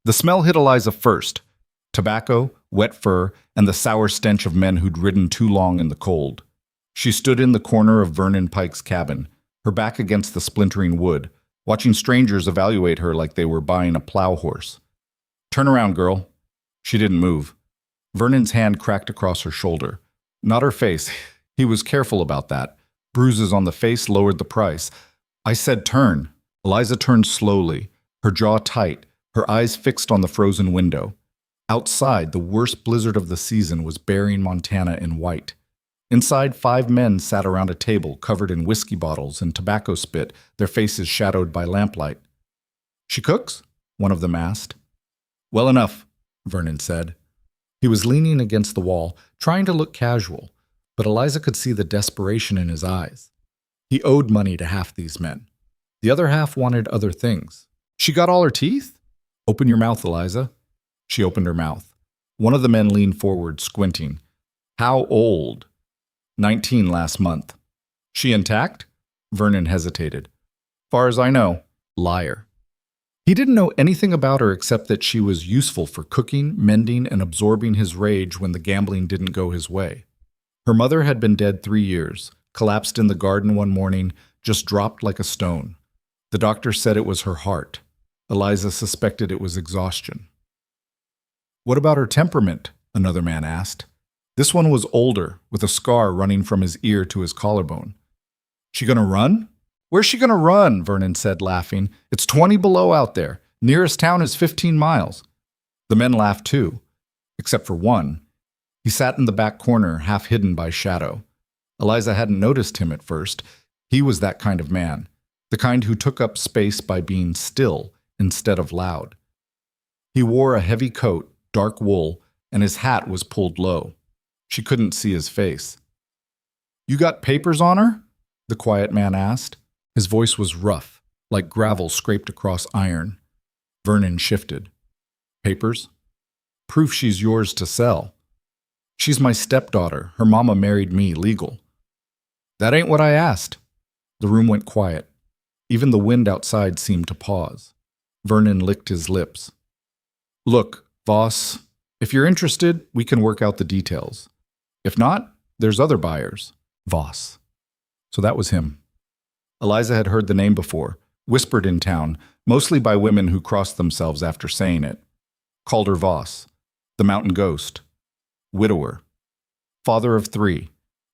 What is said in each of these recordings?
The smell hit Eliza first. Tobacco, wet fur, and the sour stench of men who'd ridden too long in the cold. She stood in the corner of Vernon Pike's cabin, her back against the splintering wood, watching strangers evaluate her like they were buying a plow horse. "Turn around, girl." She didn't move. Vernon's hand cracked across her shoulder. Not her face. He was careful about that. Bruises on the face lowered the price. "I said turn." Eliza turned slowly, her jaw tight, her eyes fixed on the frozen window. Outside, the worst blizzard of the season was burying Montana in white. Inside, 5 men sat around a table covered in whiskey bottles and tobacco spit, their faces shadowed by lamplight. "She cooks?" one of them asked. "Well enough," Vernon said. He was leaning against the wall, trying to look casual, but Eliza could see the desperation in his eyes. He owed money to half these men. The other half wanted other things. "She got all her teeth?" "Open your mouth, Eliza." She opened her mouth. One of the men leaned forward, squinting. "How old?" 19 last month. "She intact?" Vernon hesitated. "Far as I know." Liar. He didn't know anything about her except that she was useful for cooking, mending, and absorbing his rage when the gambling didn't go his way. Her mother had been dead 3 years, collapsed in the garden one morning, just dropped like a stone. The doctor said it was her heart. Eliza suspected it was exhaustion. "What about her temperament?" another man asked. This one was older, with a scar running from his ear to his collarbone. "She gonna run?" "Where's she gonna run?" Vernon said, laughing. "It's 20 below out there. Nearest town is 15 miles. The men laughed too, except for one. He sat in the back corner, half hidden by shadow. Eliza hadn't noticed him at first. He was that kind of man, the kind who took up space by being still instead of loud. He wore a heavy coat, dark wool, and his hat was pulled low. She couldn't see his face. "You got papers on her?" the quiet man asked. His voice was rough, like gravel scraped across iron. Vernon shifted. "Papers?" "Proof she's yours to sell." "She's my stepdaughter. Her mama married me legal." "That ain't what I asked." The room went quiet. Even the wind outside seemed to pause. Vernon licked his lips. "Look, Voss, if you're interested, we can work out the details. If not, there's other buyers." Voss. So that was him. Eliza had heard the name before, whispered in town, mostly by women who crossed themselves after saying it. Called her Voss, the mountain ghost. Widower. Father of 3.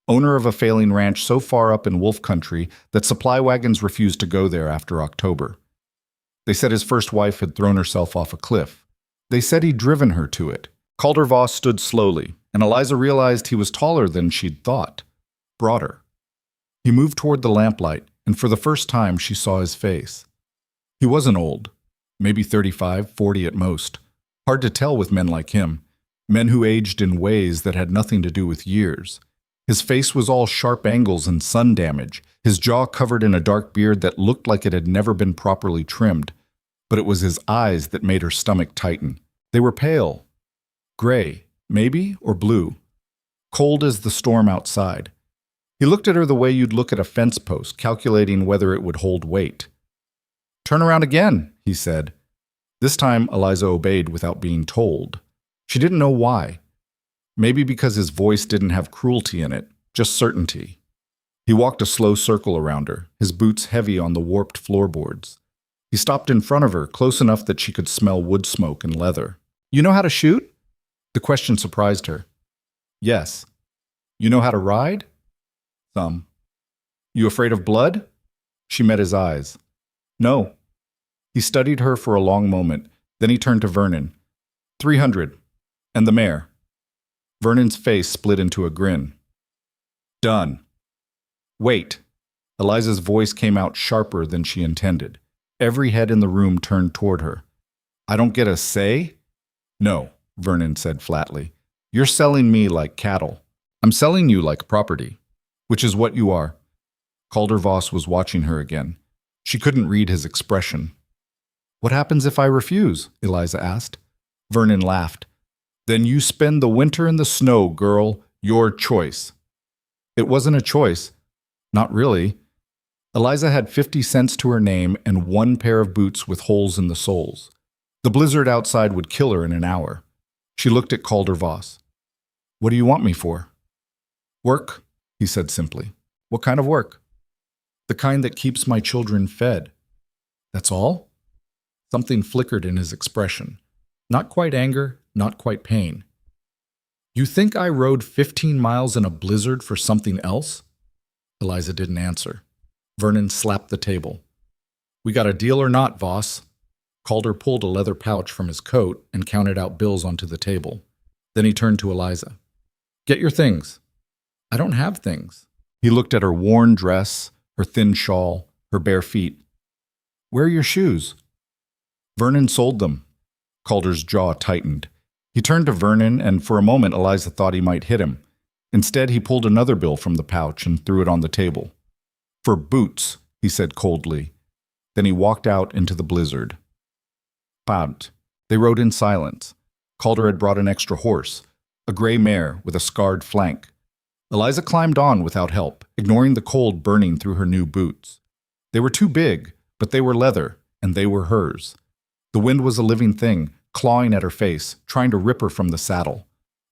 Owner of a failing ranch so far up in wolf country that supply wagons refused to go there after October. They said his first wife had thrown herself off a cliff. They said he'd driven her to it. Calder Voss stood slowly, and Eliza realized he was taller than she'd thought. Broader. He moved toward the lamplight, and for the first time she saw his face. He wasn't old. Maybe 35, 40 at most. Hard to tell with men like him. Men who aged in ways that had nothing to do with years. His face was all sharp angles and sun damage, his jaw covered in a dark beard that looked like it had never been properly trimmed. But it was his eyes that made her stomach tighten. They were pale. Gray, maybe, or blue. Cold as the storm outside. He looked at her the way you'd look at a fence post, calculating whether it would hold weight. "Turn around again," he said. This time, Eliza obeyed without being told. She didn't know why. Maybe because his voice didn't have cruelty in it, just certainty. He walked a slow circle around her, his boots heavy on the warped floorboards. He stopped in front of her, close enough that she could smell wood smoke and leather. "You know how to shoot?" The question surprised her. "Yes." "You know how to ride?" "Some." "You afraid of blood?" She met his eyes. "No." He studied her for a long moment, then he turned to Vernon. 300. And the mare." Vernon's face split into a grin. "Done." "Wait." Eliza's voice came out sharper than she intended. Every head in the room turned toward her. "I don't get a say?" "No," Vernon said flatly. "You're selling me like cattle. I'm selling you like property, which is what you are." Calder Voss was watching her again. She couldn't read his expression. "What happens if I refuse?" Eliza asked. Vernon laughed. "Then you spend the winter in the snow, girl. Your choice." It wasn't a choice. Not really. Eliza had 50 cents to her name and 1 pair of boots with holes in the soles. The blizzard outside would kill her in an hour. She looked at Calder Voss. "What do you want me for?" "Work," he said simply. "What kind of work?" "The kind that keeps my children fed." "That's all?" Something flickered in his expression. Not quite anger, not quite pain. "You think I rode 15 miles in a blizzard for something else?" Eliza didn't answer. Vernon slapped the table. "We got a deal or not, Voss?" Calder pulled a leather pouch from his coat and counted out bills onto the table. Then he turned to Eliza. "Get your things." "I don't have things." He looked at her worn dress, her thin shawl, her bare feet. "Where are your shoes?" "Vernon sold them." Calder's jaw tightened. He turned to Vernon, and for a moment Eliza thought he might hit him. Instead, he pulled another bill from the pouch and threw it on the table. "For boots," he said coldly. Then he walked out into the blizzard. Pount. They rode in silence. Calder had brought an extra horse, a gray mare with a scarred flank. Eliza climbed on without help, ignoring the cold burning through her new boots. They were too big, but they were leather, and they were hers. The wind was a living thing, clawing at her face, trying to rip her from the saddle.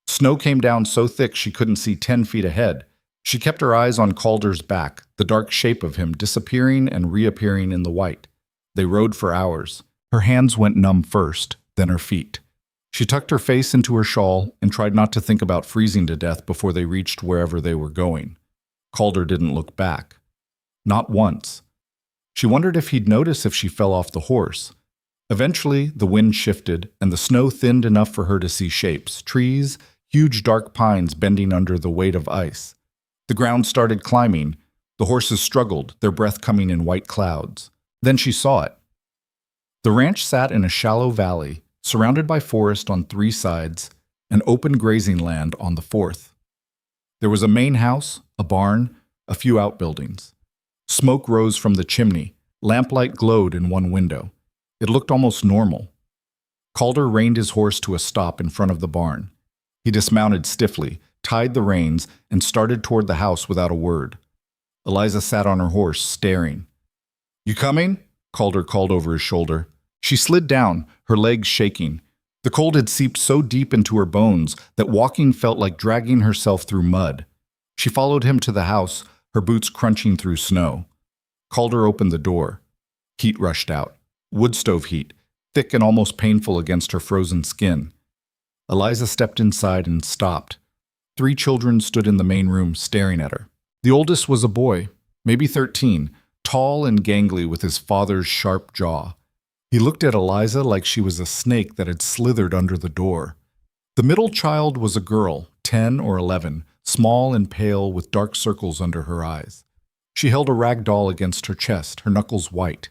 Snow came down so thick she couldn't see 10 feet ahead. She kept her eyes on Calder's back, the dark shape of him disappearing and reappearing in the white. They rode for hours. Her hands went numb first, then her feet. She tucked her face into her shawl and tried not to think about freezing to death before they reached wherever they were going. Calder didn't look back. Not once. She wondered if he'd notice if she fell off the horse. Eventually, the wind shifted, and the snow thinned enough for her to see shapes, trees, huge dark pines bending under the weight of ice. The ground started climbing. The horses struggled, their breath coming in white clouds. Then she saw it. The ranch sat in a shallow valley, surrounded by forest on 3 sides, and open grazing land on the 4th. There was a main house, a barn, a few outbuildings. Smoke rose from the chimney. Lamplight glowed in one window. It looked almost normal. Calder reined his horse to a stop in front of the barn. He dismounted stiffly, tied the reins, and started toward the house without a word. Eliza sat on her horse, staring. "You coming?" Calder called over his shoulder. She slid down, her legs shaking. The cold had seeped so deep into her bones that walking felt like dragging herself through mud. She followed him to the house, her boots crunching through snow. Calder opened the door. Heat rushed out. Wood stove heat, thick and almost painful against her frozen skin. Eliza stepped inside and stopped. 3 children stood in the main room staring at her. The oldest was a boy, maybe 13, tall and gangly with his father's sharp jaw. He looked at Eliza like she was a snake that had slithered under the door. The middle child was a girl, 10 or 11, small and pale with dark circles under her eyes. She held a rag doll against her chest, her knuckles white.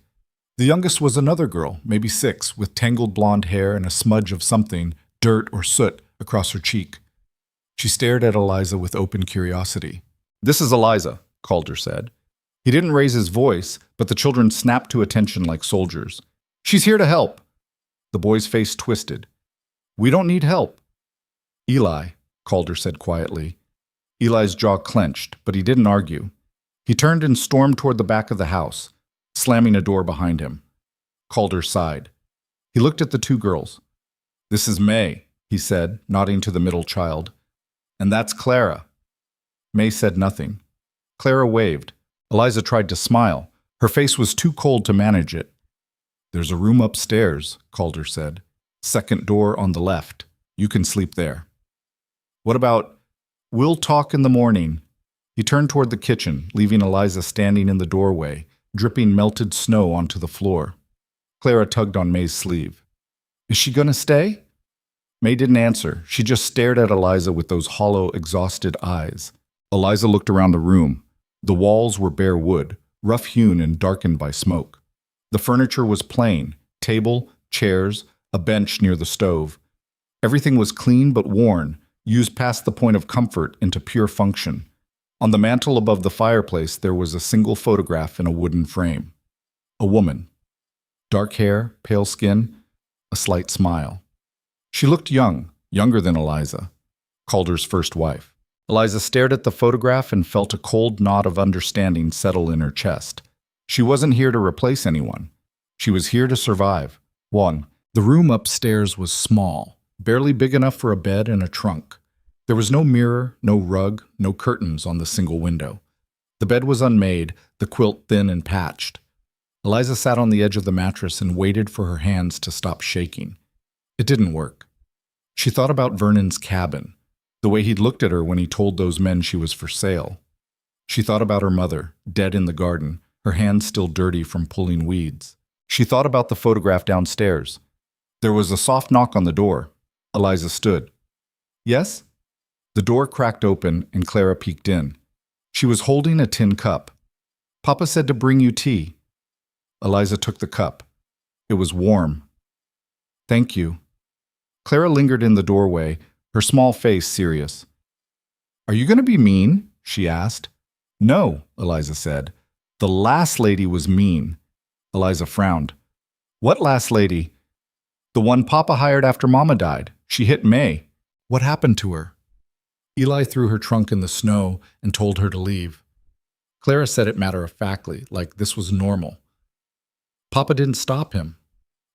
The youngest was another girl, maybe 6, with tangled blonde hair and a smudge of something, dirt or soot, across her cheek. She stared at Eliza with open curiosity. "This is Eliza," Calder said. He didn't raise his voice, but the children snapped to attention like soldiers. "She's here to help." The boy's face twisted. "We don't need help." "Eli," Calder said quietly. Eli's jaw clenched, but he didn't argue. He turned and stormed toward the back of the house, slamming a door behind him. Calder sighed. He looked at the 2 girls. "This is May," he said, nodding to the middle child. "And that's Clara." May said nothing. Clara waved. Eliza tried to smile. Her face was too cold to manage it. "There's a room upstairs," Calder said. "Second door on the left. You can sleep there." "What about, we'll talk in the morning." He turned toward the kitchen, leaving Eliza standing in the doorway, dripping melted snow onto the floor. Clara tugged on May's sleeve. "Is she going to stay?" May didn't answer. She just stared at Eliza with those hollow, exhausted eyes. Eliza looked around the room. The walls were bare wood, rough-hewn and darkened by smoke. The furniture was plain, table, chairs, a bench near the stove. Everything was clean but worn, used past the point of comfort into pure function. On the mantel above the fireplace there was a single photograph in a wooden frame. A woman. Dark hair, pale skin, a slight smile. She looked young, younger than Eliza, Calder's first wife. Eliza stared at the photograph and felt a cold knot of understanding settle in her chest. She wasn't here to replace anyone. She was here to survive. 1. The The room upstairs was small, barely big enough for a bed and a trunk. There was no mirror, no rug, no curtains on the single window. The bed was unmade, the quilt thin and patched. Eliza sat on the edge of the mattress and waited for her hands to stop shaking. It didn't work. She thought about Vernon's cabin, the way he'd looked at her when he told those men she was for sale. She thought about her mother, dead in the garden, her hands still dirty from pulling weeds. She thought about the photograph downstairs. There was a soft knock on the door. Eliza stood. Yes? The door cracked open and Clara peeked in. She was holding a tin cup. Papa said to bring you tea. Eliza took the cup. It was warm. Thank you. Clara lingered in the doorway, her small face serious. Are you going to be mean? She asked. No, Eliza said. The last lady was mean. Eliza frowned. What last lady? The one Papa hired after Mama died. She hit May. What happened to her? Eli threw her trunk in the snow and told her to leave. Clara said it matter-of-factly, like this was normal. Papa didn't stop him.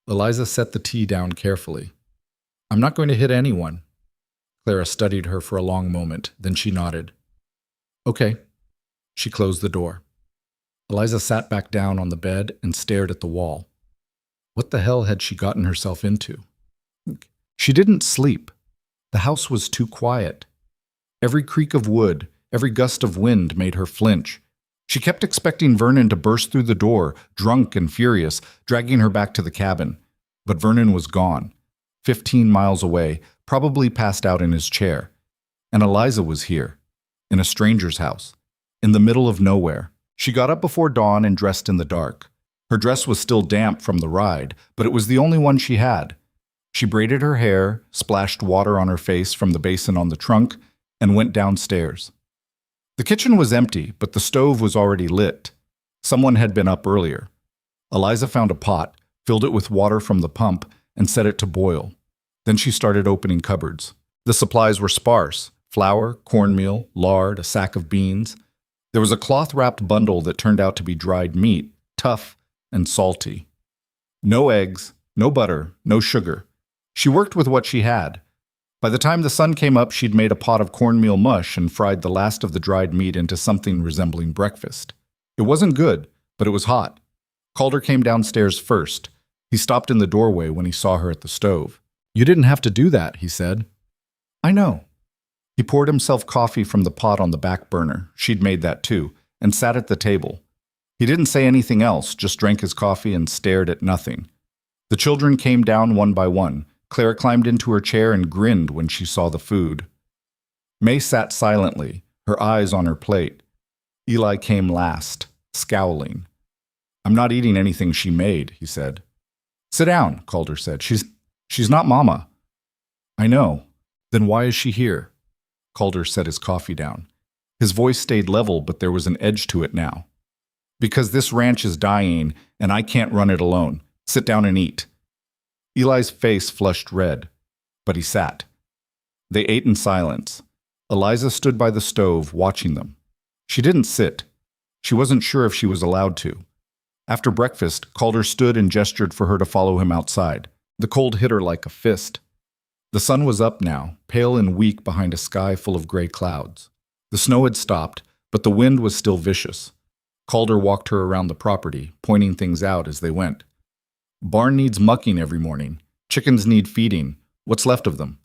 Eliza set the tea down carefully. I'm not going to hit anyone. Clara studied her for a long moment, then she nodded. Okay. She closed the door. Eliza sat back down on the bed and stared at the wall. What the hell had she gotten herself into? She didn't sleep. The house was too quiet. Every creak of wood, every gust of wind made her flinch. She kept expecting Vernon to burst through the door, drunk and furious, dragging her back to the cabin. But Vernon was gone, 15 miles away, probably passed out in his chair. And Eliza was here, in a stranger's house, in the middle of nowhere. She got up before dawn and dressed in the dark. Her dress was still damp from the ride, but it was the only one she had. She braided her hair, splashed water on her face from the basin on the trunk, and went downstairs. The kitchen was empty, but the stove was already lit. Someone had been up earlier. Eliza found a pot, filled it with water from the pump, and set it to boil. Then she started opening cupboards. The supplies were sparse: flour, cornmeal, lard, a sack of beans. There was a cloth-wrapped bundle that turned out to be dried meat, tough and salty. No eggs, no butter, no sugar. She worked with what she had. By the time the sun came up, she'd made a pot of cornmeal mush and fried the last of the dried meat into something resembling breakfast. It wasn't good, but it was hot. Calder came downstairs first. He stopped in the doorway when he saw her at the stove. You didn't have to do that, he said. I know. He poured himself coffee from the pot on the back burner. She'd made that too, and sat at the table. He didn't say anything else, just drank his coffee and stared at nothing. The children came down one by one. Clara climbed into her chair and grinned when she saw the food. May sat silently, her eyes on her plate. Eli came last, scowling. I'm not eating anything she made, he said. Sit down, Calder said. She's not Mama. I know. Then why is she here? Calder set his coffee down. His voice stayed level, but there was an edge to it now. Because this ranch is dying, and I can't run it alone. Sit down and eat. Eli's face flushed red, but he sat. They ate in silence. Eliza stood by the stove, watching them. She didn't sit. She wasn't sure if she was allowed to. After breakfast, Calder stood and gestured for her to follow him outside. The cold hit her like a fist. The sun was up now, pale and weak behind a sky full of gray clouds. The snow had stopped, but the wind was still vicious. Calder walked her around the property, pointing things out as they went. Barn needs mucking every morning. Chickens need feeding. What's left of them?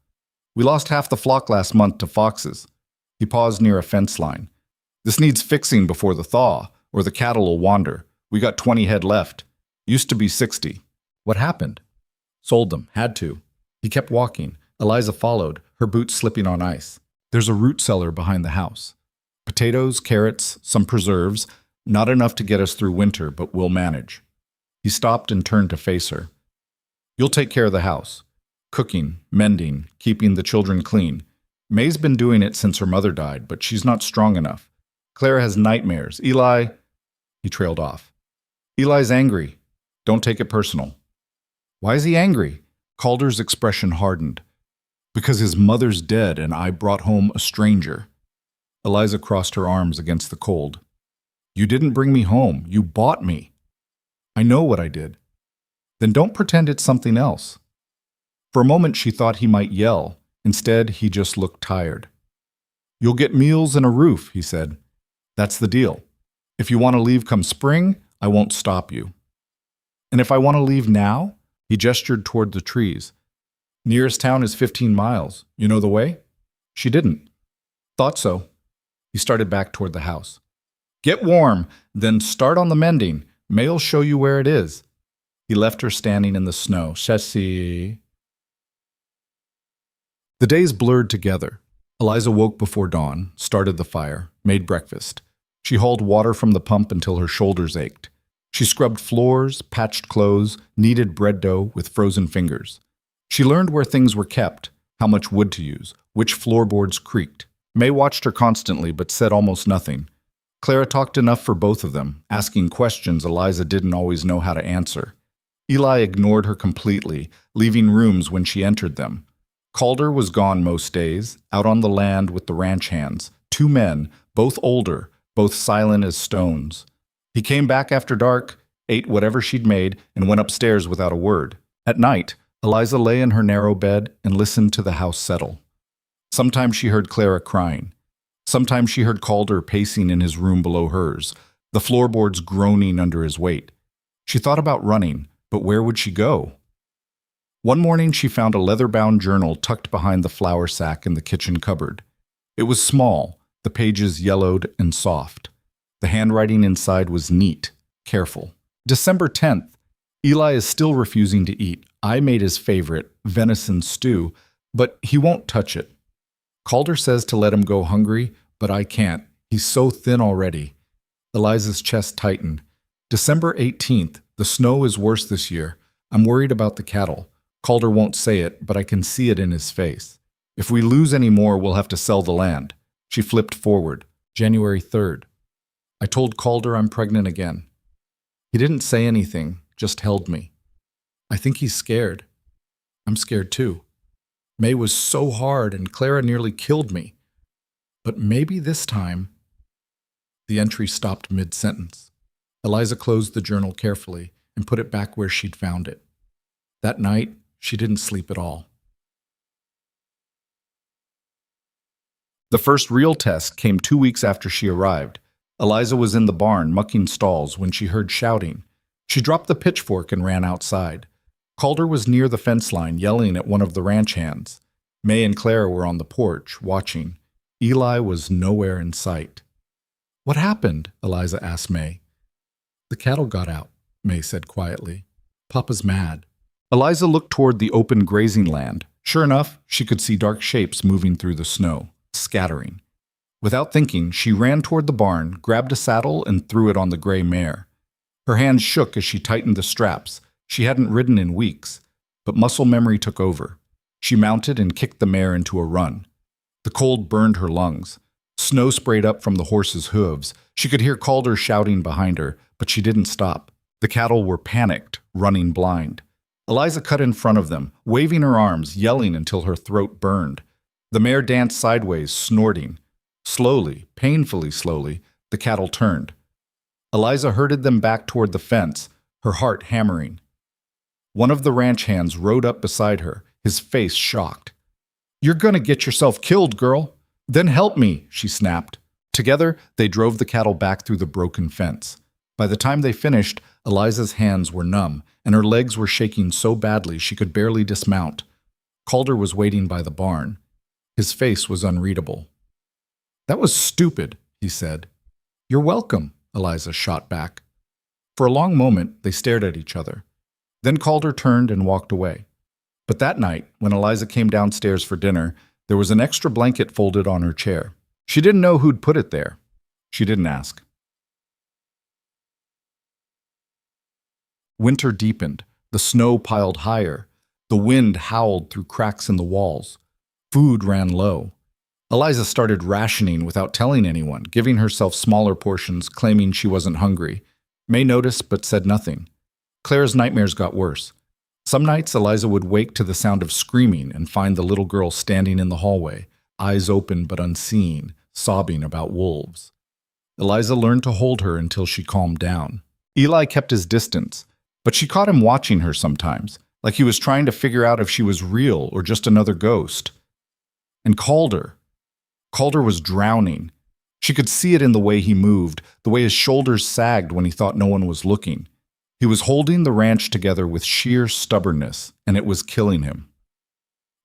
We lost half the flock last month to foxes. He paused near a fence line. This needs fixing before the thaw, or the cattle will wander. We got 20 head left. Used to be 60. What happened? Sold them. Had to. He kept walking. Eliza followed, her boots slipping on ice. There's a root cellar behind the house. Potatoes, carrots, some preserves. Not enough to get us through winter, but we'll manage. He stopped and turned to face her. You'll take care of the house. Cooking, mending, keeping the children clean. May's been doing it since her mother died, but she's not strong enough. Clara has nightmares. Eli... He trailed off. Eli's angry. Don't take it personal. Why is he angry? Calder's expression hardened. Because his mother's dead and I brought home a stranger. Eliza crossed her arms against the cold. You didn't bring me home. You bought me. I know what I did. Then don't pretend it's something else. For a moment she thought he might yell. Instead, he just looked tired. "You'll get meals and a roof," he said. "That's the deal. If you want to leave come spring, I won't stop you." "And if I want to leave now?" He gestured toward the trees. "Nearest town is 15 miles. You know the way?" She didn't. "Thought so." He started back toward the house. "Get warm, then start on the mending. May'll show you where it is." He left her standing in the snow. Chassis. The days blurred together. Eliza woke before dawn, started the fire, made breakfast. She hauled water from the pump until her shoulders ached. She scrubbed floors, patched clothes, kneaded bread dough with frozen fingers. She learned where things were kept, how much wood to use, which floorboards creaked. May watched her constantly but said almost nothing. Clara talked enough for both of them, asking questions Eliza didn't always know how to answer. Eli ignored her completely, leaving rooms when she entered them. Calder was gone most days, out on the land with the ranch hands, 2 men, both older, both silent as stones. He came back after dark, ate whatever she'd made, and went upstairs without a word. At night, Eliza lay in her narrow bed and listened to the house settle. Sometimes she heard Clara crying. Sometimes she heard Calder pacing in his room below hers, the floorboards groaning under his weight. She thought about running, but where would she go? One morning she found a leather-bound journal tucked behind the flour sack in the kitchen cupboard. It was small, the pages yellowed and soft. The handwriting inside was neat, careful. December 10th. Eli is still refusing to eat. I made his favorite, venison stew, but he won't touch it. Calder says to let him go hungry, but I can't. He's so thin already. Eliza's chest tightened. December 18th. The snow is worse this year. I'm worried about the cattle. Calder won't say it, but I can see it in his face. If we lose any more, we'll have to sell the land. She flipped forward. January 3rd. I told Calder I'm pregnant again. He didn't say anything, just held me. I think he's scared. I'm scared too. May was so hard and Clara nearly killed me. But maybe this time... The entry stopped mid-sentence. Eliza closed the journal carefully and put it back where she'd found it. That night, she didn't sleep at all. The first real test came 2 weeks after she arrived. Eliza was in the barn mucking stalls when she heard shouting. She dropped the pitchfork and ran outside. Calder was near the fence line yelling at one of the ranch hands. May and Clara were on the porch, watching. Eli was nowhere in sight. "What happened?" Eliza asked May. "The cattle got out," May said quietly. "Papa's mad." Eliza looked toward the open grazing land. Sure enough, she could see dark shapes moving through the snow, scattering. Without thinking, she ran toward the barn, grabbed a saddle, and threw it on the gray mare. Her hands shook as she tightened the straps. She hadn't ridden in weeks, but muscle memory took over. She mounted and kicked the mare into a run. The cold burned her lungs. Snow sprayed up from the horse's hooves. She could hear Calder shouting behind her, but she didn't stop. The cattle were panicked, running blind. Eliza cut in front of them, waving her arms, yelling until her throat burned. The mare danced sideways, snorting. Slowly, painfully slowly, the cattle turned. Eliza herded them back toward the fence, her heart hammering. One of the ranch hands rode up beside her, his face shocked. "You're gonna get yourself killed, girl." "Then help me," she snapped. Together, they drove the cattle back through the broken fence. By the time they finished, Eliza's hands were numb, and her legs were shaking so badly she could barely dismount. Calder was waiting by the barn. His face was unreadable. "That was stupid," he said. "You're welcome," Eliza shot back. For a long moment, they stared at each other. Then Calder turned and walked away. But that night, when Eliza came downstairs for dinner, there was an extra blanket folded on her chair. She didn't know who'd put it there. She didn't ask. Winter deepened. The snow piled higher. The wind howled through cracks in the walls. Food ran low. Eliza started rationing without telling anyone, giving herself smaller portions, claiming she wasn't hungry. May noticed but said nothing. Clara's nightmares got worse. Some nights Eliza would wake to the sound of screaming and find the little girl standing in the hallway, eyes open but unseeing, sobbing about wolves. Eliza learned to hold her until she calmed down. Eli kept his distance, but she caught him watching her sometimes, like he was trying to figure out if she was real or just another ghost. And Calder. Calder was drowning. She could see it in the way he moved, the way his shoulders sagged when he thought no one was looking. He was holding the ranch together with sheer stubbornness, and it was killing him.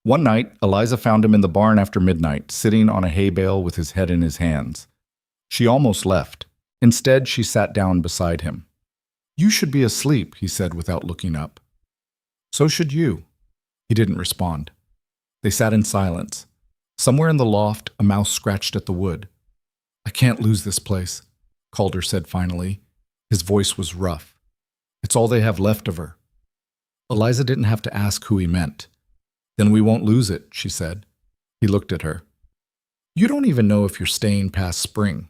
One night, Eliza found him in the barn after midnight, sitting on a hay bale with his head in his hands. She almost left. Instead, she sat down beside him. "You should be asleep," he said without looking up. "So should you." He didn't respond. They sat in silence. Somewhere in the loft, a mouse scratched at the wood. "I can't lose this place," Calder said finally. His voice was rough. "It's all they have left of her." Eliza didn't have to ask who he meant. "Then we won't lose it," she said. He looked at her. "You don't even know if you're staying past spring."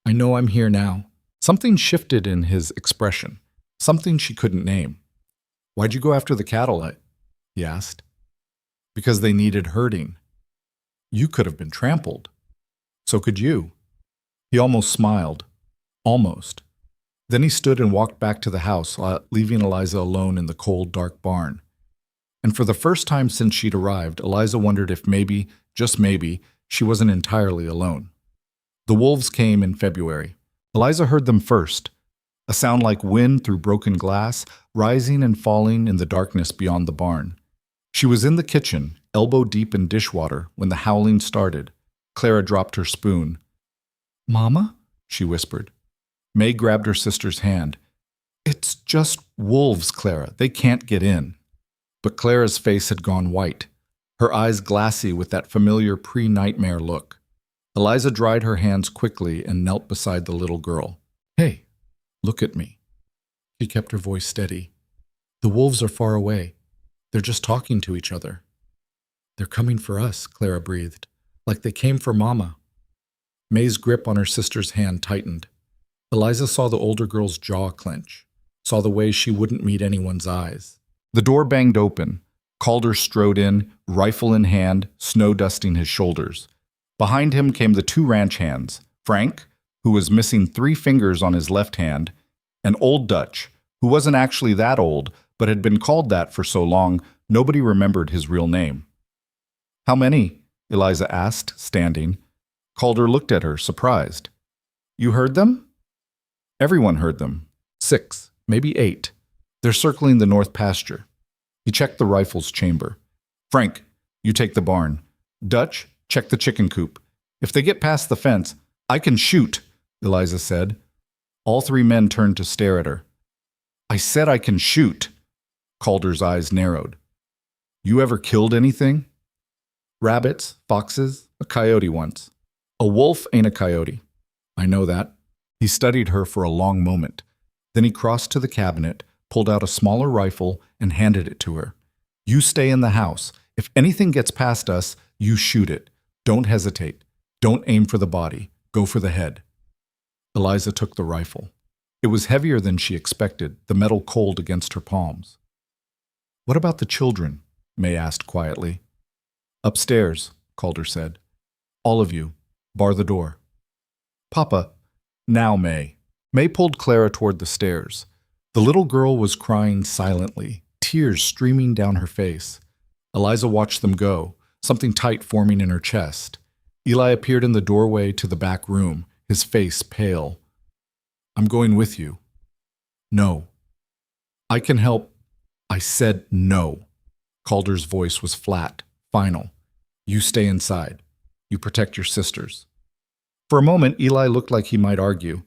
"I know I'm here now." Something shifted in his expression, something she couldn't name. "Why'd you go after the cattle?" he asked. "Because they needed herding." "You could have been trampled." "So could you." He almost smiled. Almost. Then he stood and walked back to the house, leaving Eliza alone in the cold, dark barn. And for the first time since she'd arrived, Eliza wondered if maybe, just maybe, she wasn't entirely alone. The wolves came in February. Eliza heard them first, a sound like wind through broken glass, rising and falling in the darkness beyond the barn. She was in the kitchen, elbow deep in dishwater, when the howling started. Clara dropped her spoon. "Mama?" she whispered. May grabbed her sister's hand. "It's just wolves, Clara. They can't get in." But Clara's face had gone white, her eyes glassy with that familiar pre-nightmare look. Eliza dried her hands quickly and knelt beside the little girl. "Hey, look at me." She kept her voice steady. "The wolves are far away. They're just talking to each other." "They're coming for us," Clara breathed, "like they came for Mama." May's grip on her sister's hand tightened. Eliza saw the older girl's jaw clench, saw the way she wouldn't meet anyone's eyes. The door banged open. Calder strode in, rifle in hand, snow dusting his shoulders. Behind him came the two ranch hands, Frank, who was missing 3 fingers on his left hand, and Old Dutch, who wasn't actually that old, but had been called that for so long nobody remembered his real name. "How many?" Eliza asked, standing. Calder looked at her, surprised. "You heard them?" Everyone heard them. 6, maybe 8. They're circling the north pasture. He checked the rifle's chamber. "Frank, you take the barn. Dutch, check the chicken coop. If they get past the fence, I can shoot," Eliza said. All 3 men turned to stare at her. "I said I can shoot." Calder's eyes narrowed. "You ever killed anything?" "Rabbits, foxes, a coyote once." "A wolf ain't a coyote." "I know that." He studied her for a long moment. Then he crossed to the cabinet, pulled out a smaller rifle, and handed it to her. "You stay in the house. If anything gets past us, you shoot it. Don't hesitate. Don't aim for the body. Go for the head." Eliza took the rifle. It was heavier than she expected, the metal cold against her palms. "What about the children?" May asked quietly. "Upstairs," Calder said. "All of you. Bar the door." "Papa." "Now, May." May pulled Clara toward the stairs. The little girl was crying silently, tears streaming down her face. Eliza watched them go, something tight forming in her chest. Eli appeared in the doorway to the back room, his face pale. "I'm going with you." "No." "I can help." "I said no." Calder's voice was flat, final. "You stay inside. You protect your sisters." For a moment, Eli looked like he might argue.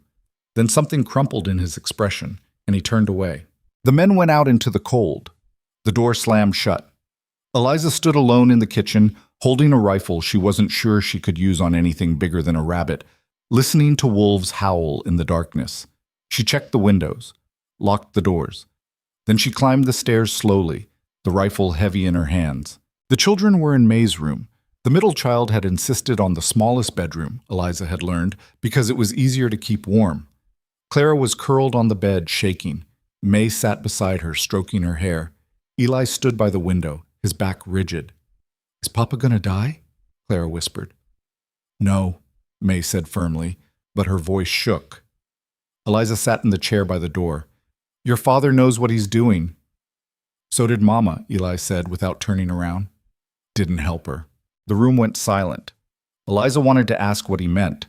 Then something crumpled in his expression, and he turned away. The men went out into the cold. The door slammed shut. Eliza stood alone in the kitchen, holding a rifle she wasn't sure she could use on anything bigger than a rabbit, listening to wolves howl in the darkness. She checked the windows, locked the doors. Then she climbed the stairs slowly, the rifle heavy in her hands. The children were in May's room. The middle child had insisted on the smallest bedroom, Eliza had learned, because it was easier to keep warm. Clara was curled on the bed, shaking. May sat beside her, stroking her hair. Eli stood by the window, his back rigid. "Is Papa gonna die?" Clara whispered. "No," May said firmly, but her voice shook. Eliza sat in the chair by the door. "Your father knows what he's doing." So did Mama, Eli said without turning around. Didn't help her. The room went silent. Eliza wanted to ask what he meant,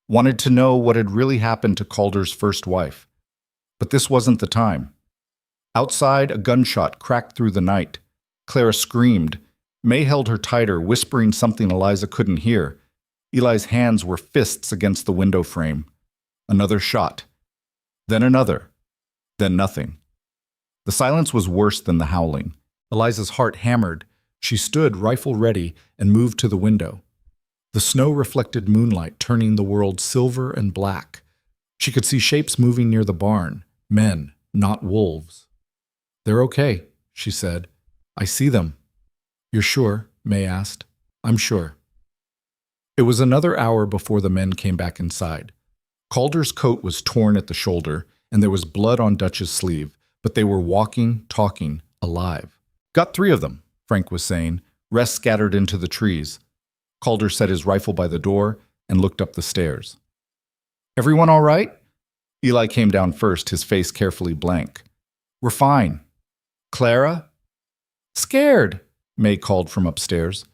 wanted to know what had really happened to Calder's first wife. But this wasn't the time. Outside, a gunshot cracked through the night. Clara screamed. May held her tighter, whispering something Eliza couldn't hear. Eli's hands were fists against the window frame. Another shot. Then another. Then nothing. The silence was worse than the howling. Eliza's heart hammered. She stood, rifle ready, and moved to the window. The snow reflected moonlight, turning the world silver and black. She could see shapes moving near the barn. Men, not wolves. "They're okay," she said. "I see them." "You're sure?" May asked. "I'm sure." It was another hour before the men came back inside. Calder's coat was torn at the shoulder, and there was blood on Dutch's sleeve, but they were walking, talking, alive. "Got 3 of them," Frank was saying, rest scattered into the trees. Calder set his rifle by the door and looked up the stairs. "Everyone all right?" Eli came down first, his face carefully blank. "We're fine." "Clara?" "Scared," May called from upstairs.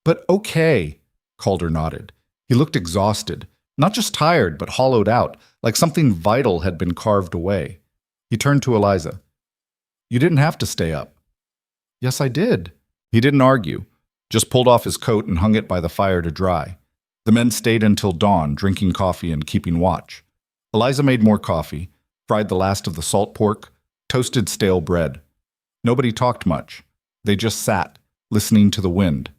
"But okay," Calder nodded. He looked exhausted, not just tired, but hollowed out, like something vital had been carved away. He turned to Eliza. "You didn't have to stay up." "Yes, I did." He didn't argue, just pulled off his coat and hung it by the fire to dry. The men stayed until dawn, drinking coffee and keeping watch. Eliza made more coffee, fried the last of the salt pork, toasted stale bread. Nobody talked much. They just sat, listening to the wind.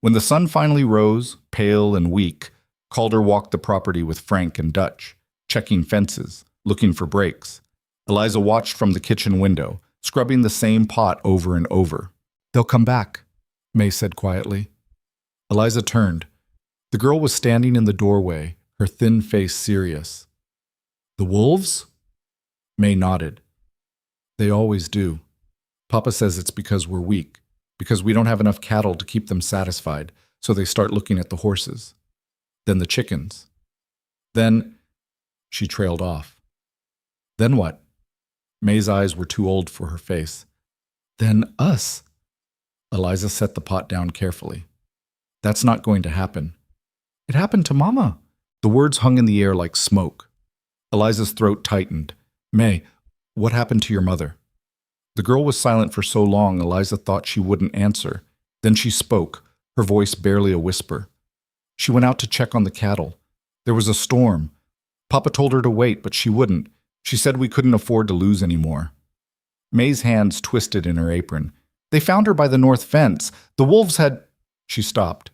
When the sun finally rose, pale and weak, Calder walked the property with Frank and Dutch, checking fences, looking for breaks. Eliza watched from the kitchen window, scrubbing the same pot over and over. "They'll come back," May said quietly. Eliza turned. The girl was standing in the doorway, her thin face serious. "The wolves?" May nodded. "They always do. Papa says it's because we're weak, because we don't have enough cattle to keep them satisfied, so they start looking at the horses. Then the chickens. Then—" She trailed off. "Then what?" May's eyes were too old for her face. "Then us." Eliza set the pot down carefully. "That's not going to happen." "It happened to Mama." The words hung in the air like smoke. Eliza's throat tightened. "May, what happened to your mother?" The girl was silent for so long Eliza thought she wouldn't answer. Then she spoke, her voice barely a whisper. "She went out to check on the cattle. There was a storm. Papa told her to wait, but she wouldn't. She said we couldn't afford to lose anymore." May's hands twisted in her apron. "They found her by the north fence. The wolves had—" She stopped.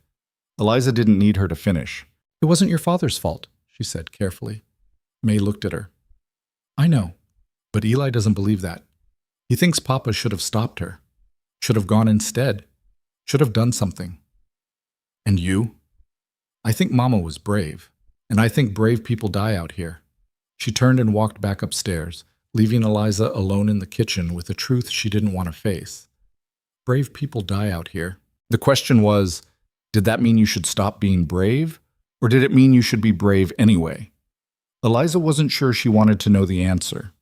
Eliza didn't need her to finish. "It wasn't your father's fault," she said carefully. May looked at her. "I know, but Eli doesn't believe that. He thinks Papa should have stopped her, should have gone instead, should have done something." "And you?" "I think Mama was brave, and I think brave people die out here." She turned and walked back upstairs, leaving Eliza alone in the kitchen with a truth she didn't want to face. Brave people die out here. The question was, did that mean you should stop being brave, or did it mean you should be brave anyway? Eliza wasn't sure she wanted to know the answer.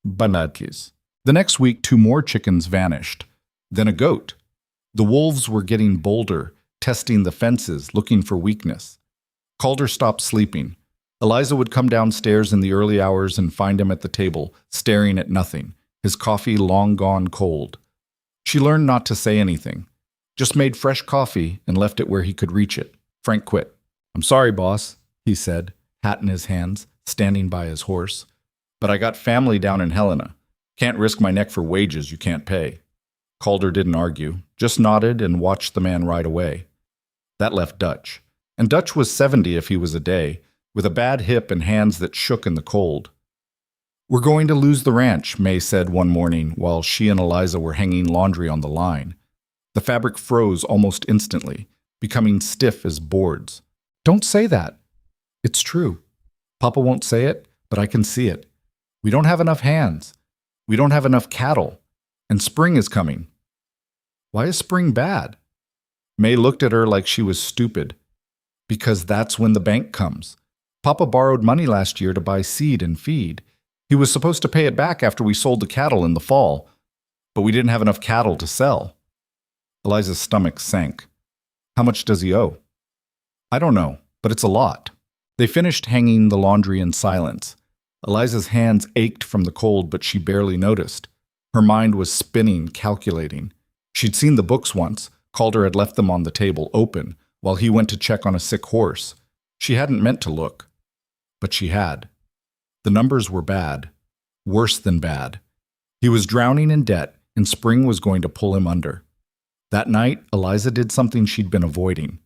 Banadkis. The next week, 2 more chickens vanished. Then a goat. The wolves were getting bolder, testing the fences, looking for weakness. Calder stopped sleeping. Eliza would come downstairs in the early hours and find him at the table, staring at nothing, his coffee long gone cold. She learned not to say anything, just made fresh coffee and left it where he could reach it. Frank quit. "I'm sorry, boss," he said, hat in his hands, standing by his horse. "But I got family down in Helena. Can't risk my neck for wages you can't pay." Calder didn't argue, just nodded and watched the man ride away. That left Dutch. And Dutch was 70 if he was a day, with a bad hip and hands that shook in the cold. "We're going to lose the ranch," May said one morning while she and Eliza were hanging laundry on the line. The fabric froze almost instantly, becoming stiff as boards. "Don't say that." "It's true. Papa won't say it, but I can see it. We don't have enough hands. We don't have enough cattle. And spring is coming." "Why is spring bad?" May looked at her like she was stupid. "Because that's when the bank comes. Papa borrowed money last year to buy seed and feed. He was supposed to pay it back after we sold the cattle in the fall, but we didn't have enough cattle to sell. Eliza's stomach sank. How much does he owe? I don't know, but it's a lot. They finished hanging the laundry in silence. Eliza's hands ached from the cold, but she barely noticed. Her mind was spinning, calculating. She'd seen the books once. Calder had left them on the table, open, while he went to check on a sick horse. She hadn't meant to look, but she had. The numbers were bad. Worse than bad. He was drowning in debt, and spring was going to pull him under. That night, Eliza did something she'd been avoiding.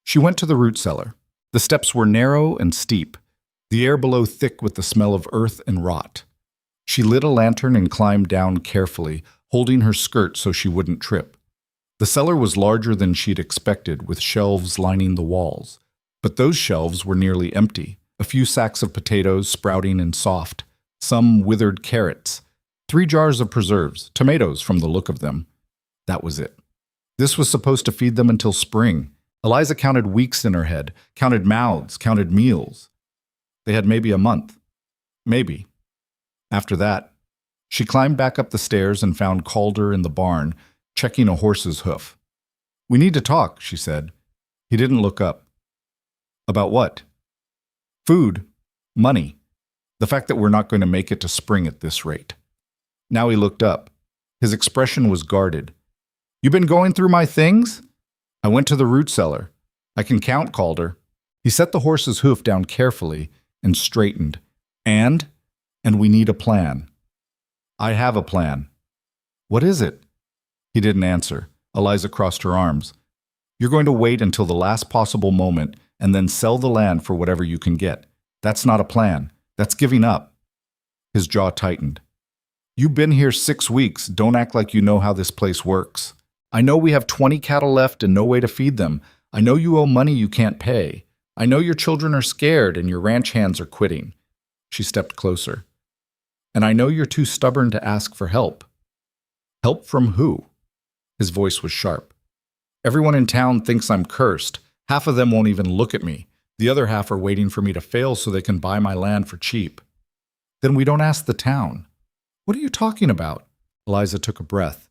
She went to the root cellar. The steps were narrow and steep, the air below thick with the smell of earth and rot. She lit a lantern and climbed down carefully, holding her skirt so she wouldn't trip. The cellar was larger than she'd expected, with shelves lining the walls. But those shelves were nearly empty. A few sacks of potatoes sprouting and soft, some withered carrots, 3 jars of preserves, tomatoes from the look of them. That was it. This was supposed to feed them until spring. Eliza counted weeks in her head, counted mouths, counted meals. They had maybe a month. Maybe. After that, she climbed back up the stairs and found Calder in the barn, checking a horse's hoof. "We need to talk," she said. He didn't look up. "About what?" "Food. Money. The fact that we're not going to make it to spring at this rate." Now he looked up. His expression was guarded. "You been going through my things?" "I went to the root cellar. I can count, Calder." He set the horse's hoof down carefully and straightened. And we need a plan." "I have a plan." "What is it?" He didn't answer. Eliza crossed her arms. "You're going to wait until the last possible moment and then sell the land for whatever you can get. That's not a plan. That's giving up." His jaw tightened. "You've been here 6 weeks. Don't act like you know how this place works. I know we have 20 cattle left and no way to feed them. I know you owe money you can't pay. I know your children are scared and your ranch hands are quitting." She stepped closer. "And I know you're too stubborn to ask for help." "Help from who?" His voice was sharp. "Everyone in town thinks I'm cursed. Half of them won't even look at me. The other half are waiting for me to fail so they can buy my land for cheap." "Then we don't ask the town." "What are you talking about?" Eliza took a breath.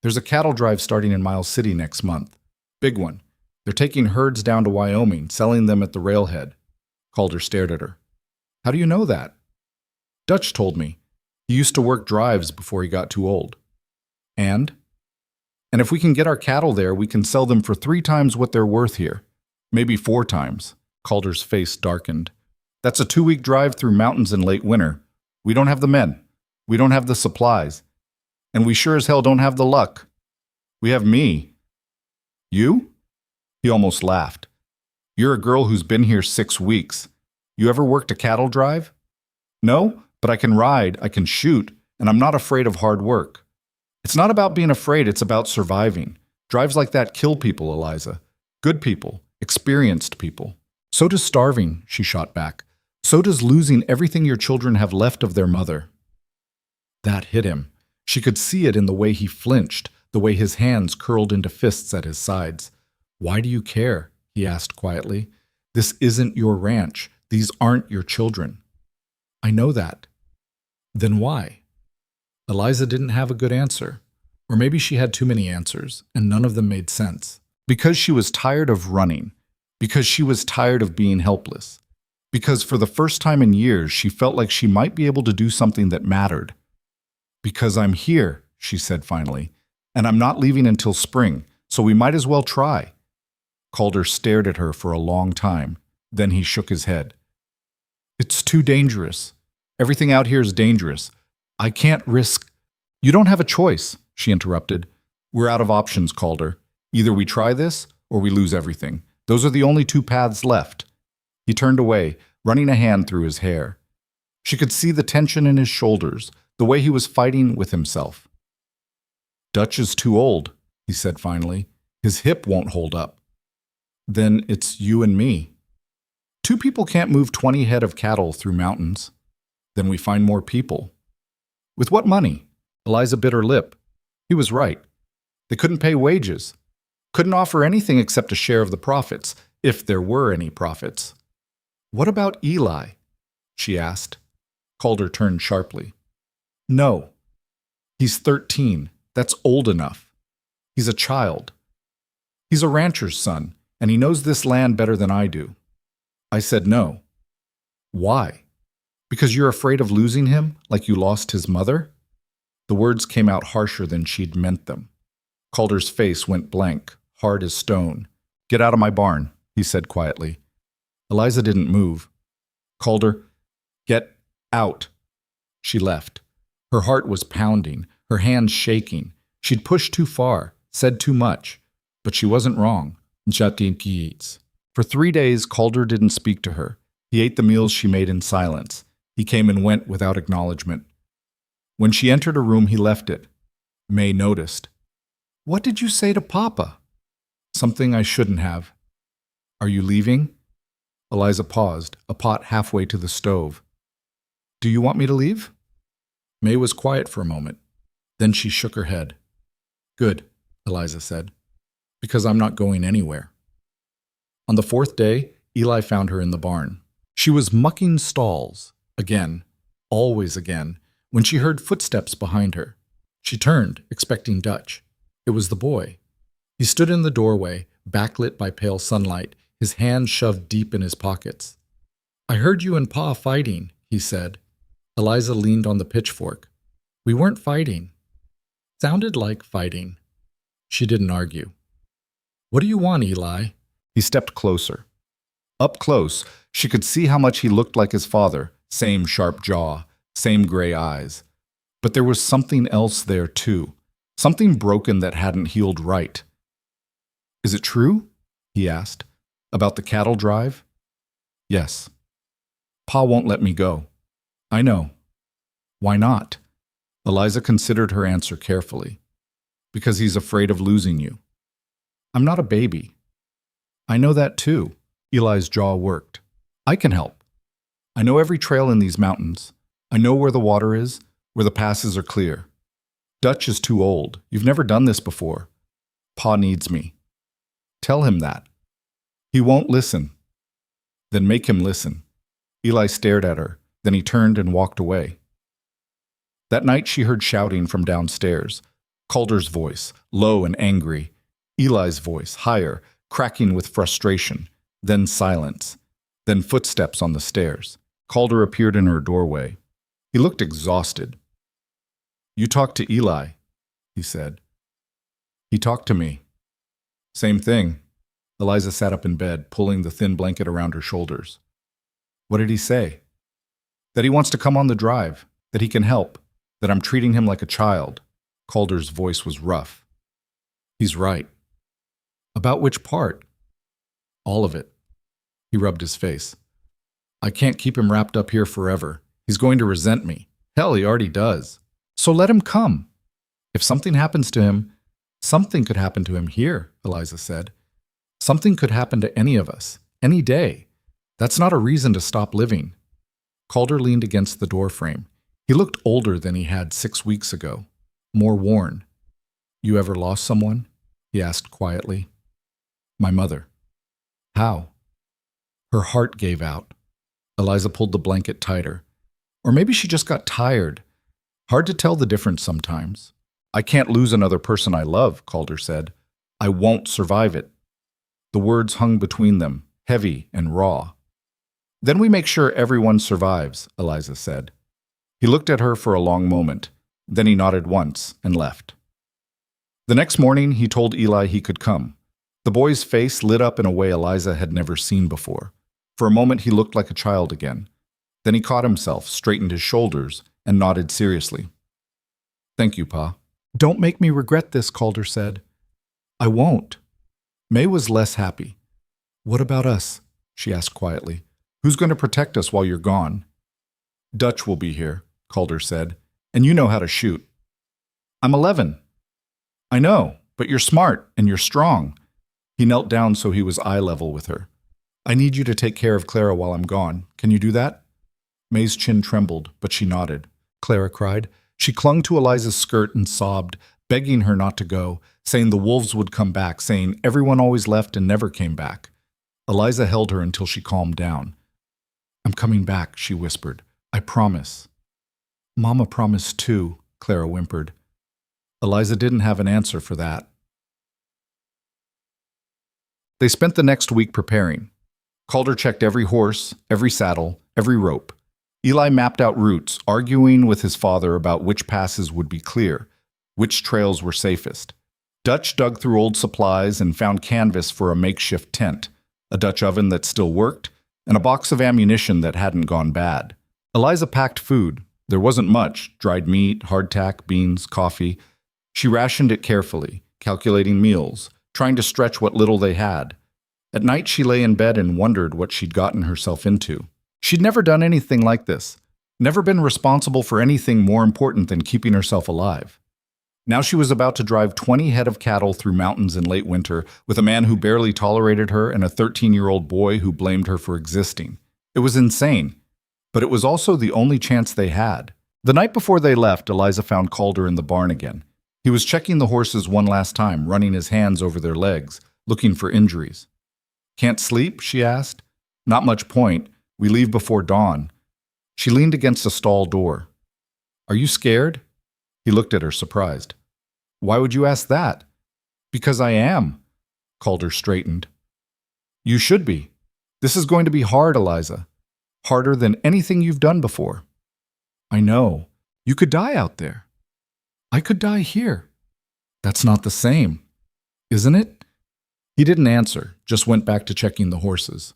"There's a cattle drive starting in Miles City next month. Big one. They're taking herds down to Wyoming, selling them at the railhead." Calder stared at her. "How do you know that?" "Dutch told me. He used to work drives before he got too old." "And?" "And if we can get our cattle there, we can sell them for 3 times what they're worth here. Maybe 4 times. Calder's face darkened. "That's a 2-week drive through mountains in late winter. We don't have the men. We don't have the supplies. And we sure as hell don't have the luck. We have me." "You?" He almost laughed. "You're a girl who's been here 6 weeks. You ever worked a cattle drive?" "No, but I can ride, I can shoot, and I'm not afraid of hard work." "It's not about being afraid, it's about surviving. Drives like that kill people, Eliza. Good people, experienced people." "So does starving," she shot back. "So does losing everything your children have left of their mother." That hit him. She could see it in the way he flinched, the way his hands curled into fists at his sides. "Why do you care?" he asked quietly. "This isn't your ranch. These aren't your children." "I know that." "Then why?" Eliza didn't have a good answer. Or maybe she had too many answers, and none of them made sense. Because she was tired of running. Because she was tired of being helpless. Because for the first time in years, she felt like she might be able to do something that mattered. "Because I'm here," she said finally, "and I'm not leaving until spring, so we might as well try." Calder stared at her for a long time. Then he shook his head. "It's too dangerous. Everything out here is dangerous. I can't risk—" "You don't have a choice," she interrupted. "We're out of options, Calder. Either we try this, or we lose everything. Those are the only 2 paths left." He turned away, running a hand through his hair. She could see the tension in his shoulders, the way he was fighting with himself. "Dutch is too old," he said finally. "His hip won't hold up." "Then it's you and me." 2 people can't move 20 head of cattle through mountains. "Then we find more people." "With what money?" Eliza bit her lip. He was right. They couldn't pay wages. Couldn't offer anything except a share of the profits, if there were any profits. "What about Eli?" she asked. Calder turned sharply. No. He's 13. That's old enough. He's a child. He's a rancher's son, and he knows this land better than I do. I said no. Why? Because you're afraid of losing him, like you lost his mother? The words came out harsher than she'd meant them. Calder's face went blank, hard as stone. Get out of my barn, he said quietly. Eliza didn't move. Calder, get out. She left. Her heart was pounding, her hands shaking. She'd pushed too far, said too much. But she wasn't wrong. For 3 days, Calder didn't speak to her. He ate the meals she made in silence. He came and went without acknowledgement. When she entered a room, he left it. May noticed. What did you say to Papa? Something I shouldn't have. Are you leaving? Eliza paused, a pot halfway to the stove. Do you want me to leave? May was quiet for a moment. Then she shook her head. Good, Eliza said, because I'm not going anywhere. On the 4th day, Eli found her in the barn. She was mucking stalls, again, always again, when she heard footsteps behind her. She turned, expecting Dutch. It was the boy. He stood in the doorway, backlit by pale sunlight, his hands shoved deep in his pockets. I heard you and Pa fighting, he said. Eliza leaned on the pitchfork. We weren't fighting. Sounded like fighting. She didn't argue. What do you want, Eli? He stepped closer. Up close, she could see how much he looked like his father, same sharp jaw, same gray eyes. But there was something else there, too. Something broken that hadn't healed right. Is it true? He asked. About the cattle drive? Yes. Pa won't let me go. I know. Why not? Eliza considered her answer carefully. Because he's afraid of losing you. I'm not a baby. I know that too. Eli's jaw worked. I can help. I know every trail in these mountains. I know where the water is, where the passes are clear. Dutch is too old. You've never done this before. Pa needs me. Tell him that. He won't listen. Then make him listen. Eli stared at her. Then he turned and walked away. That night she heard shouting from downstairs. Calder's voice, low and angry. Eli's voice, higher, cracking with frustration. Then silence. Then footsteps on the stairs. Calder appeared in her doorway. He looked exhausted. You talked to Eli, he said. He talked to me. Same thing. Eliza sat up in bed, pulling the thin blanket around her shoulders. What did he say? That he wants to come on the drive, that he can help, that I'm treating him like a child. Calder's voice was rough. He's right. About which part? All of it. He rubbed his face. I can't keep him wrapped up here forever. He's going to resent me. Hell, he already does. So let him come. If something happens to him, something could happen to him here, Eliza said. Something could happen to any of us, any day. That's not a reason to stop living. Calder leaned against the doorframe. He looked older than he had 6 weeks ago, more worn. You ever lost someone? He asked quietly. My mother. How? Her heart gave out. Eliza pulled the blanket tighter. Or maybe she just got tired. Hard to tell the difference sometimes. I can't lose another person I love, Calder said. I won't survive it. The words hung between them, heavy and raw. Then we make sure everyone survives, Eliza said. He looked at her for a long moment. Then he nodded once and left. The next morning, he told Eli he could come. The boy's face lit up in a way Eliza had never seen before. For a moment, he looked like a child again. Then he caught himself, straightened his shoulders, and nodded seriously. Thank you, Pa. Don't make me regret this, Calder said. I won't. May was less happy. What about us? She asked quietly. Who's going to protect us while you're gone? Dutch will be here, Calder said, and you know how to shoot. I'm 11. I know, but you're smart and you're strong. He knelt down so he was eye level with her. I need you to take care of Clara while I'm gone. Can you do that? May's chin trembled, but she nodded. Clara cried. She clung to Eliza's skirt and sobbed, begging her not to go, saying the wolves would come back, saying everyone always left and never came back. Eliza held her until she calmed down. I'm coming back, she whispered. I promise. Mama promised too, Clara whimpered. Eliza didn't have an answer for that. They spent the next week preparing. Calder checked every horse, every saddle, every rope. Eli mapped out routes, arguing with his father about which passes would be clear, which trails were safest. Dutch dug through old supplies and found canvas for a makeshift tent, a Dutch oven that still worked, and a box of ammunition that hadn't gone bad. Eliza packed food. There wasn't much: dried meat, hardtack, beans, coffee. She rationed it carefully, calculating meals, trying to stretch what little they had. At night she lay in bed and wondered what she'd gotten herself into. She'd never done anything like this, never been responsible for anything more important than keeping herself alive. Now she was about to drive 20 head of cattle through mountains in late winter with a man who barely tolerated her and a 13-year-old boy who blamed her for existing. It was insane, but it was also the only chance they had. The night before they left, Eliza found Calder in the barn again. He was checking the horses one last time, running his hands over their legs, looking for injuries. "Can't sleep?" she asked. "Not much point. We leave before dawn." She leaned against a stall door. "Are you scared?" He looked at her, surprised. "Why would you ask that?" "Because I am." Calder straightened. "You should be. This is going to be hard, Eliza. Harder than anything you've done before." "I know. You could die out there. I could die here." "That's not the same, isn't it?" He didn't answer, just went back to checking the horses.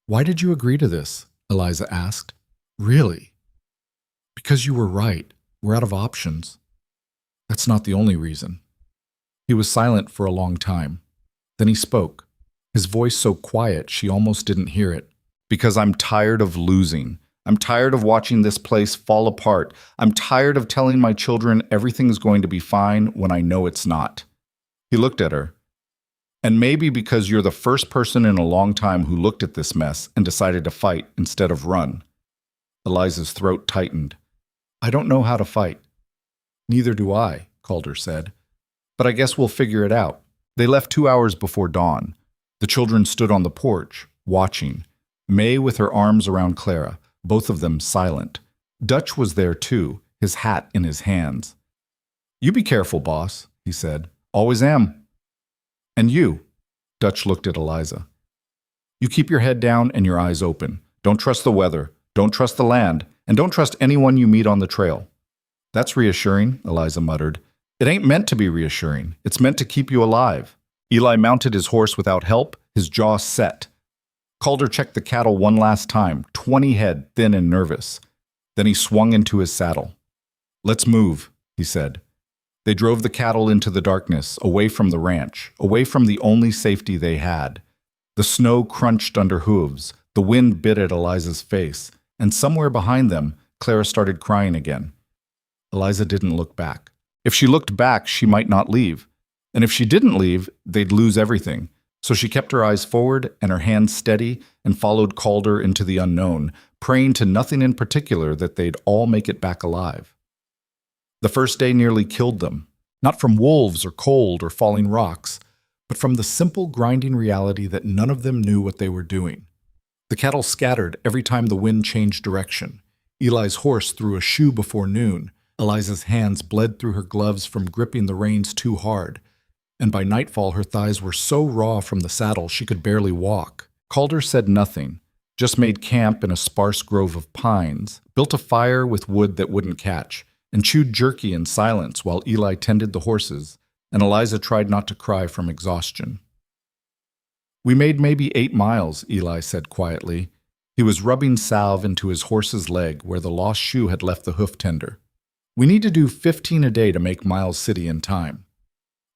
"Why did you agree to this?" Eliza asked. "Really?" "Because you were right. We're out of options." "That's not the only reason." He was silent for a long time. Then he spoke, his voice so quiet she almost didn't hear it. "Because I'm tired of losing. I'm tired of watching this place fall apart. I'm tired of telling my children everything's going to be fine when I know it's not." He looked at her. "And maybe because you're the first person in a long time who looked at this mess and decided to fight instead of run." Eliza's throat tightened. "I don't know how to fight." "Neither do I," Calder said. "But I guess we'll figure it out." They left 2 hours before dawn. The children stood on the porch, watching. May with her arms around Clara, both of them silent. Dutch was there too, his hat in his hands. "You be careful, boss," he said. "Always am." "And you," Dutch looked at Eliza. "You keep your head down and your eyes open. Don't trust the weather, don't trust the land, and don't trust anyone you meet on the trail." "That's reassuring," Eliza muttered. "It ain't meant to be reassuring. It's meant to keep you alive." Eli mounted his horse without help, his jaw set. Calder checked the cattle one last time, 20 head, thin and nervous. Then he swung into his saddle. "Let's move," he said. They drove the cattle into the darkness, away from the ranch, away from the only safety they had. The snow crunched under hooves, the wind bit at Eliza's face, and somewhere behind them, Clara started crying again. Eliza didn't look back. If she looked back, she might not leave. And if she didn't leave, they'd lose everything. So she kept her eyes forward and her hands steady and followed Calder into the unknown, praying to nothing in particular that they'd all make it back alive. The first day nearly killed them, not from wolves or cold or falling rocks, but from the simple grinding reality that none of them knew what they were doing. The cattle scattered every time the wind changed direction. Eli's horse threw a shoe before noon. Eliza's hands bled through her gloves from gripping the reins too hard, and by nightfall her thighs were so raw from the saddle she could barely walk. Calder said nothing, just made camp in a sparse grove of pines, built a fire with wood that wouldn't catch, and chewed jerky in silence while Eli tended the horses, and Eliza tried not to cry from exhaustion. "We made maybe 8 miles, Eli said quietly. He was rubbing salve into his horse's leg where the lost shoe had left the hoof tender. "We need to do 15 a day to make Miles City in time."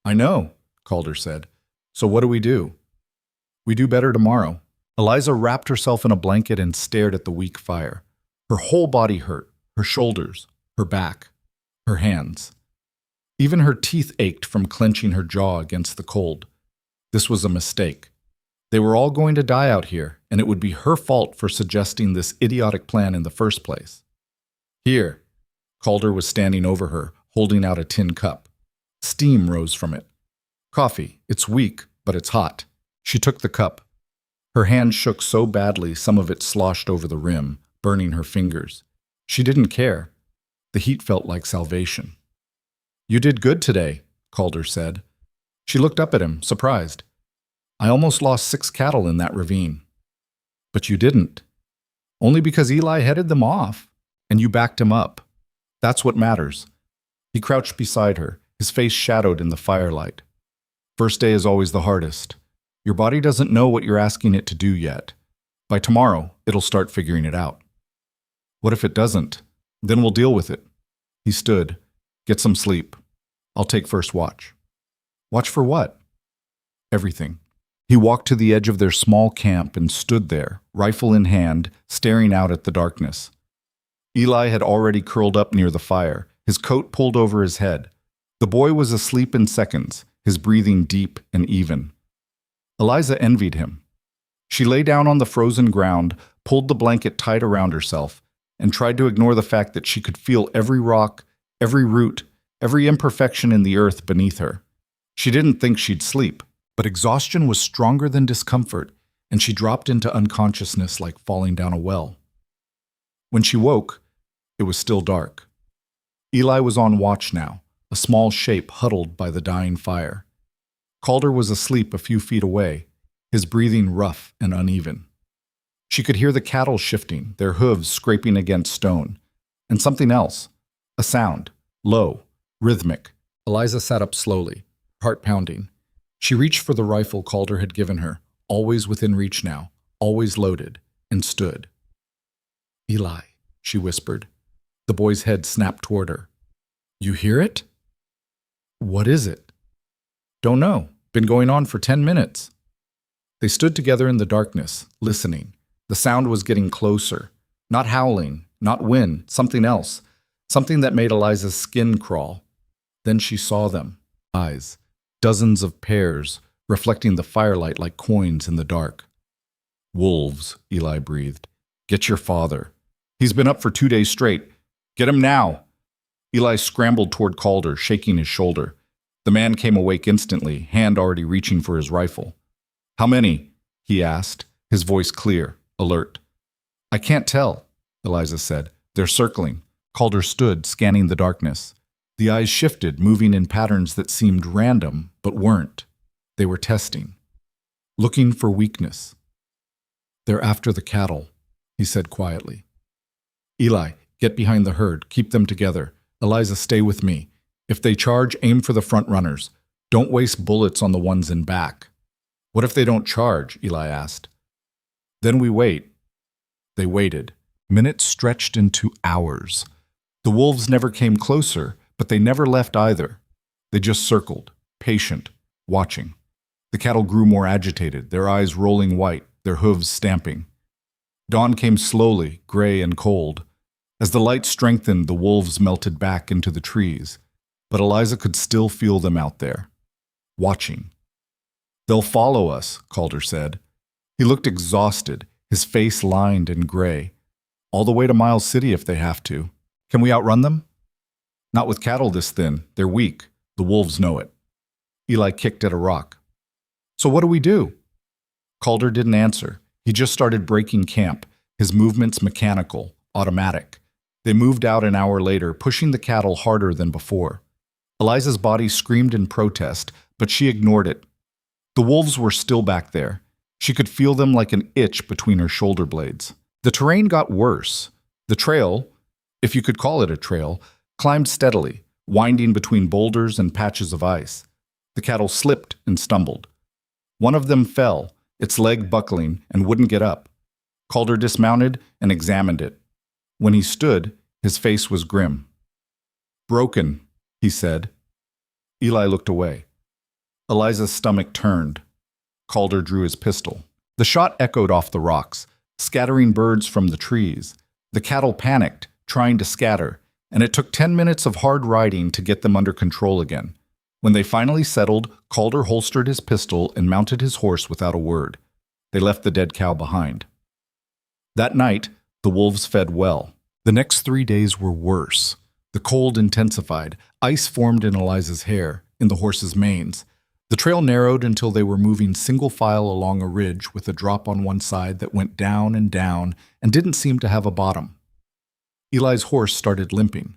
"I know," Calder said. "So what do? "We do better tomorrow." Eliza wrapped herself in a blanket and stared at the weak fire. Her whole body hurt, her shoulders, her back, her hands. Even her teeth ached from clenching her jaw against the cold. This was a mistake. They were all going to die out here, and it would be her fault for suggesting this idiotic plan in the first place. "Here." Calder was standing over her, holding out a tin cup. Steam rose from it. "Coffee. It's weak, but it's hot." She took the cup. Her hand shook so badly some of it sloshed over the rim, burning her fingers. She didn't care. The heat felt like salvation. "You did good today," Calder said. She looked up at him, surprised. "I almost lost 6 cattle in that ravine." "But you didn't. Only because Eli headed them off, and you backed him up. That's what matters." He crouched beside her, his face shadowed in the firelight. "First day is always the hardest. Your body doesn't know what you're asking it to do yet. By tomorrow, it'll start figuring it out." "What if it doesn't? Then we'll deal with it." He stood. "Get some sleep. I'll take first watch." "Watch for what?" "Everything." He walked to the edge of their small camp and stood there, rifle in hand, staring out at the darkness. Eli had already curled up near the fire, his coat pulled over his head. The boy was asleep in seconds, his breathing deep and even. Eliza envied him. She lay down on the frozen ground, pulled the blanket tight around herself, and tried to ignore the fact that she could feel every rock, every root, every imperfection in the earth beneath her. She didn't think she'd sleep, but exhaustion was stronger than discomfort, and she dropped into unconsciousness like falling down a well. When she woke, it was still dark. Eli was on watch now, a small shape huddled by the dying fire. Calder was asleep a few feet away, his breathing rough and uneven. She could hear the cattle shifting, their hooves scraping against stone, and something else, a sound, low, rhythmic. Eliza sat up slowly, heart pounding. She reached for the rifle Calder had given her, always within reach now, always loaded, and stood. "Eli," she whispered. The boy's head snapped toward her. "You hear it?" "What is it?" "Don't know. Been going on for 10 minutes. They stood together in the darkness, listening. The sound was getting closer. Not howling, not wind, something else. Something that made Eliza's skin crawl. Then she saw them. Eyes. Dozens of pairs, reflecting the firelight like coins in the dark. "Wolves," Eli breathed. "Get your father. He's been up for 2 days straight. Get him now." Eli scrambled toward Calder, shaking his shoulder. The man came awake instantly, hand already reaching for his rifle. "How many?" he asked, his voice clear, alert. "I can't tell," Eliza said. "They're circling." Calder stood, scanning the darkness. The eyes shifted, moving in patterns that seemed random, but weren't. They were testing. Looking for weakness. "They're after the cattle," he said quietly. "Eli, get behind the herd. Keep them together. Eliza, stay with me. If they charge, aim for the front runners. Don't waste bullets on the ones in back." "What if they don't charge?" Eli asked. "Then we wait." They waited. Minutes stretched into hours. The wolves never came closer, but they never left either. They just circled, patient, watching. The cattle grew more agitated, their eyes rolling white, their hooves stamping. Dawn came slowly, gray and cold. As the light strengthened, the wolves melted back into the trees, but Eliza could still feel them out there, watching. "They'll follow us," Calder said. He looked exhausted, his face lined and gray. "All the way to Miles City if they have to. Can we outrun them?" "Not with cattle this thin. They're weak. The wolves know it." Eli kicked at a rock. "So what do we do?" Calder didn't answer. He just started breaking camp, his movements mechanical, automatic. They moved out an hour later, pushing the cattle harder than before. Eliza's body screamed in protest, but she ignored it. The wolves were still back there. She could feel them like an itch between her shoulder blades. The terrain got worse. The trail, if you could call it a trail, climbed steadily, winding between boulders and patches of ice. The cattle slipped and stumbled. One of them fell, its leg buckling, and wouldn't get up. Calder dismounted and examined it. When he stood, his face was grim. "Broken," he said. Eli looked away. Eliza's stomach turned. Calder drew his pistol. The shot echoed off the rocks, scattering birds from the trees. The cattle panicked, trying to scatter, and it took 10 minutes of hard riding to get them under control again. When they finally settled, Calder holstered his pistol and mounted his horse without a word. They left the dead cow behind. That night, the wolves fed well. The next 3 days were worse. The cold intensified. Ice formed in Eliza's hair, in the horses' manes. The trail narrowed until they were moving single file along a ridge with a drop on one side that went down and didn't seem to have a bottom. Eli's horse started limping.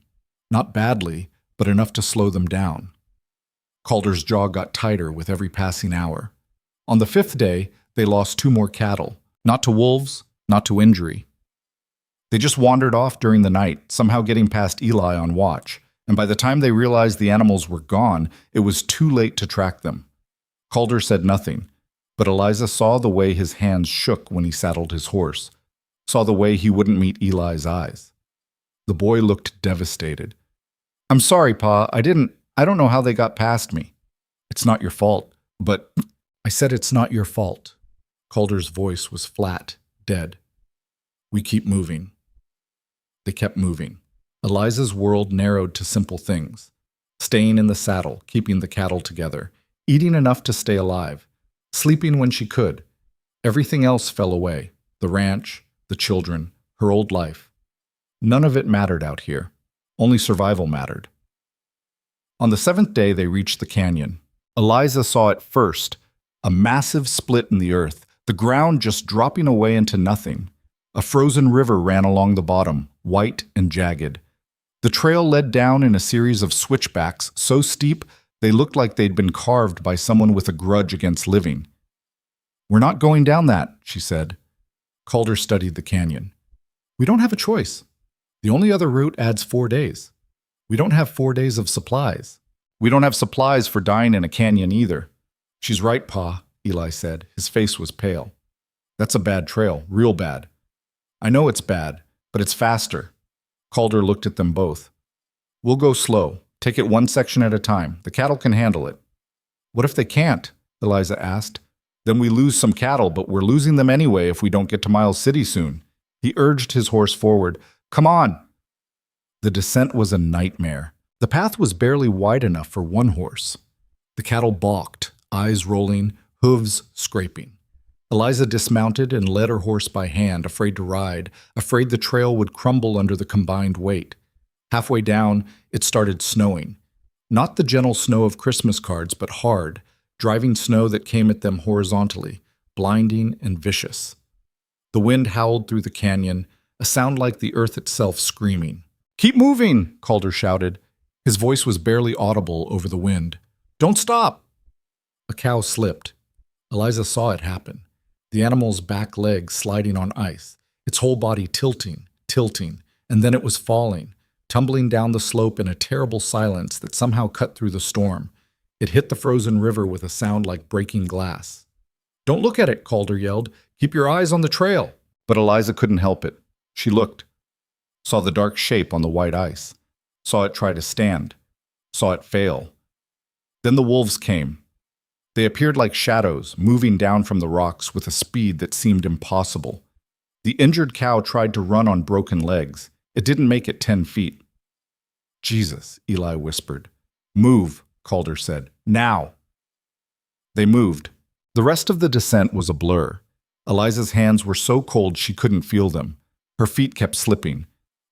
Not badly, but enough to slow them down. Calder's jaw got tighter with every passing hour. On the 5th day, they lost 2 more cattle, not to wolves, not to injury. They just wandered off during the night, somehow getting past Eli on watch, and by the time they realized the animals were gone, it was too late to track them. Calder said nothing, but Eliza saw the way his hands shook when he saddled his horse, saw the way he wouldn't meet Eli's eyes. The boy looked devastated. "I'm sorry, Pa, I don't know how they got past me." "It's not your fault." "But—" "I said it's not your fault." Calder's voice was flat, dead. "We keep moving." They kept moving. Eliza's world narrowed to simple things. Staying in the saddle, keeping the cattle together, eating enough to stay alive, sleeping when she could. Everything else fell away. The ranch, the children, her old life. None of it mattered out here. Only survival mattered. On the 7th day, they reached the canyon. Eliza saw it first, a massive split in the earth, the ground just dropping away into nothing. A frozen river ran along the bottom, white and jagged. The trail led down in a series of switchbacks so steep they looked like they'd been carved by someone with a grudge against living. "We're not going down that," she said. Calder studied the canyon. "We don't have a choice. The only other route adds 4 days. We don't have 4 days of supplies. We don't have supplies for dying in a canyon either." "She's right, Pa," Eli said. His face was pale. "That's a bad trail, real bad." "I know it's bad, but it's faster." Calder looked at them both. "We'll go slow. Take it one section at a time. The cattle can handle it." "What if they can't?" Eliza asked. "Then we lose some cattle, but we're losing them anyway if we don't get to Miles City soon." He urged his horse forward. "Come on!" The descent was a nightmare. The path was barely wide enough for one horse. The cattle balked, eyes rolling, hooves scraping. Eliza dismounted and led her horse by hand, afraid to ride, afraid the trail would crumble under the combined weight. Halfway down, it started snowing. Not the gentle snow of Christmas cards, but hard, driving snow that came at them horizontally, blinding and vicious. The wind howled through the canyon, a sound like the earth itself screaming. "Keep moving!" Calder shouted. His voice was barely audible over the wind. "Don't stop!" A cow slipped. Eliza saw it happen. The animal's back leg sliding on ice, its whole body tilting, and then it was falling, tumbling down the slope in a terrible silence that somehow cut through the storm. It hit the frozen river with a sound like breaking glass. "Don't look at it," Calder yelled. "Keep your eyes on the trail." But Eliza couldn't help it. She looked, saw the dark shape on the white ice, saw it try to stand, saw it fail. Then the wolves came. They appeared like shadows, moving down from the rocks with a speed that seemed impossible. The injured cow tried to run on broken legs. It didn't make it 10 feet. "Jesus," Eli whispered. "Move," Calder said. "Now." They moved. The rest of the descent was a blur. Eliza's hands were so cold she couldn't feel them. Her feet kept slipping.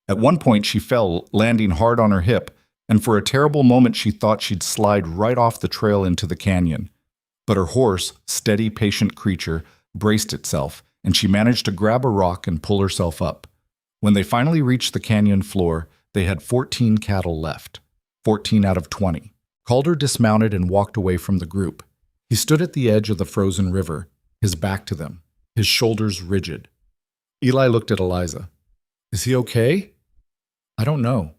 At one point she fell, landing hard on her hip, and for a terrible moment she thought she'd slide right off the trail into the canyon. But her horse, steady, patient creature, braced itself, and she managed to grab a rock and pull herself up. When they finally reached the canyon floor, they had 14 cattle left. 14 out of 20. Calder dismounted and walked away from the group. He stood at the edge of the frozen river, his back to them, his shoulders rigid. Eli looked at Eliza. "Is he okay?" "I don't know."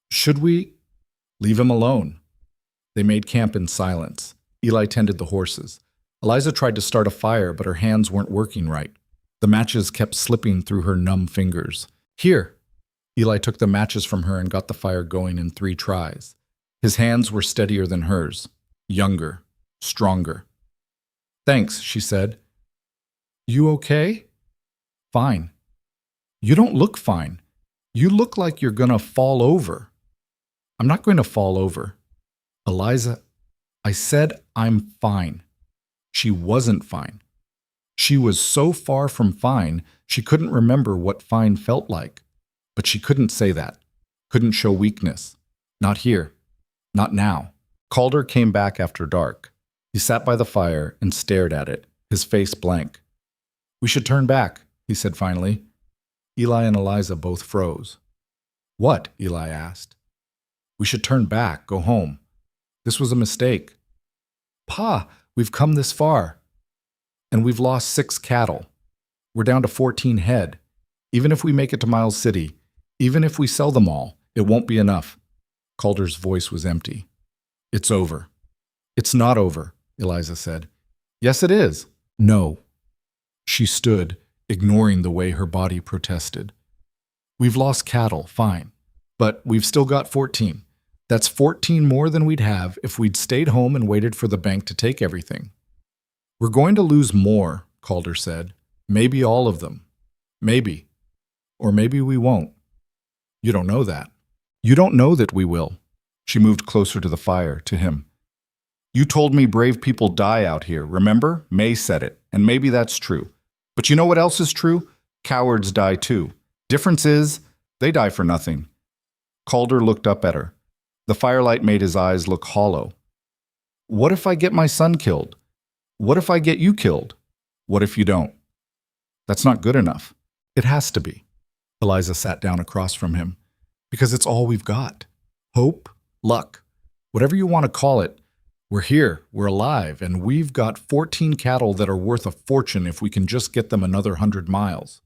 "Should we—" "Leave him alone." They made camp in silence. Eli tended the horses. Eliza tried to start a fire, but her hands weren't working right. The matches kept slipping through her numb fingers. "Here." Eli took the matches from her and got the fire going in 3 tries. His hands were steadier than hers, younger, stronger. "Thanks," she said. "You okay?" "Fine." "You don't look fine. You look like you're gonna fall over." "I'm not going to fall over." "Eliza, I said I'm fine." She wasn't fine. She was so far from fine, she couldn't remember what fine felt like. But she couldn't say that. Couldn't show weakness. Not here. Not now. Calder came back after dark. He sat by the fire and stared at it, his face blank. "We should turn back," he said finally. Eli and Eliza both froze. "What?" Eli asked. We should turn back, go home. This was a mistake. Pa, we've come this far. And we've lost 6 cattle. We're down to 14 head. Even if we make it to Miles City, even if we sell them all, it won't be enough. Calder's voice was empty. It's over. It's not over, Eliza said. Yes, it is. No. She stood, ignoring the way her body protested. We've lost cattle, fine. But we've still got 14. That's 14 more than we'd have if we'd stayed home and waited for the bank to take everything. We're going to lose more, Calder said. Maybe all of them. Maybe. Or maybe we won't. You don't know that. You don't know that we will. She moved closer to the fire, to him. You told me brave people die out here, remember? May said it, and maybe that's true. But you know what else is true? Cowards die too. Difference is, they die for nothing. Calder looked up at her. The firelight made his eyes look hollow. What if I get my son killed? What if I get you killed? What if you don't? That's not good enough. It has to be. Eliza sat down across from him. Because it's all we've got. Hope, luck, whatever you want to call it. We're here, we're alive, and we've got 14 cattle that are worth a fortune if we can just get them another 100 miles.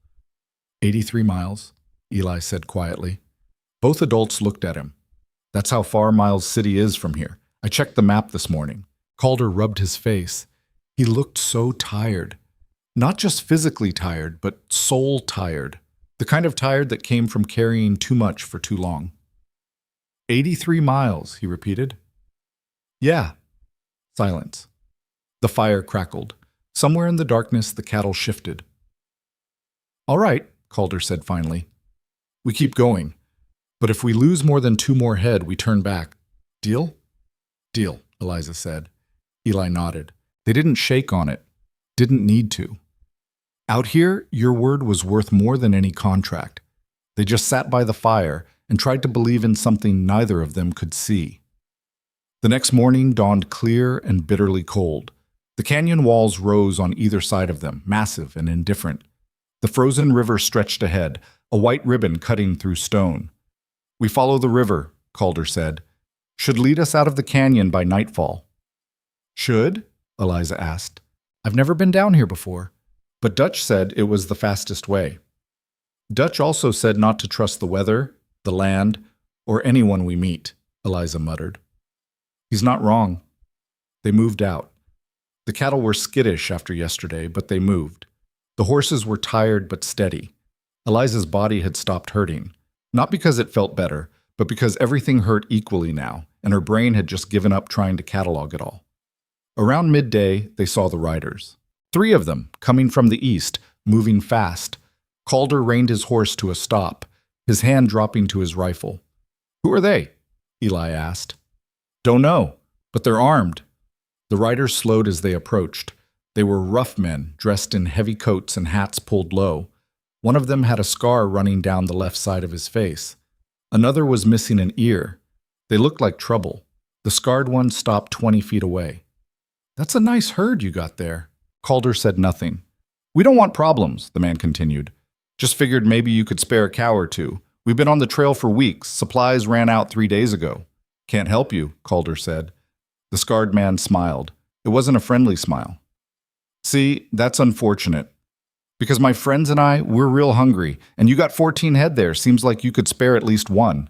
83 miles, Eli said quietly. Both adults looked at him. That's how far Miles City is from here. I checked the map this morning. Calder rubbed his face. He looked so tired. Not just physically tired, but soul tired. The kind of tired that came from carrying too much for too long. 83 miles, he repeated. Yeah. Silence. The fire crackled. Somewhere in the darkness, the cattle shifted. All right, Calder said finally. We keep going. But if we lose more than 2 more head, we turn back. Deal? Deal, Eliza said. Eli nodded. They didn't shake on it. Didn't need to. Out here, your word was worth more than any contract. They just sat by the fire and tried to believe in something neither of them could see. The next morning dawned clear and bitterly cold. The canyon walls rose on either side of them, massive and indifferent. The frozen river stretched ahead, a white ribbon cutting through stone. We follow the river, Calder said. Should lead us out of the canyon by nightfall. Should? Eliza asked. I've never been down here before. But Dutch said it was the fastest way. Dutch also said not to trust the weather, the land, or anyone we meet, Eliza muttered. He's not wrong. They moved out. The cattle were skittish after yesterday, but they moved. The horses were tired but steady. Eliza's body had stopped hurting, not because it felt better, but because everything hurt equally now, and her brain had just given up trying to catalog it all. Around midday, they saw the riders. 3 of them, coming from the east, moving fast. Calder reined his horse to a stop, his hand dropping to his rifle. Who are they? Eli asked. Don't know, but they're armed. The riders slowed as they approached. They were rough men, dressed in heavy coats and hats pulled low. One of them had a scar running down the left side of his face. Another was missing an ear. They looked like trouble. The scarred one stopped 20 feet away. That's a nice herd you got there. Calder said nothing. We don't want problems, the man continued. Just figured maybe you could spare a cow or 2. We've been on the trail for weeks. Supplies ran out 3 days ago. Can't help you, Calder said. The scarred man smiled. It wasn't a friendly smile. See, that's unfortunate. Because my friends and I, we're real hungry, and you got 14 head there. Seems like you could spare at least 1.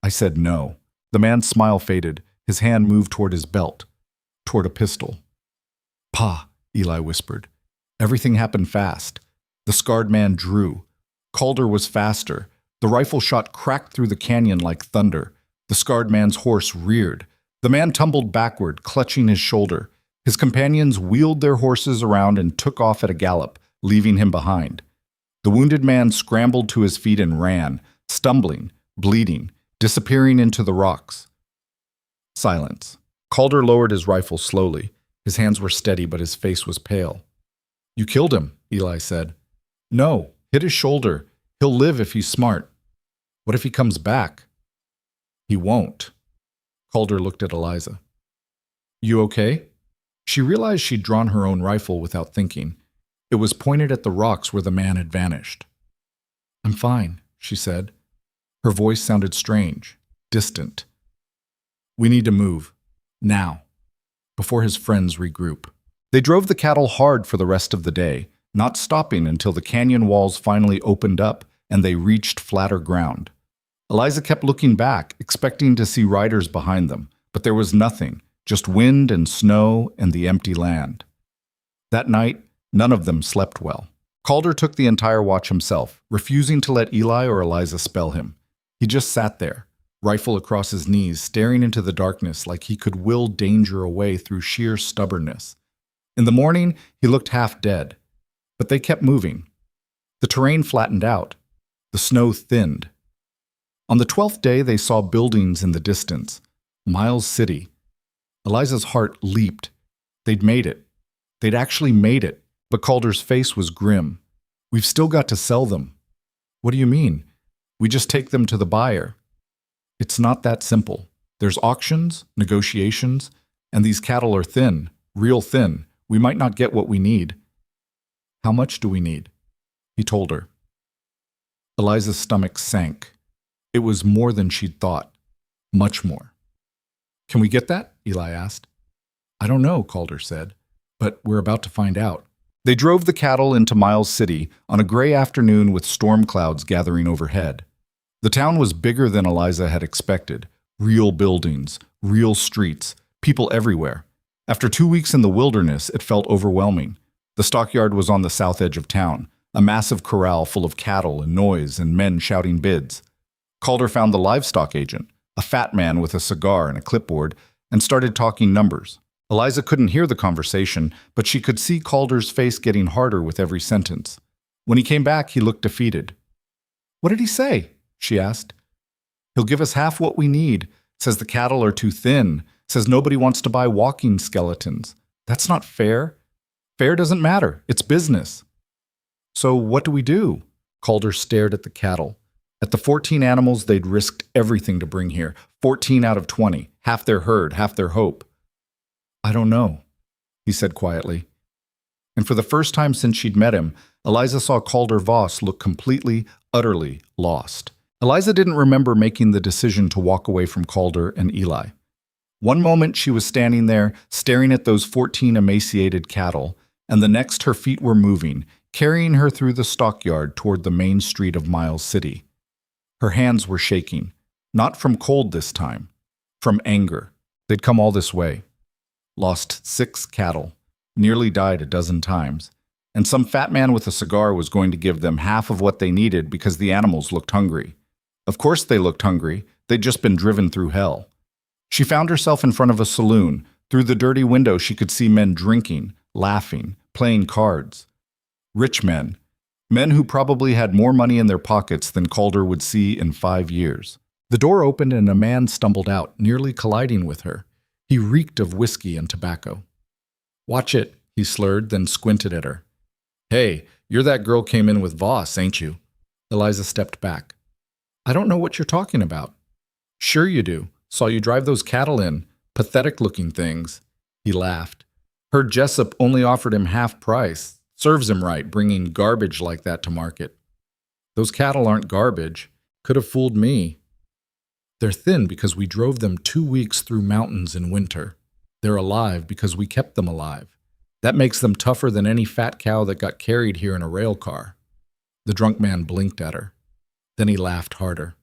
I said no. The man's smile faded. His hand moved toward his belt, toward a pistol. Pa, Eli whispered. Everything happened fast. The scarred man drew. Calder was faster. The rifle shot cracked through the canyon like thunder. The scarred man's horse reared. The man tumbled backward, clutching his shoulder. His companions wheeled their horses around and took off at a gallop, leaving him behind. The wounded man scrambled to his feet and ran, stumbling, bleeding, disappearing into the rocks. Silence. Calder lowered his rifle slowly. His hands were steady, but his face was pale. You killed him, Eli said. No, hit his shoulder. He'll live if he's smart. What if he comes back? He won't. Calder looked at Eliza. You okay? She realized she'd drawn her own rifle without thinking. It was pointed at the rocks where the man had vanished. I'm fine, she said. Her voice sounded strange. distant. We need to move. Now. Before his friends regroup. They drove the cattle hard for the rest of the day, not stopping until the canyon walls finally opened up and they reached flatter ground. Eliza kept looking back, expecting to see riders behind them, but there was nothing, just wind and snow and the empty land. That night, none of them slept well. Calder took the entire watch himself, refusing to let Eli or Eliza spell him. He just sat there, rifle across his knees, staring into the darkness like he could will danger away through sheer stubbornness. In the morning, he looked half dead, but they kept moving. The terrain flattened out. The snow thinned. On the 12th day, they saw buildings in the distance. Miles City. Eliza's heart leaped. They'd made it. They'd actually made it, but Calder's face was grim. We've still got to sell them. What do you mean? We just take them to the buyer. It's not that simple. There's auctions, negotiations, and these cattle are thin, real thin. We might not get what we need. How much do we need? He told her. Eliza's stomach sank. It was more than she'd thought. Much more. Can we get that? Eli asked. I don't know, Calder said, but we're about to find out. They drove the cattle into Miles City on a gray afternoon with storm clouds gathering overhead. The town was bigger than Eliza had expected. Real buildings, real streets, people everywhere. After 2 weeks in the wilderness, it felt overwhelming. The stockyard was on the south edge of town, a massive corral full of cattle and noise and men shouting bids. Calder found the livestock agent, a fat man with a cigar and a clipboard, and started talking numbers. Eliza couldn't hear the conversation, but she could see Calder's face getting harder with every sentence. When he came back, he looked defeated. What did he say? She asked. He'll give us half what we need, says the cattle are too thin, says nobody wants to buy walking skeletons. That's not fair. Fair doesn't matter. It's business. So what do we do? Calder stared at the cattle. At the 14 animals they'd risked everything to bring here. 14 out of 20. Half their herd, half their hope. I don't know, he said quietly. And for the first time since she'd met him, Eliza saw Calder Voss look completely, utterly lost. Eliza didn't remember making the decision to walk away from Calder and Eli. One moment she was standing there, staring at those 14 emaciated cattle, and the next her feet were moving, carrying her through the stockyard toward the main street of Miles City. Her hands were shaking, not from cold this time, from anger. They'd come all this way. Lost 6 cattle, nearly died a dozen times, and some fat man with a cigar was going to give them half of what they needed because the animals looked hungry. Of course they looked hungry. They'd just been driven through hell. She found herself in front of a saloon. Through the dirty window she could see men drinking, laughing, playing cards. Rich men. Men who probably had more money in their pockets than Calder would see in 5 years. The door opened and a man stumbled out, nearly colliding with her. He reeked of whiskey and tobacco. Watch it, he slurred, then squinted at her. Hey, you're that girl came in with Voss, ain't you? Eliza stepped back. I don't know what you're talking about. Sure you do. Saw you drive those cattle in. Pathetic-looking things. He laughed. Heard Jessup only offered him half price. Serves him right, bringing garbage like that to market. Those cattle aren't garbage. Could have fooled me. They're thin because we drove them 2 weeks through mountains in winter. They're alive because we kept them alive. That makes them tougher than any fat cow that got carried here in a rail car. The drunk man blinked at her. Then he laughed harder.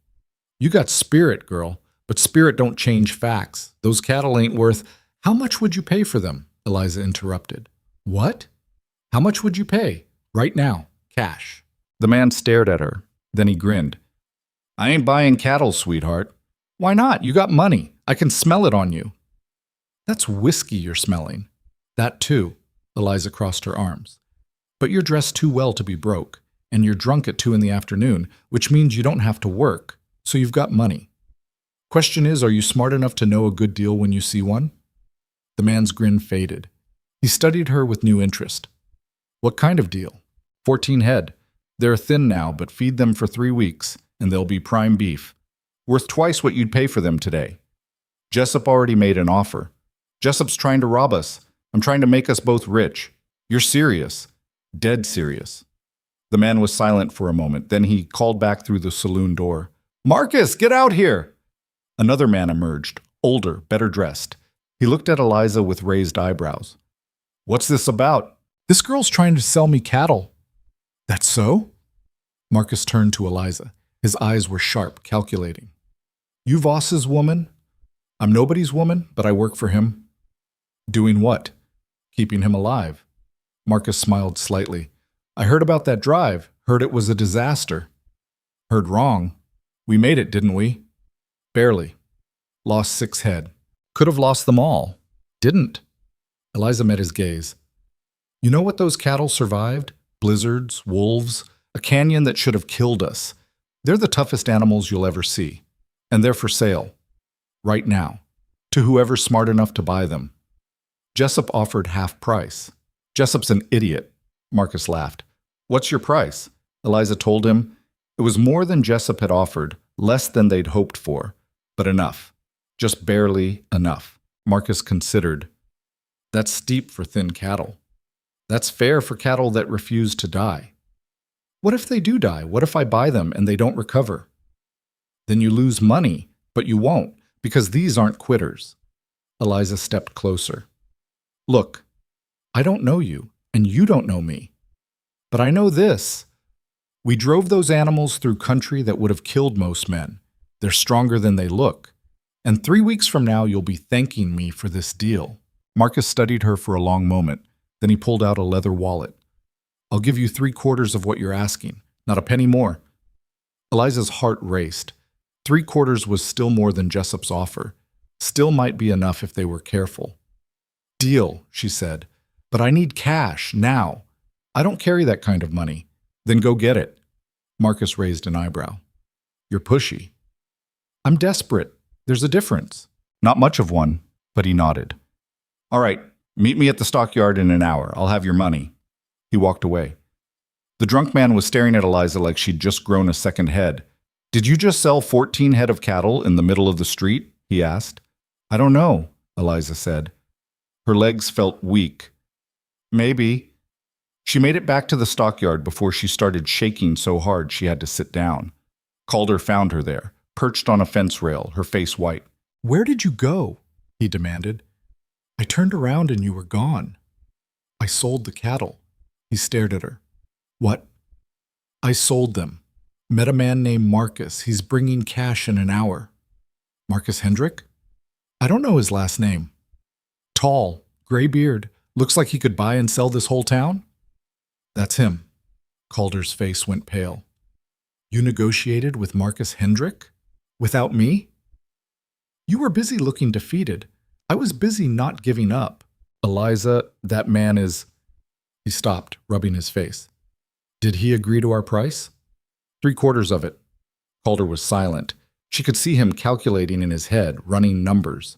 You got spirit, girl, but spirit don't change facts. Those cattle ain't worth— How much would you pay for them? Eliza interrupted. What? How much would you pay? Right now, cash. The man stared at her. Then he grinned. I ain't buying cattle, sweetheart. Why not? You got money. I can smell it on you. That's whiskey you're smelling. That too. Eliza crossed her arms. But you're dressed too well to be broke, and you're drunk at 2 in the afternoon, which means you don't have to work, so you've got money. Question is, are you smart enough to know a good deal when you see one? The man's grin faded. He studied her with new interest. What kind of deal? 14 head. They're thin now, but feed them for 3 weeks, and they'll be prime beef. Worth twice what you'd pay for them today. Jessup already made an offer. Jessup's trying to rob us. I'm trying to make us both rich. You're serious. Dead serious. The man was silent for a moment. Then he called back through the saloon door. Marcus, get out here! Another man emerged, older, better dressed. He looked at Eliza with raised eyebrows. "What's this about?" "This girl's trying to sell me cattle." "That's so?" Marcus turned to Eliza. His eyes were sharp, calculating. "You Voss's woman?" "I'm nobody's woman, but I work for him." "Doing what?" "Keeping him alive." Marcus smiled slightly. "I heard about that drive. Heard it was a disaster." "Heard wrong. We made it, didn't we?" "Barely. Lost 6 head. Could have lost them all. Didn't." Eliza met his gaze. "You know what those cattle survived? Blizzards, wolves, a canyon that should have killed us. They're the toughest animals you'll ever see. And they're for sale. Right now. To whoever's smart enough to buy them." Jessup offered half price. "Jessup's an idiot." Marcus laughed. "What's your price?" Eliza told him. It was more than Jessup had offered, less than they'd hoped for, but enough. Just barely enough. Marcus considered. "That's steep for thin cattle. That's fair for cattle that refuse to die." "What if they do die? What if I buy them and they don't recover?" "Then you lose money, but you won't, because these aren't quitters." Eliza stepped closer. "Look, I don't know you, and you don't know me. But I know this. We drove those animals through country that would have killed most men. They're stronger than they look. And 3 weeks from now, you'll be thanking me for this deal." Marcus studied her for a long moment. Then he pulled out a leather wallet. "I'll give you 3/4 of what you're asking. Not a penny more." Eliza's heart raced. 3/4 was still more than Jessup's offer. Still might be enough if they were careful. "Deal," she said. "But I need cash, now. I don't carry that kind of money." "Then go get it." Marcus raised an eyebrow. "You're pushy." "I'm desperate. There's a difference." "Not much of one," but he nodded. "All right, meet me at the stockyard in an hour. I'll have your money." He walked away. The drunk man was staring at Eliza like she'd just grown a second head. "Did you just sell 14 head of cattle in the middle of the street?" he asked. "I don't know," Eliza said. Her legs felt weak. "Maybe." She made it back to the stockyard before she started shaking so hard she had to sit down. Calder found her there, perched on a fence rail, her face white. "Where did you go?" he demanded. "I turned around and you were gone." "I sold the cattle." He stared at her. "What?" "I sold them. Met a man named Marcus. He's bringing cash in an hour." "Marcus Hendrick?" "I don't know his last name." "Tall, gray beard. Looks like he could buy and sell this whole town?" "That's him." Calder's face went pale. "You negotiated with Marcus Hendrick? Without me?" "You were busy looking defeated. I was busy not giving up." "Eliza, that man is—" He stopped, rubbing his face. "Did he agree to our price?" 3/4 of it." Calder was silent. She could see him calculating in his head, running numbers.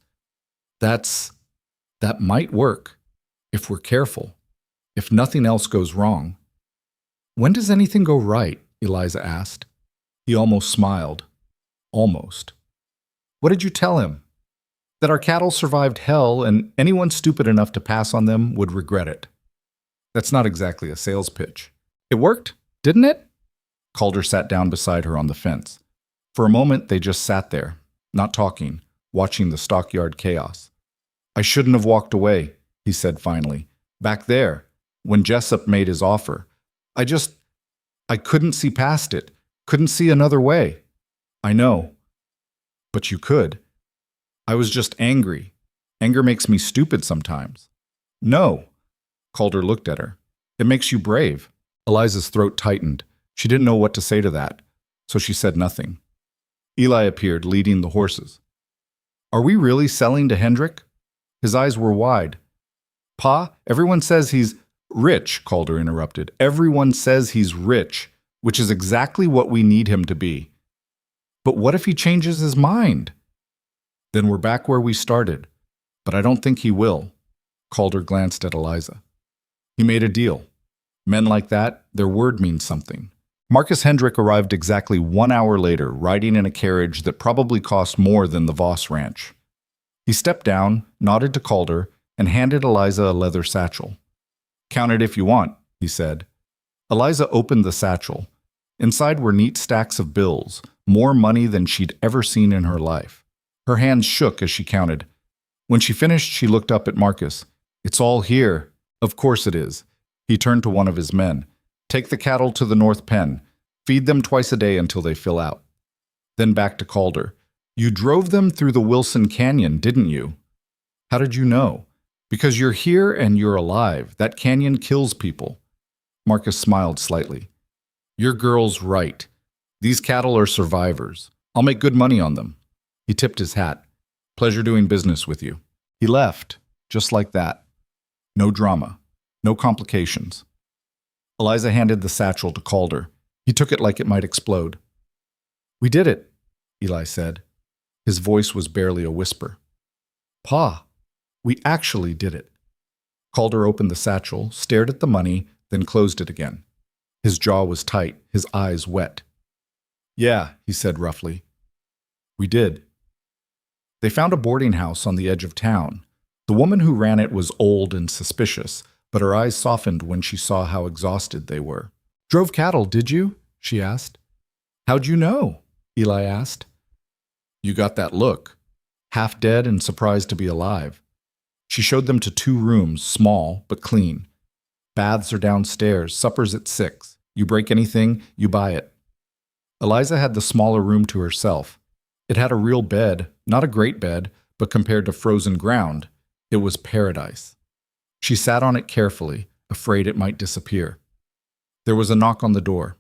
That might work, if we're careful, if nothing else goes wrong." "When does anything go right?" Eliza asked. He almost smiled. Almost. "What did you tell him?" "That our cattle survived hell and anyone stupid enough to pass on them would regret it." "That's not exactly a sales pitch." "It worked, didn't it?" Calder sat down beside her on the fence. For a moment, they just sat there, not talking, watching the stockyard chaos. "I shouldn't have walked away," he said finally. "Back there, when Jessup made his offer. I couldn't see past it. Couldn't see another way." "I know. But you could." "I was just angry. Anger makes me stupid sometimes." "No." Calder looked at her. "It makes you brave." Eliza's throat tightened. She didn't know what to say to that, so she said nothing. Eli appeared, leading the horses. "Are we really selling to Hendrick?" His eyes were wide. "Pa, everyone says he's—" "Rich," Calder interrupted. "Everyone says he's rich, which is exactly what we need him to be." "But what if he changes his mind?" "Then we're back where we started. But I don't think he will." Calder glanced at Eliza. "He made a deal. Men like that, their word means something." Marcus Hendrick arrived exactly 1 hour later, riding in a carriage that probably cost more than the Voss ranch. He stepped down, nodded to Calder, and handed Eliza a leather satchel. "Count it if you want," he said. Eliza opened the satchel. Inside were neat stacks of bills, more money than she'd ever seen in her life. Her hands shook as she counted. When she finished, she looked up at Marcus. "It's all here." "Of course it is." He turned to one of his men. "Take the cattle to the north pen. Feed them twice a day until they fill out." Then back to Calder. "You drove them through the Wilson Canyon, didn't you?" "How did you know?" "Because you're here and you're alive. That canyon kills people." Marcus smiled slightly. "Your girl's right. These cattle are survivors. I'll make good money on them." He tipped his hat. "Pleasure doing business with you." He left, just like that. No drama. No complications. Eliza handed the satchel to Calder. He took it like it might explode. "We did it," Eli said. His voice was barely a whisper. "Pa, we actually did it." Calder opened the satchel, stared at the money, then closed it again. His jaw was tight, his eyes wet. "Yeah," he said roughly. "We did." They found a boarding house on the edge of town. The woman who ran it was old and suspicious, but her eyes softened when she saw how exhausted they were. "Drove cattle, did you?" she asked. "How'd you know?" Eli asked. "You got that look. Half dead and surprised to be alive." She showed them to 2 rooms, small but clean. "Baths are downstairs, supper's at 6. You break anything, you buy it." Eliza had the smaller room to herself. It had a real bed, not a great bed, but compared to frozen ground, it was paradise. She sat on it carefully, afraid it might disappear. There was a knock on the door.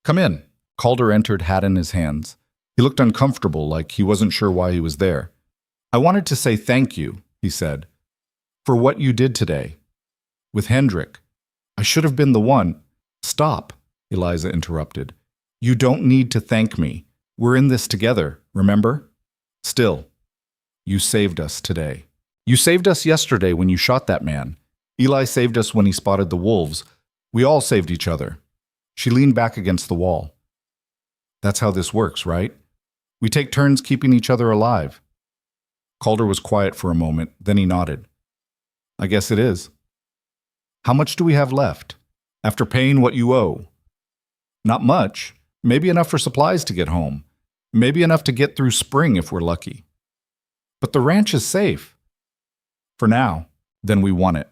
"Come in." Calder entered, hat in his hands. He looked uncomfortable, like he wasn't sure why he was there. "I wanted to say thank you," he said, "for what you did today. With Hendrik. I should have been the one." "Stop," Eliza interrupted. "You don't need to thank me. We're in this together, remember? Still, you saved us today. You saved us yesterday when you shot that man. Eli saved us when he spotted the wolves. We all saved each other." She leaned back against the wall. "That's how this works, right? We take turns keeping each other alive." Calder was quiet for a moment, then he nodded. "I guess it is." "How much do we have left? After paying what you owe?" "Not much. Maybe enough for supplies to get home. Maybe enough to get through spring if we're lucky." "But the ranch is safe." "For now. Then we won it."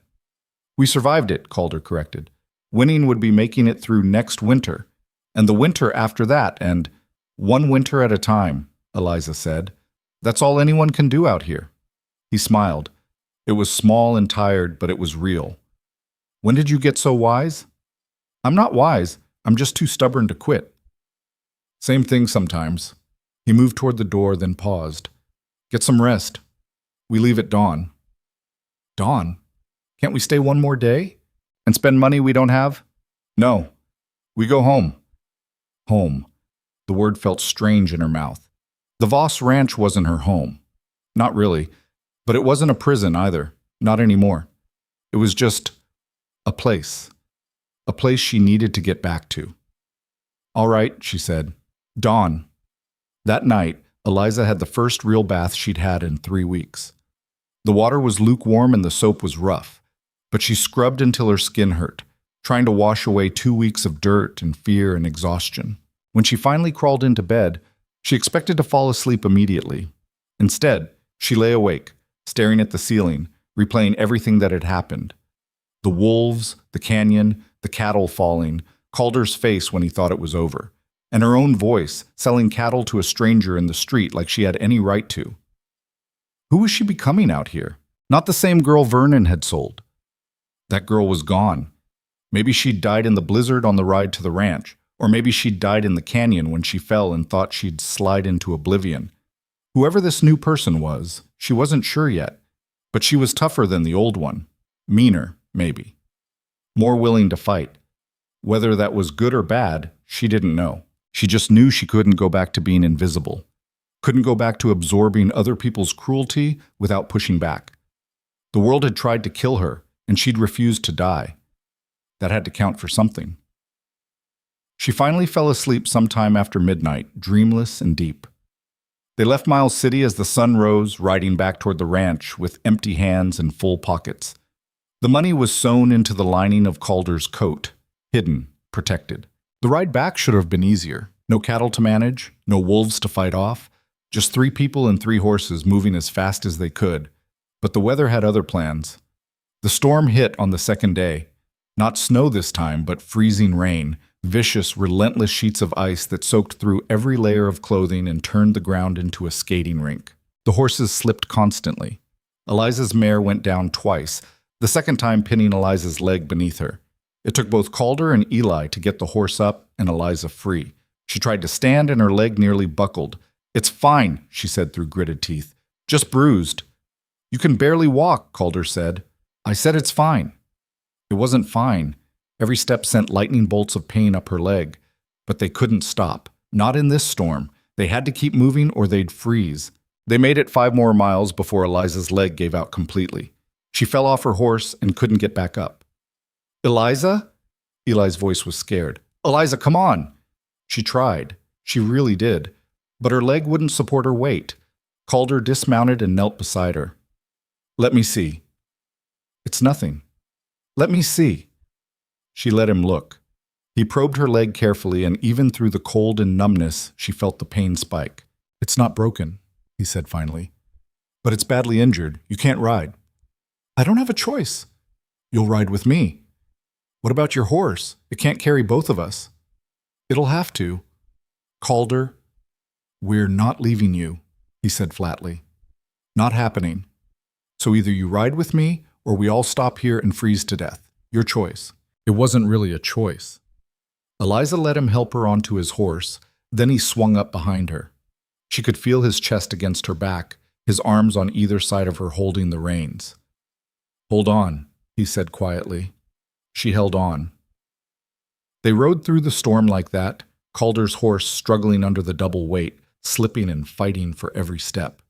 "We survived it," Calder corrected. "Winning would be making it through next winter, and the winter after that, and one winter at a time," Eliza said. "That's all anyone can do out here." He smiled. It was small and tired, but it was real. "When did you get so wise?" "I'm not wise. I'm just too stubborn to quit." "Same thing sometimes." He moved toward the door, then paused. "Get some rest. We leave at dawn." "Dawn? Can't we stay one more day? And spend money we don't have?" "No. We go home." Home. The word felt strange in her mouth. The Voss Ranch wasn't her home. Not really. But it wasn't a prison either. Not anymore. It was just a place. A place she needed to get back to. "All right," she said. "Dawn." That night, Eliza had the first real bath she'd had in 3 weeks. The water was lukewarm and the soap was rough, but she scrubbed until her skin hurt, trying to wash away 2 weeks of dirt and fear and exhaustion. When she finally crawled into bed, she expected to fall asleep immediately. Instead, she lay awake, staring at the ceiling, replaying everything that had happened. The wolves, the canyon, the cattle falling, Calder's face when he thought it was over, and her own voice selling cattle to a stranger in the street like she had any right to. Who was she becoming out here? Not the same girl Vernon had sold. That girl was gone. Maybe she'd died in the blizzard on the ride to the ranch, or maybe she'd died in the canyon when she fell and thought she'd slide into oblivion. Whoever this new person was, she wasn't sure yet, but she was tougher than the old one. Meaner, maybe. More willing to fight. Whether that was good or bad, she didn't know. She just knew she couldn't go back to being invisible. Couldn't go back to absorbing other people's cruelty without pushing back. The world had tried to kill her, and she'd refused to die. That had to count for something. She finally fell asleep sometime after midnight, dreamless and deep. They left Miles City as the sun rose, riding back toward the ranch with empty hands and full pockets. The money was sewn into the lining of Calder's coat, hidden, protected. The ride back should have been easier. No cattle to manage, no wolves to fight off, Just 3 people and 3 horses moving as fast as they could. But the weather had other plans. The storm hit on the second day. Not snow this time, but freezing rain, vicious, relentless sheets of ice that soaked through every layer of clothing and turned the ground into a skating rink. The horses slipped constantly. Eliza's mare went down twice, the second time pinning Eliza's leg beneath her. It took both Calder and Eli to get the horse up and Eliza free. She tried to stand and her leg nearly buckled. "It's fine," she said through gritted teeth. "Just bruised." "You can barely walk," Calder said. "I said it's fine." It wasn't fine. Every step sent lightning bolts of pain up her leg. But they couldn't stop. Not in this storm. They had to keep moving or they'd freeze. They made it 5 more miles before Eliza's leg gave out completely. She fell off her horse and couldn't get back up. "Eliza?" Eli's voice was scared. "Eliza, come on!" She tried. She really did. But her leg wouldn't support her weight. Calder dismounted and knelt beside her. "Let me see." "It's nothing." "Let me see." She let him look. He probed her leg carefully, and even through the cold and numbness, she felt the pain spike. "It's not broken," he said finally. "But it's badly injured. You can't ride." "I don't have a choice." "You'll ride with me." "What about your horse? It can't carry both of us." "It'll have to." "Calder, we're not leaving you," he said flatly. "Not happening. So either you ride with me, or we all stop here and freeze to death. Your choice." It wasn't really a choice. Eliza let him help her onto his horse, then he swung up behind her. She could feel his chest against her back, his arms on either side of her holding the reins. "Hold on," he said quietly. She held on. They rode through the storm like that, Calder's horse struggling under the double weight, slipping and fighting for every step.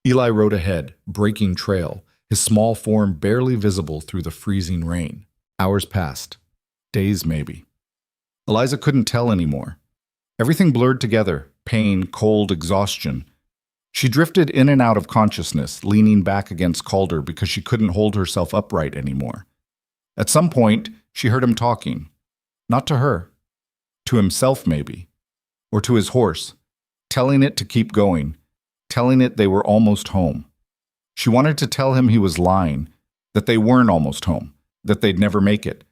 Eli rode ahead, breaking trail, his small form barely visible through the freezing rain. Hours passed. Days, maybe. Eliza couldn't tell anymore. Everything blurred together, pain, cold, exhaustion. She drifted in and out of consciousness, leaning back against Calder because she couldn't hold herself upright anymore. At some point, she heard him talking. Not to her. To himself, maybe. Or to his horse. Telling it to keep going. Telling it they were almost home. She wanted to tell him he was lying, that they weren't almost home, that they'd never make it.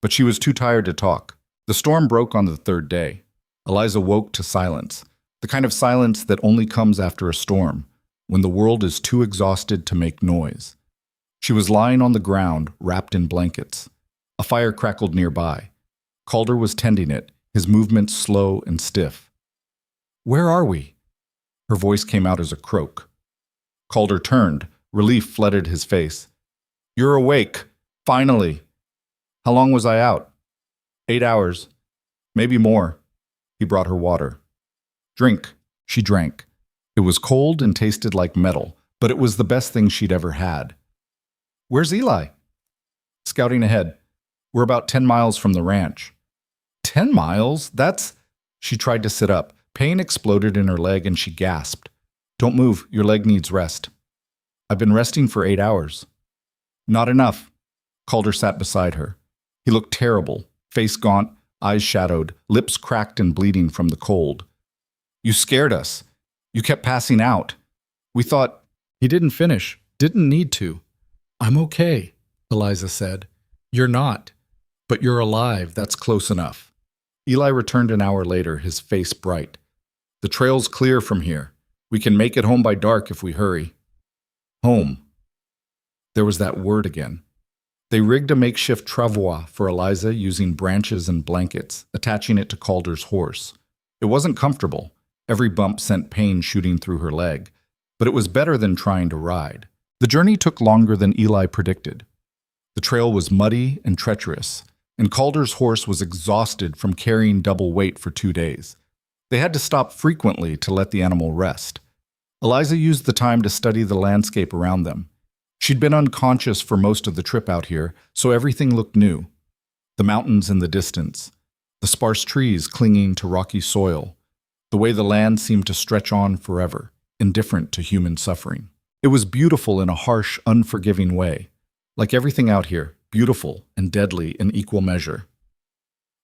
But she was too tired to talk. The storm broke on the 3rd day. Eliza woke to silence, the kind of silence that only comes after a storm, when the world is too exhausted to make noise. She was lying on the ground, wrapped in blankets. A fire crackled nearby. Calder was tending it, his movements slow and stiff. "Where are we?" Her voice came out as a croak. Calder turned. Relief flooded his face. "You're awake. Finally." "How long was I out?" 8 hours. Maybe more." He brought her water. "Drink." She drank. It was cold and tasted like metal, but it was the best thing she'd ever had. "Where's Eli?" "Scouting ahead. We're about 10 miles from the ranch." 10 miles? That's... She tried to sit up. Pain exploded in her leg and she gasped. "Don't move. Your leg needs rest." "I've been resting for 8 hours." "Not enough." Calder sat beside her. He looked terrible, face gaunt, eyes shadowed, lips cracked and bleeding from the cold. "You scared us. You kept passing out. We thought..." He didn't finish, didn't need to. "I'm okay," Eliza said. "You're not. But you're alive, that's close enough." Eli returned an hour later, his face bright. "The trail's clear from here. We can make it home by dark if we hurry." Home. There was that word again. They rigged a makeshift travois for Eliza using branches and blankets, attaching it to Calder's horse. It wasn't comfortable. Every bump sent pain shooting through her leg. But it was better than trying to ride. The journey took longer than Eli predicted. The trail was muddy and treacherous, and Calder's horse was exhausted from carrying double weight for 2 days. They had to stop frequently to let the animal rest. Eliza used the time to study the landscape around them. She'd been unconscious for most of the trip out here, so everything looked new. The mountains in the distance, the sparse trees clinging to rocky soil, the way the land seemed to stretch on forever, indifferent to human suffering. It was beautiful in a harsh, unforgiving way. Like everything out here, beautiful and deadly in equal measure.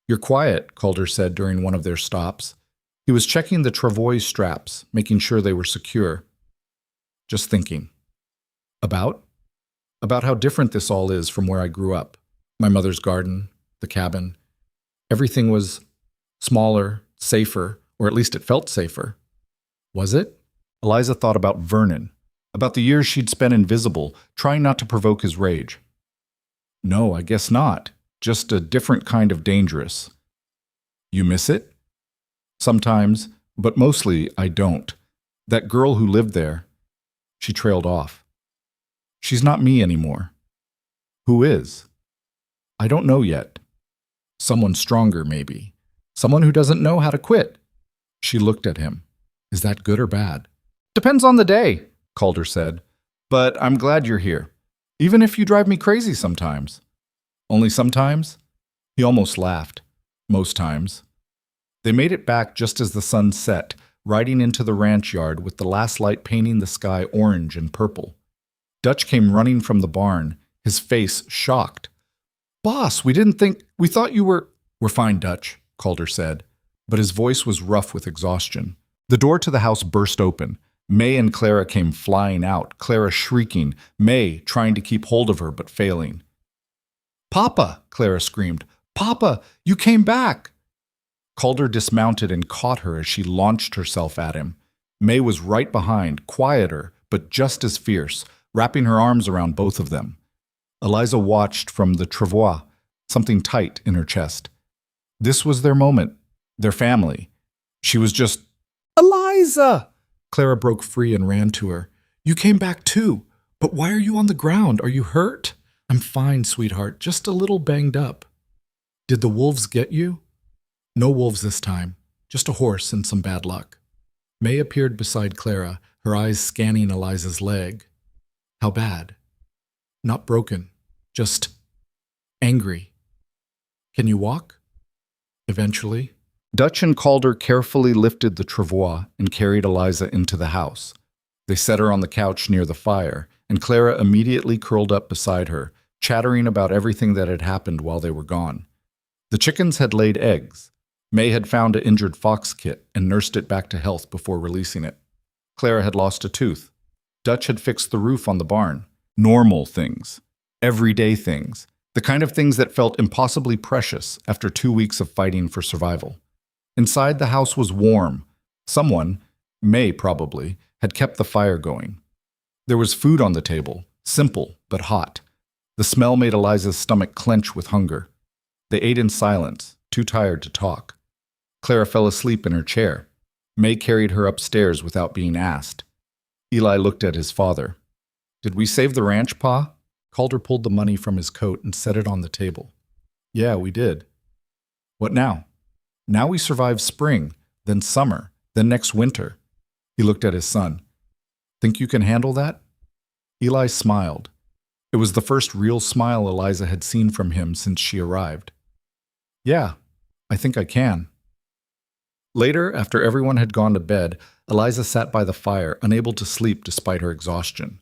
"You're quiet," Calder said during one of their stops. He was checking the travois straps, making sure they were secure. Just thinking. About? About how different this all is from where I grew up. My mother's garden, the cabin. Everything was smaller, safer, or at least it felt safer. Was it? Eliza thought about Vernon, about the years she'd spent invisible, trying not to provoke his rage. No, I guess not. Just a different kind of dangerous. You miss it? Sometimes, but mostly I don't. That girl who lived there, she trailed off. She's not me anymore. Who is? I don't know yet. Someone stronger, maybe. Someone who doesn't know how to quit. She looked at him. Is that good or bad? Depends on the day, Calder said. But I'm glad you're here. Even if you drive me crazy sometimes. Only sometimes? He almost laughed. Most times. They made it back just as the sun set, riding into the ranch yard with the last light painting the sky orange and purple. Dutch came running from the barn, his face shocked. Boss, we thought you were... We're fine, Dutch, Calder said, but his voice was rough with exhaustion. The door to the house burst open. May and Clara came flying out, Clara shrieking, May trying to keep hold of her but failing. Papa, Clara screamed. Papa, you came back! Calder dismounted and caught her as she launched herself at him. May was right behind, quieter, but just as fierce, wrapping her arms around both of them. Eliza watched from the travois, something tight in her chest. This was their moment, their family. She was just, Eliza! Clara broke free and ran to her. You came back too, but why are you on the ground? Are you hurt? I'm fine, sweetheart, just a little banged up. Did the wolves get you? No wolves this time, just a horse and some bad luck. May appeared beside Clara, her eyes scanning Eliza's leg. How bad? Not broken, just angry. Can you walk? Eventually. Dutch and Calder carefully lifted the travois and carried Eliza into the house. They set her on the couch near the fire, and Clara immediately curled up beside her, chattering about everything that had happened while they were gone. The chickens had laid eggs. May had found an injured fox kit and nursed it back to health before releasing it. Clara had lost a tooth. Dutch had fixed the roof on the barn. Normal things. Everyday things. The kind of things that felt impossibly precious after 2 weeks of fighting for survival. Inside the house was warm. Someone, May probably, had kept the fire going. There was food on the table, simple but hot. The smell made Eliza's stomach clench with hunger. They ate in silence, too tired to talk. Clara fell asleep in her chair. May carried her upstairs without being asked. Eli looked at his father. Did we save the ranch, Pa? Calder pulled the money from his coat and set it on the table. Yeah, we did. What now? Now we survive spring, then summer, then next winter. He looked at his son. Think you can handle that? Eli smiled. It was the first real smile Eliza had seen from him since she arrived. Yeah, I think I can. Later, after everyone had gone to bed, Eliza sat by the fire, unable to sleep despite her exhaustion.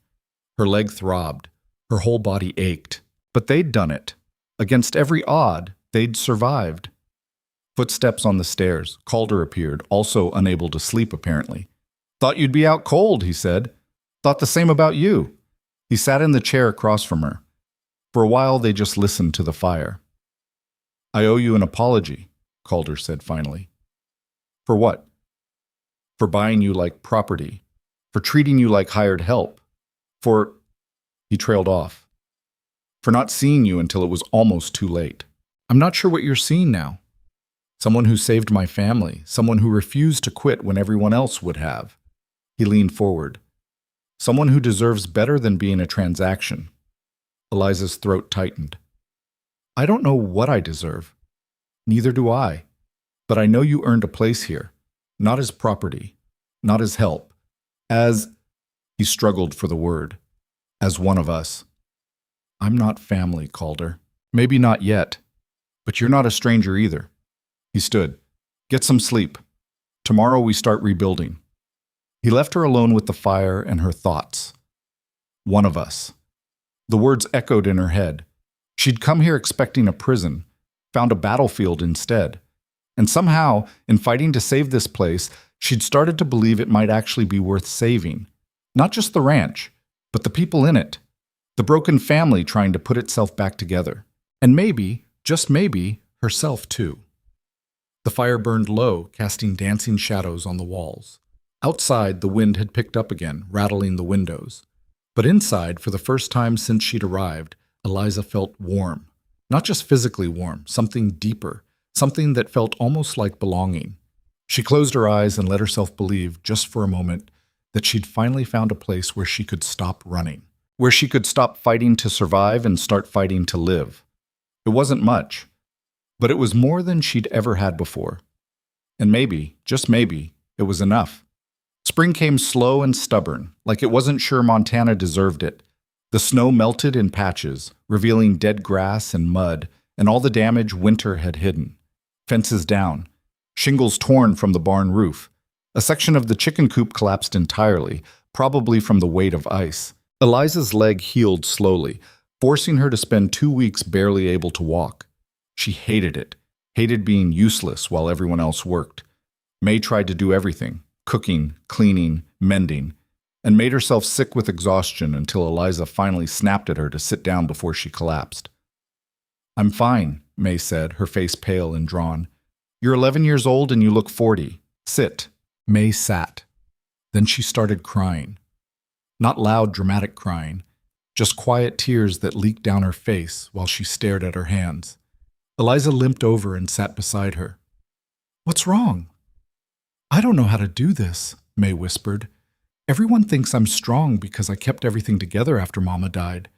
Her leg throbbed. Her whole body ached. But they'd done it. Against every odd, they'd survived. Footsteps on the stairs. Calder appeared, also unable to sleep apparently. Thought you'd be out cold, he said. Thought the same about you. He sat in the chair across from her. For a while, they just listened to the fire. I owe you an apology, Calder said finally. For what? For buying you like property. For treating you like hired help. For... He trailed off. For not seeing you until it was almost too late. I'm not sure what you're seeing now. Someone who saved my family. Someone who refused to quit when everyone else would have. He leaned forward. Someone who deserves better than being a transaction. Eliza's throat tightened. I don't know what I deserve. Neither do I. But I know you earned a place here. Not as property. Not as help. As... He struggled for the word. As one of us. I'm not family, Calder. Maybe not yet. But you're not a stranger either. He stood. Get some sleep. Tomorrow we start rebuilding. He left her alone with the fire and her thoughts. One of us. The words echoed in her head. She'd come here expecting a prison, found a battlefield instead. And somehow, in fighting to save this place, she'd started to believe it might actually be worth saving. Not just the ranch, but the people in it. The broken family trying to put itself back together. And maybe, just maybe, herself too. The fire burned low, casting dancing shadows on the walls. Outside, the wind had picked up again, rattling the windows. But inside, for the first time since she'd arrived, Eliza felt warm. Not just physically warm, something deeper, something that felt almost like belonging. She closed her eyes and let herself believe, just for a moment, that she'd finally found a place where she could stop running. Where she could stop fighting to survive and start fighting to live. It wasn't much, but it was more than she'd ever had before. And maybe, just maybe, it was enough. Spring came slow and stubborn, like it wasn't sure Montana deserved it. The snow melted in patches, revealing dead grass and mud and all the damage winter had hidden. Fences down, shingles torn from the barn roof. A section of the chicken coop collapsed entirely, probably from the weight of ice. Eliza's leg healed slowly, forcing her to spend 2 weeks barely able to walk. She hated it, hated being useless while everyone else worked. May tried to do everything, cooking, cleaning, mending, and made herself sick with exhaustion until Eliza finally snapped at her to sit down before she collapsed. "I'm fine," May said, her face pale and drawn. "You're 11 years old and you look 40. Sit." May sat. Then she started crying. Not loud, dramatic crying, just quiet tears that leaked down her face while she stared at her hands. Eliza limped over and sat beside her. "What's wrong?" "I don't know how to do this," May whispered. "Everyone thinks I'm strong because I kept everything together after Mama died.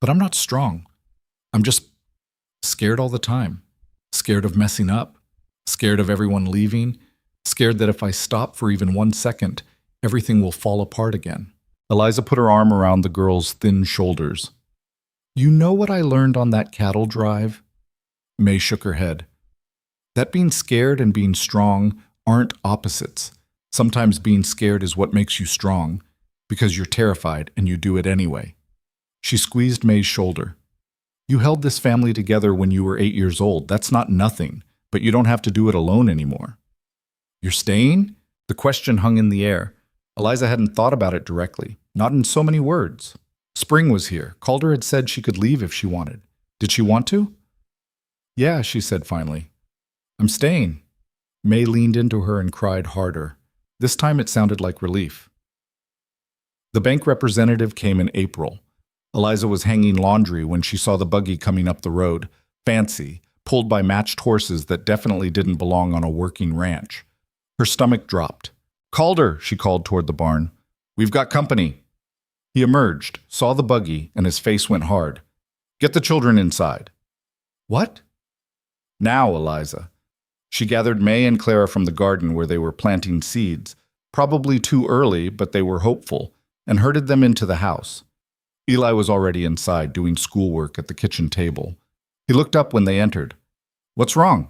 But I'm not strong. I'm just scared all the time. Scared of messing up. Scared of everyone leaving. Scared that if I stop for even 1 second, everything will fall apart again." Eliza put her arm around the girl's thin shoulders. "You know what I learned on that cattle drive?" May shook her head. "That being scared and being strong aren't opposites. Sometimes being scared is what makes you strong, because you're terrified and you do it anyway." She squeezed May's shoulder. "You held this family together when you were 8 years old. That's not nothing, but you don't have to do it alone anymore." "You're staying?" The question hung in the air. Eliza hadn't thought about it directly, not in so many words. Spring was here. Calder had said she could leave if she wanted. Did she want to? "Yeah," she said finally. "I'm staying." May leaned into her and cried harder. This time it sounded like relief. The bank representative came in April. Eliza was hanging laundry when she saw the buggy coming up the road, fancy, pulled by matched horses that definitely didn't belong on a working ranch. Her stomach dropped. "Calder," she called toward the barn. "We've got company." He emerged, saw the buggy, and his face went hard. "Get the children inside." "What?" "Now, Eliza." She gathered May and Clara from the garden where they were planting seeds, probably too early, but they were hopeful, and herded them into the house. Eli was already inside, doing schoolwork at the kitchen table. He looked up when they entered. "What's wrong?"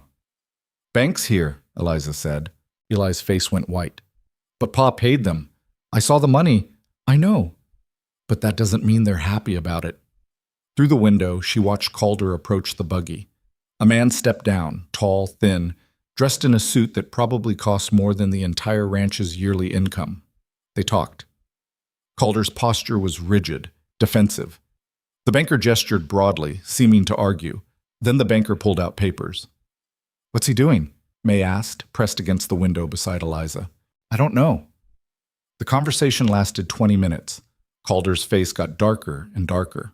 "Bank's here," Eliza said. Eli's face went white. "But Pa paid them. I saw the money." "I know. But that doesn't mean they're happy about it." Through the window, she watched Calder approach the buggy. A man stepped down, tall, thin, dressed in a suit that probably cost more than the entire ranch's yearly income. They talked. Calder's posture was rigid, defensive. The banker gestured broadly, seeming to argue. Then the banker pulled out papers. "What's he doing?" May asked, pressed against the window beside Eliza. "I don't know." The conversation lasted 20 minutes. Calder's face got darker and darker.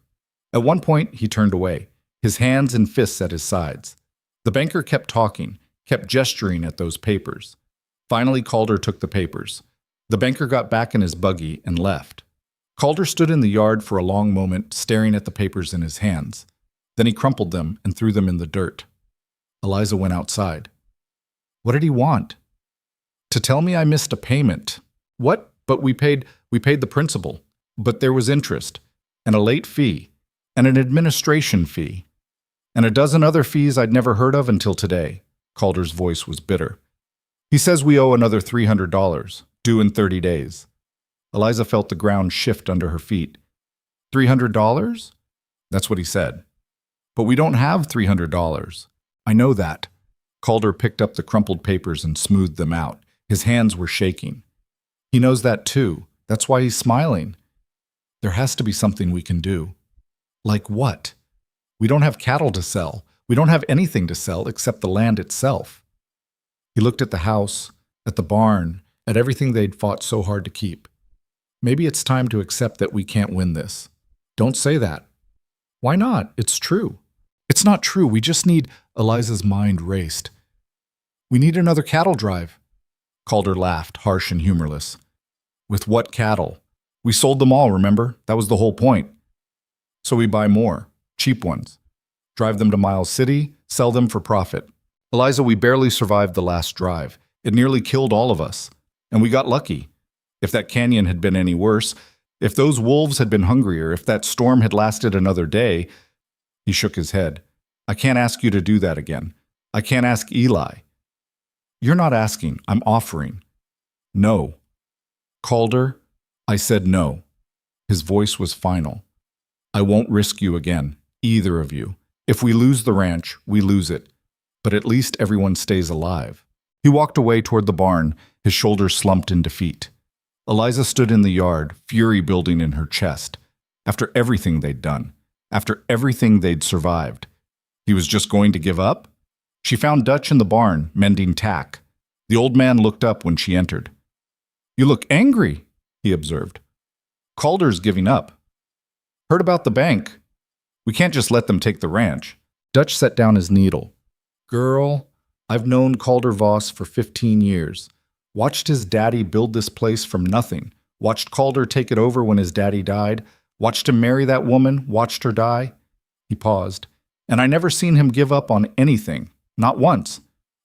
At one point, he turned away, his hands and fists at his sides. The banker kept talking, kept gesturing at those papers. Finally, Calder took the papers. The banker got back in his buggy and left. Calder stood in the yard for a long moment, staring at the papers in his hands. Then he crumpled them and threw them in the dirt. Eliza went outside. "What did he want?" "To tell me I missed a payment." "What? But we paid the principal. But there was interest, and a late fee, and an administration fee, and a dozen other fees I'd never heard of until today." Calder's voice was bitter. "He says we owe another $300, due in 30 days. Eliza felt the ground shift under her feet. $300? That's what he said. "But we don't have $300. "I know that. Calder picked up the crumpled papers and smoothed them out. His hands were shaking. He knows that too. That's why he's smiling. There has to be something we can do. Like what? We don't have cattle to sell. We don't have anything to sell except the land itself. He looked at the house, at the barn, at everything they'd fought so hard to keep. Maybe it's time to accept that we can't win this. Don't say that. Why not? It's true. It's not true. We just need... Eliza's mind raced. We need another cattle drive. Calder laughed, harsh and humorless. With what cattle? We sold them all, remember? That was the whole point. So we buy more, cheap ones. Drive them to Miles City, sell them for profit. Eliza, we barely survived the last drive. It nearly killed all of us. And we got lucky. If that canyon had been any worse, if those wolves had been hungrier, if that storm had lasted another day... He shook his head. I can't ask you to do that again. I can't ask Eli. You're not asking. I'm offering. No. Calder, I said no. His voice was final. I won't risk you again, either of you. If we lose the ranch, we lose it. But at least everyone stays alive. He walked away toward the barn, his shoulders slumped in defeat. Eliza stood in the yard, fury building in her chest. After everything they'd done, after everything they'd survived, he was just going to give up? She found Dutch in the barn, mending tack. The old man looked up when she entered. You look angry, he observed. Calder's giving up. Heard about the bank. We can't just let them take the ranch. Dutch set down his needle. Girl, I've known Calder Voss for 15 years. Watched his daddy build this place from nothing. Watched Calder take it over when his daddy died. Watched him marry that woman, watched her die. He paused. And I never seen him give up on anything. Not once.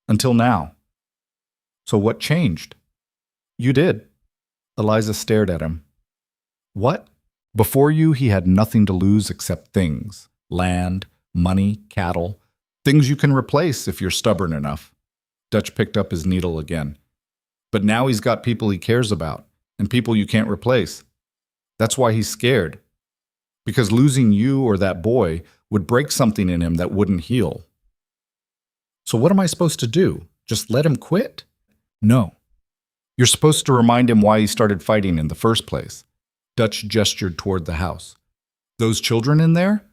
Until now. So what changed? You did. Eliza stared at him. What? Before you, he had nothing to lose except things. Land, money, cattle. Things you can replace if you're stubborn enough. Dutch picked up his needle again. But now he's got people he cares about, and people you can't replace. That's why he's scared. Because losing you or that boy would break something in him that wouldn't heal. So what am I supposed to do? Just let him quit? No. You're supposed to remind him why he started fighting in the first place. Dutch gestured toward the house. Those children in there?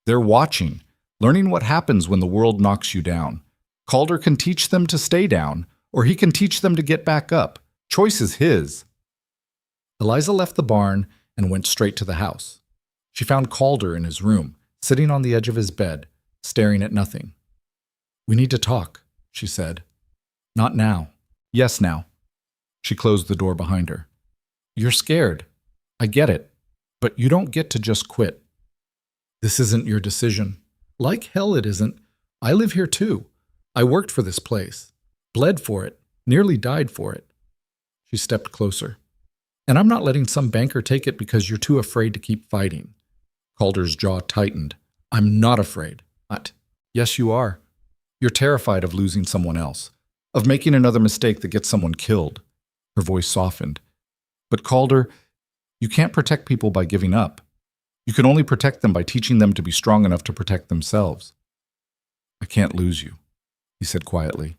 They're watching, learning what happens when the world knocks you down. Calder can teach them to stay down, or he can teach them to get back up. Choice is his. Eliza left the barn and went straight to the house. She found Calder in his room, sitting on the edge of his bed, staring at nothing. We need to talk, she said. Not now. Yes, now. She closed the door behind her. You're scared. I get it. But you don't get to just quit. This isn't your decision. Like hell it isn't. I live here too. I worked for this place. Bled for it. Nearly died for it. She stepped closer. And I'm not letting some banker take it because you're too afraid to keep fighting. Calder's jaw tightened. I'm not afraid. What? Yes, you are. You're terrified of losing someone else, of making another mistake that gets someone killed. Her voice softened. But Calder, you can't protect people by giving up. You can only protect them by teaching them to be strong enough to protect themselves. I can't lose you, he said quietly.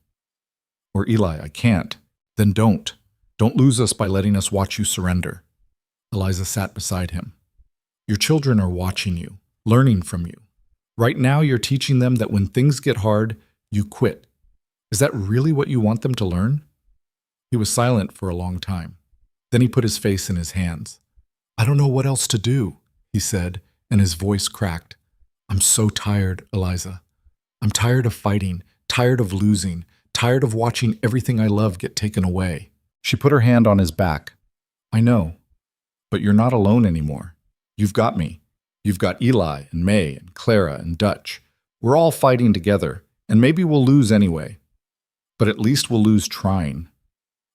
Or Eli, I can't. Then don't. Don't lose us by letting us watch you surrender. Eliza sat beside him. Your children are watching you, learning from you. Right now you're teaching them that when things get hard, you quit. Is that really what you want them to learn? He was silent for a long time. Then he put his face in his hands. I don't know what else to do, he said, and his voice cracked. I'm so tired, Eliza. I'm tired of fighting, tired of losing, tired of watching everything I love get taken away. She put her hand on his back. I know, but you're not alone anymore. You've got me. You've got Eli and May and Clara and Dutch. We're all fighting together, and maybe we'll lose anyway. But at least we'll lose trying.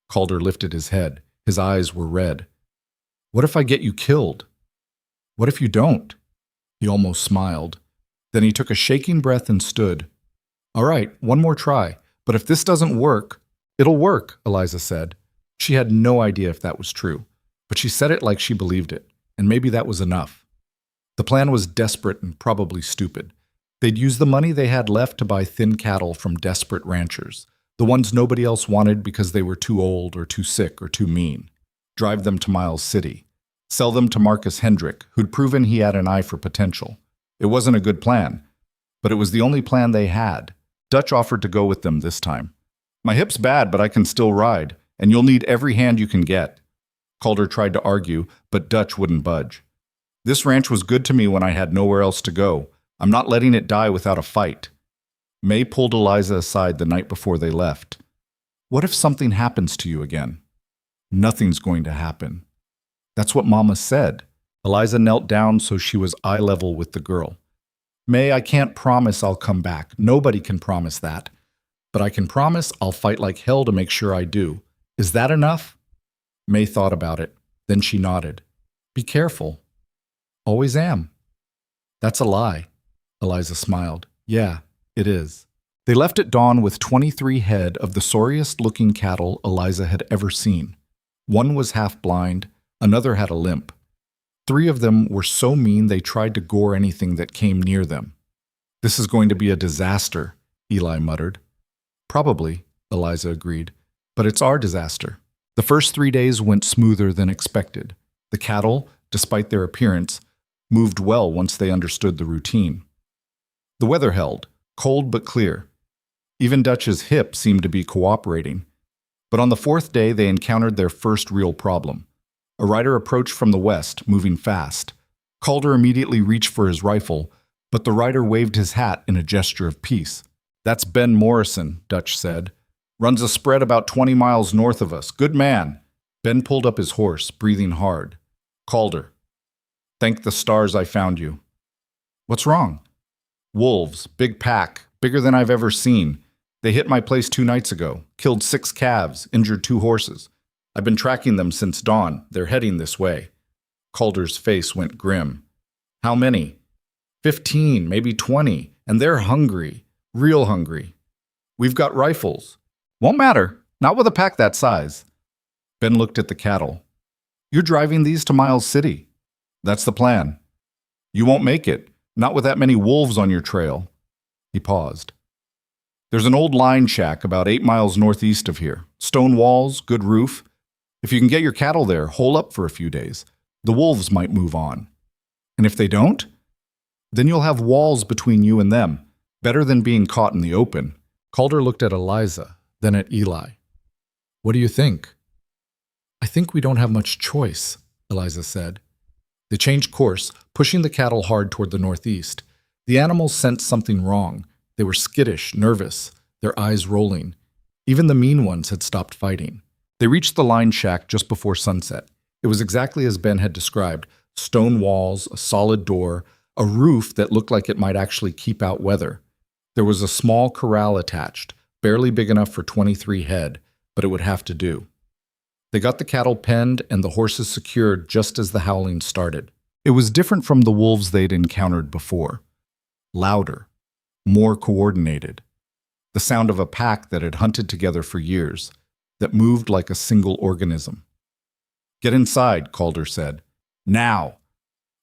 Calder lifted his head. His eyes were red. What if I get you killed? What if you don't? He almost smiled. Then he took a shaking breath and stood. All right, one more try. But if this doesn't work, it'll work, Eliza said. She had no idea if that was true, but she said it like she believed it, and maybe that was enough. The plan was desperate and probably stupid, They'd use the money they had left to buy thin cattle from desperate ranchers, the ones nobody else wanted because they were too old or too sick or too mean. Drive them to Miles City. Sell them to Marcus Hendrick, who'd proven he had an eye for potential. It wasn't a good plan, but it was the only plan they had. Dutch offered to go with them this time. My hip's bad, but I can still ride, and you'll need every hand you can get. Calder tried to argue, but Dutch wouldn't budge. This ranch was good to me when I had nowhere else to go. I'm not letting it die without a fight. May pulled Eliza aside the night before they left. What if something happens to you again? Nothing's going to happen. That's what Mama said. Eliza knelt down so she was eye level with the girl. May, I can't promise I'll come back. Nobody can promise that. But I can promise I'll fight like hell to make sure I do. Is that enough? May thought about it. Then she nodded. Be careful. Always am. That's a lie. Eliza smiled. Yeah, it is. They left at dawn with 23 head of the sorriest-looking cattle Eliza had ever seen. One was half blind, another had a limp. 3 of them were so mean they tried to gore anything that came near them. This is going to be a disaster, Eli muttered. Probably, Eliza agreed, but it's our disaster. The first 3 days went smoother than expected. The cattle, despite their appearance, moved well once they understood the routine. The weather held, cold but clear. Even Dutch's hip seemed to be cooperating. But on the 4th day, they encountered their first real problem. A rider approached from the west, moving fast. Calder immediately reached for his rifle, but the rider waved his hat in a gesture of peace. That's Ben Morrison, Dutch said. Runs a spread about 20 miles north of us. Good man. Ben pulled up his horse, breathing hard. Calder. Thank the stars I found you. What's wrong? Wolves, big pack, bigger than I've ever seen. They hit my place 2 nights ago, killed 6 calves, injured 2 horses. I've been tracking them since dawn. They're heading this way. Calder's face went grim. How many? 15, maybe 20, and they're hungry, real hungry. We've got rifles. Won't matter, not with a pack that size. Ben looked at the cattle. You're driving these to Miles City. That's the plan. You won't make it, not with that many wolves on your trail. He paused. There's an old line shack about 8 miles northeast of here. Stone walls, good roof. If you can get your cattle there, hole up for a few days. The wolves might move on. And if they don't, then you'll have walls between you and them, better than being caught in the open. Calder looked at Eliza, then at Eli. What do you think? I think we don't have much choice, Eliza said. They changed course, pushing the cattle hard toward the northeast. The animals sensed something wrong. They were skittish, nervous, their eyes rolling. Even the mean ones had stopped fighting. They reached the line shack just before sunset. It was exactly as Ben had described. Stone walls, a solid door, a roof that looked like it might actually keep out weather. There was a small corral attached, barely big enough for 23 head, but it would have to do. They got the cattle penned and the horses secured just as the howling started. It was different from the wolves they'd encountered before. Louder, more coordinated. The sound of a pack that had hunted together for years, that moved like a single organism. Get inside, Calder said. Now!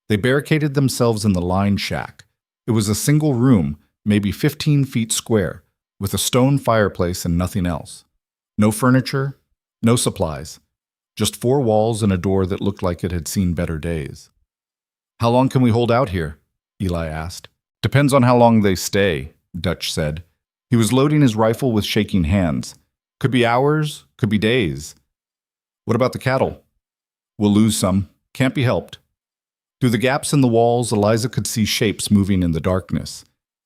They barricaded themselves in the line shack. It was a single room, maybe 15 feet square, with a stone fireplace and nothing else. No furniture, no supplies. Just 4 walls and a door that looked like it had seen better days. How long can we hold out here? Eli asked. Depends on how long they stay, Dutch said. He was loading his rifle with shaking hands. Could be hours, could be days. What about the cattle? We'll lose some. Can't be helped. Through the gaps in the walls, Eliza could see shapes moving in the darkness.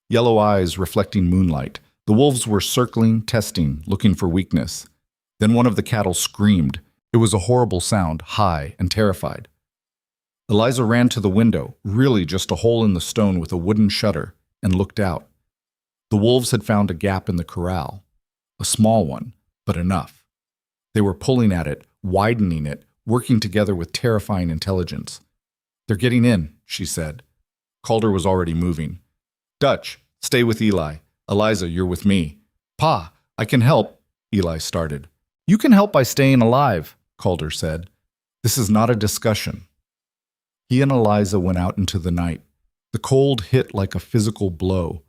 Yellow eyes reflecting moonlight. The wolves were circling, testing, looking for weakness. Then one of the cattle screamed. It was a horrible sound, high and terrified. Eliza ran to the window, really just a hole in the stone with a wooden shutter, and looked out. The wolves had found a gap in the corral. A small one, but enough. They were pulling at it, widening it, working together with terrifying intelligence. They're getting in, she said. Calder was already moving. Dutch, stay with Eli. Eliza, you're with me. Pa, I can help, Eli started. You can help by staying alive, Calder said. This is not a discussion. He and Eliza went out into the night. The cold hit like a physical blow.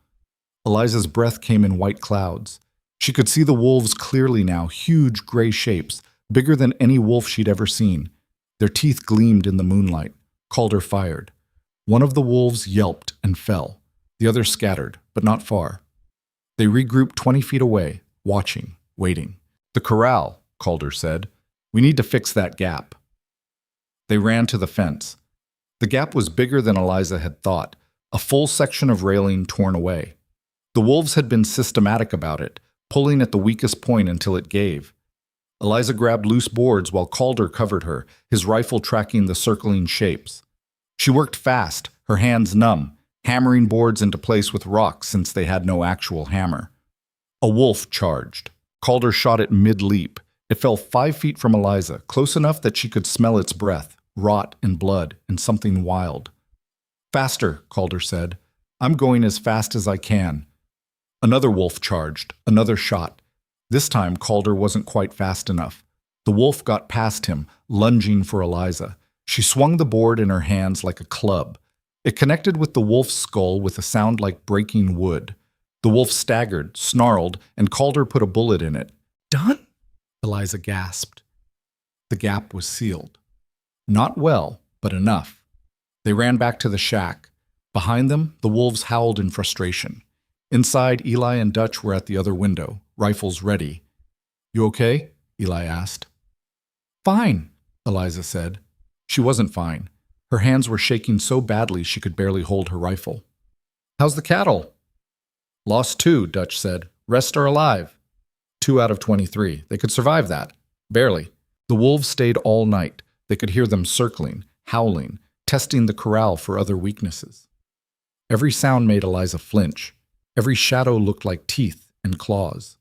Eliza's breath came in white clouds. She could see the wolves clearly now, huge gray shapes, bigger than any wolf she'd ever seen. Their teeth gleamed in the moonlight. Calder fired. One of the wolves yelped and fell. The other scattered, but not far. They regrouped 20 feet away, watching, waiting. "The corral," Calder said. "We need to fix that gap." They ran to the fence. The gap was bigger than Eliza had thought, a full section of railing torn away. The wolves had been systematic about it, pulling at the weakest point until it gave. Eliza grabbed loose boards while Calder covered her, his rifle tracking the circling shapes. She worked fast, her hands numb, hammering boards into place with rocks since they had no actual hammer. A wolf charged. Calder shot it mid-leap. It fell 5 feet from Eliza, close enough that she could smell its breath, rot and blood, and something wild. "Faster," Calder said. "I'm going as fast as I can." Another wolf charged, another shot. This time Calder wasn't quite fast enough. The wolf got past him, lunging for Eliza. She swung the board in her hands like a club. It connected with the wolf's skull with a sound like breaking wood. The wolf staggered, snarled, and Calder put a bullet in it. "Done?" Eliza gasped. The gap was sealed. Not well, but enough. They ran back to the shack. Behind them, the wolves howled in frustration. Inside, Eli and Dutch were at the other window, rifles ready. "You okay?" Eli asked. "Fine," Eliza said. She wasn't fine. Her hands were shaking so badly she could barely hold her rifle. "How's the cattle?" "Lost 2, Dutch said. Rest are alive." 2 out of 23. They could survive that. Barely. The wolves stayed all night. They could hear them circling, howling, testing the corral for other weaknesses. Every sound made Eliza flinch. Every shadow looked like teeth and claws.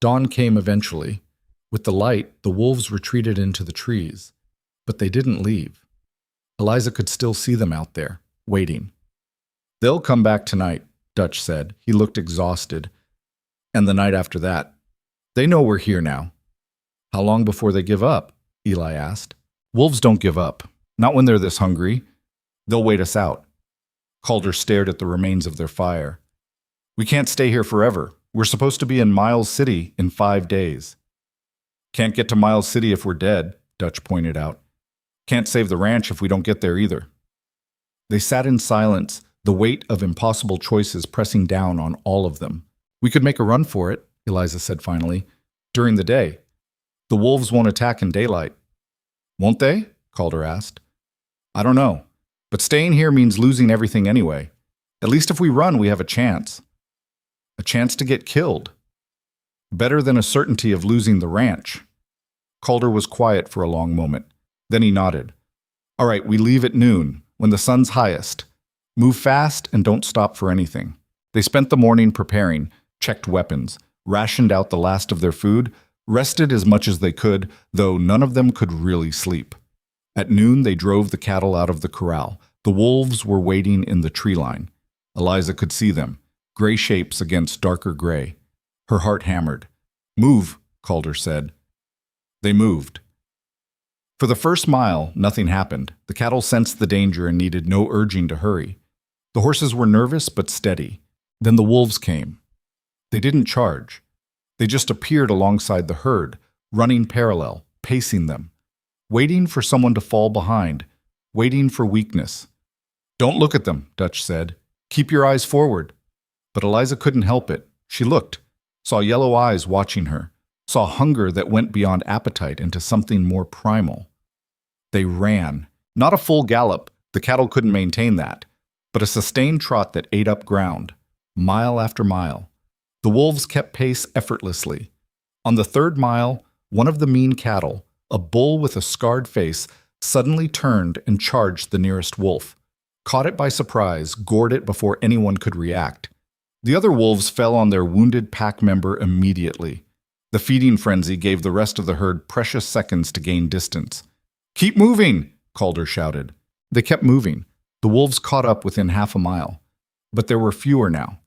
Dawn came eventually. With the light, the wolves retreated into the trees. But they didn't leave. Eliza could still see them out there, waiting. "They'll come back tonight," Dutch said. He looked exhausted. "And the night after that. They know we're here now." "How long before they give up?" Eli asked. "Wolves don't give up. Not when they're this hungry. They'll wait us out." Calder stared at the remains of their fire. "We can't stay here forever. We're supposed to be in Miles City in 5 days." "Can't get to Miles City if we're dead," Dutch pointed out. "Can't save the ranch if we don't get there either." They sat in silence, the weight of impossible choices pressing down on all of them. "We could make a run for it," Eliza said finally. "During the day. The wolves won't attack in daylight." "Won't they?" Calder asked. "I don't know. But staying here means losing everything anyway. At least if we run, we have a chance. A chance to get killed. Better than a certainty of losing the ranch." Calder was quiet for a long moment. Then he nodded. "All right, we leave at noon, when the sun's highest. Move fast and don't stop for anything." They spent the morning preparing, checked weapons, rationed out the last of their food, rested as much as they could, though none of them could really sleep. At noon, they drove the cattle out of the corral. The wolves were waiting in the tree line. Eliza could see them, gray shapes against darker gray. Her heart hammered. "Move," Calder said. They moved. For the first mile, nothing happened. The cattle sensed the danger and needed no urging to hurry. The horses were nervous but steady. Then the wolves came. They didn't charge. They just appeared alongside the herd, running parallel, pacing them, waiting for someone to fall behind, waiting for weakness. "Don't look at them," Dutch said. "Keep your eyes forward." But Eliza couldn't help it. She looked, saw yellow eyes watching her, saw hunger that went beyond appetite into something more primal. They ran. Not a full gallop, the cattle couldn't maintain that, but a sustained trot that ate up ground, mile after mile. The wolves kept pace effortlessly. On the 3rd mile, one of the mean cattle, a bull with a scarred face, suddenly turned and charged the nearest wolf, caught it by surprise, gored it before anyone could react. The other wolves fell on their wounded pack member immediately. The feeding frenzy gave the rest of the herd precious seconds to gain distance. "Keep moving!" Calder shouted. They kept moving. The wolves caught up within half a mile. But there were fewer now.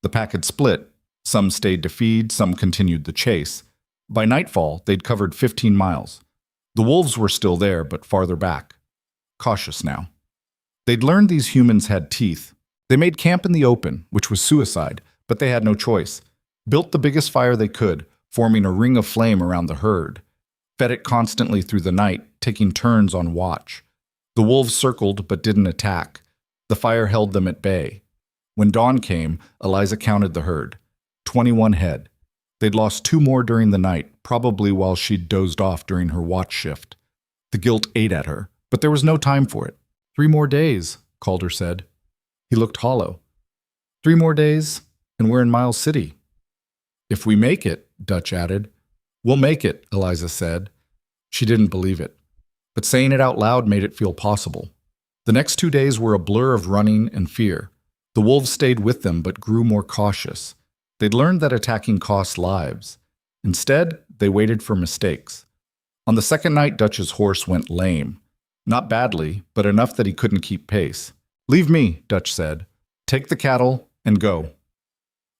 The pack had split. Some stayed to feed, some continued the chase. By nightfall, they'd covered 15 miles. The wolves were still there, but farther back. Cautious now. They'd learned these humans had teeth. They made camp in the open, which was suicide, but they had no choice. Built the biggest fire they could, forming a ring of flame around the herd. Fed it constantly through the night, taking turns on watch. The wolves circled but didn't attack. The fire held them at bay. When dawn came, Eliza counted the herd. 21 head. They'd lost 2 more during the night, probably while she'd dozed off during her watch shift. The guilt ate at her, but there was no time for it. 3 more days, Calder said. He looked hollow. 3 more days, and we're in Miles City. If we make it, Dutch added. We'll make it, Eliza said. She didn't believe it, but saying it out loud made it feel possible. The next 2 days were a blur of running and fear. The wolves stayed with them but grew more cautious. They'd learned that attacking cost lives. Instead, they waited for mistakes. On the second night, Dutch's horse went lame. Not badly, but enough that he couldn't keep pace. Leave me, Dutch said. Take the cattle and go.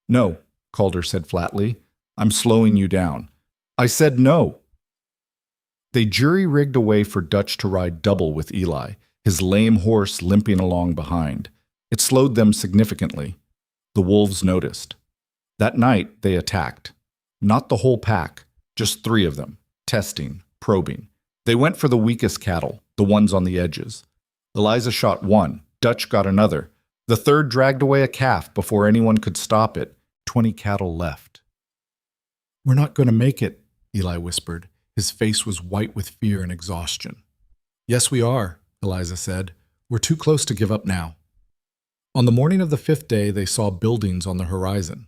No, Calder said flatly. I'm slowing you down. I said no. They jury-rigged a way for Dutch to ride double with Eli, his lame horse limping along behind. It slowed them significantly. The wolves noticed. That night, they attacked. Not the whole pack, just 3 of them, testing, probing. They went for the weakest cattle, the ones on the edges. Eliza shot 1, Dutch got another. The third dragged away a calf before anyone could stop it. 20 cattle left. We're not going to make it, Eli whispered. His face was white with fear and exhaustion. Yes, we are, Eliza said. We're too close to give up now. On the morning of the 5th day, they saw buildings on the horizon.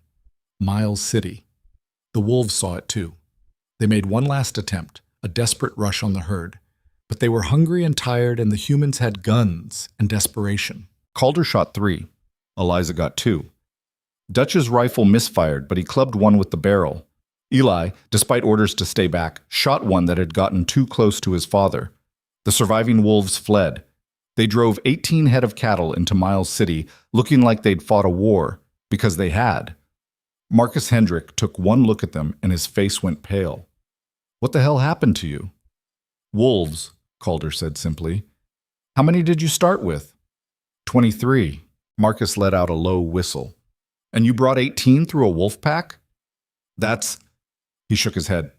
Miles City. The wolves saw it too. They made one last attempt, a desperate rush on the herd. But they were hungry and tired, and the humans had guns and desperation. Calder shot 3. Eliza got 2. Dutch's rifle misfired, but he clubbed one with the barrel. Eli, despite orders to stay back, shot one that had gotten too close to his father. The surviving wolves fled. They drove 18 head of cattle into Miles City, looking like they'd fought a war, because they had. Marcus Hendrick took one look at them, and his face went pale. What the hell happened to you? Wolves, Calder said simply. How many did you start with? 23. Marcus let out a low whistle. And you brought 18 through a wolf pack? He shook his head.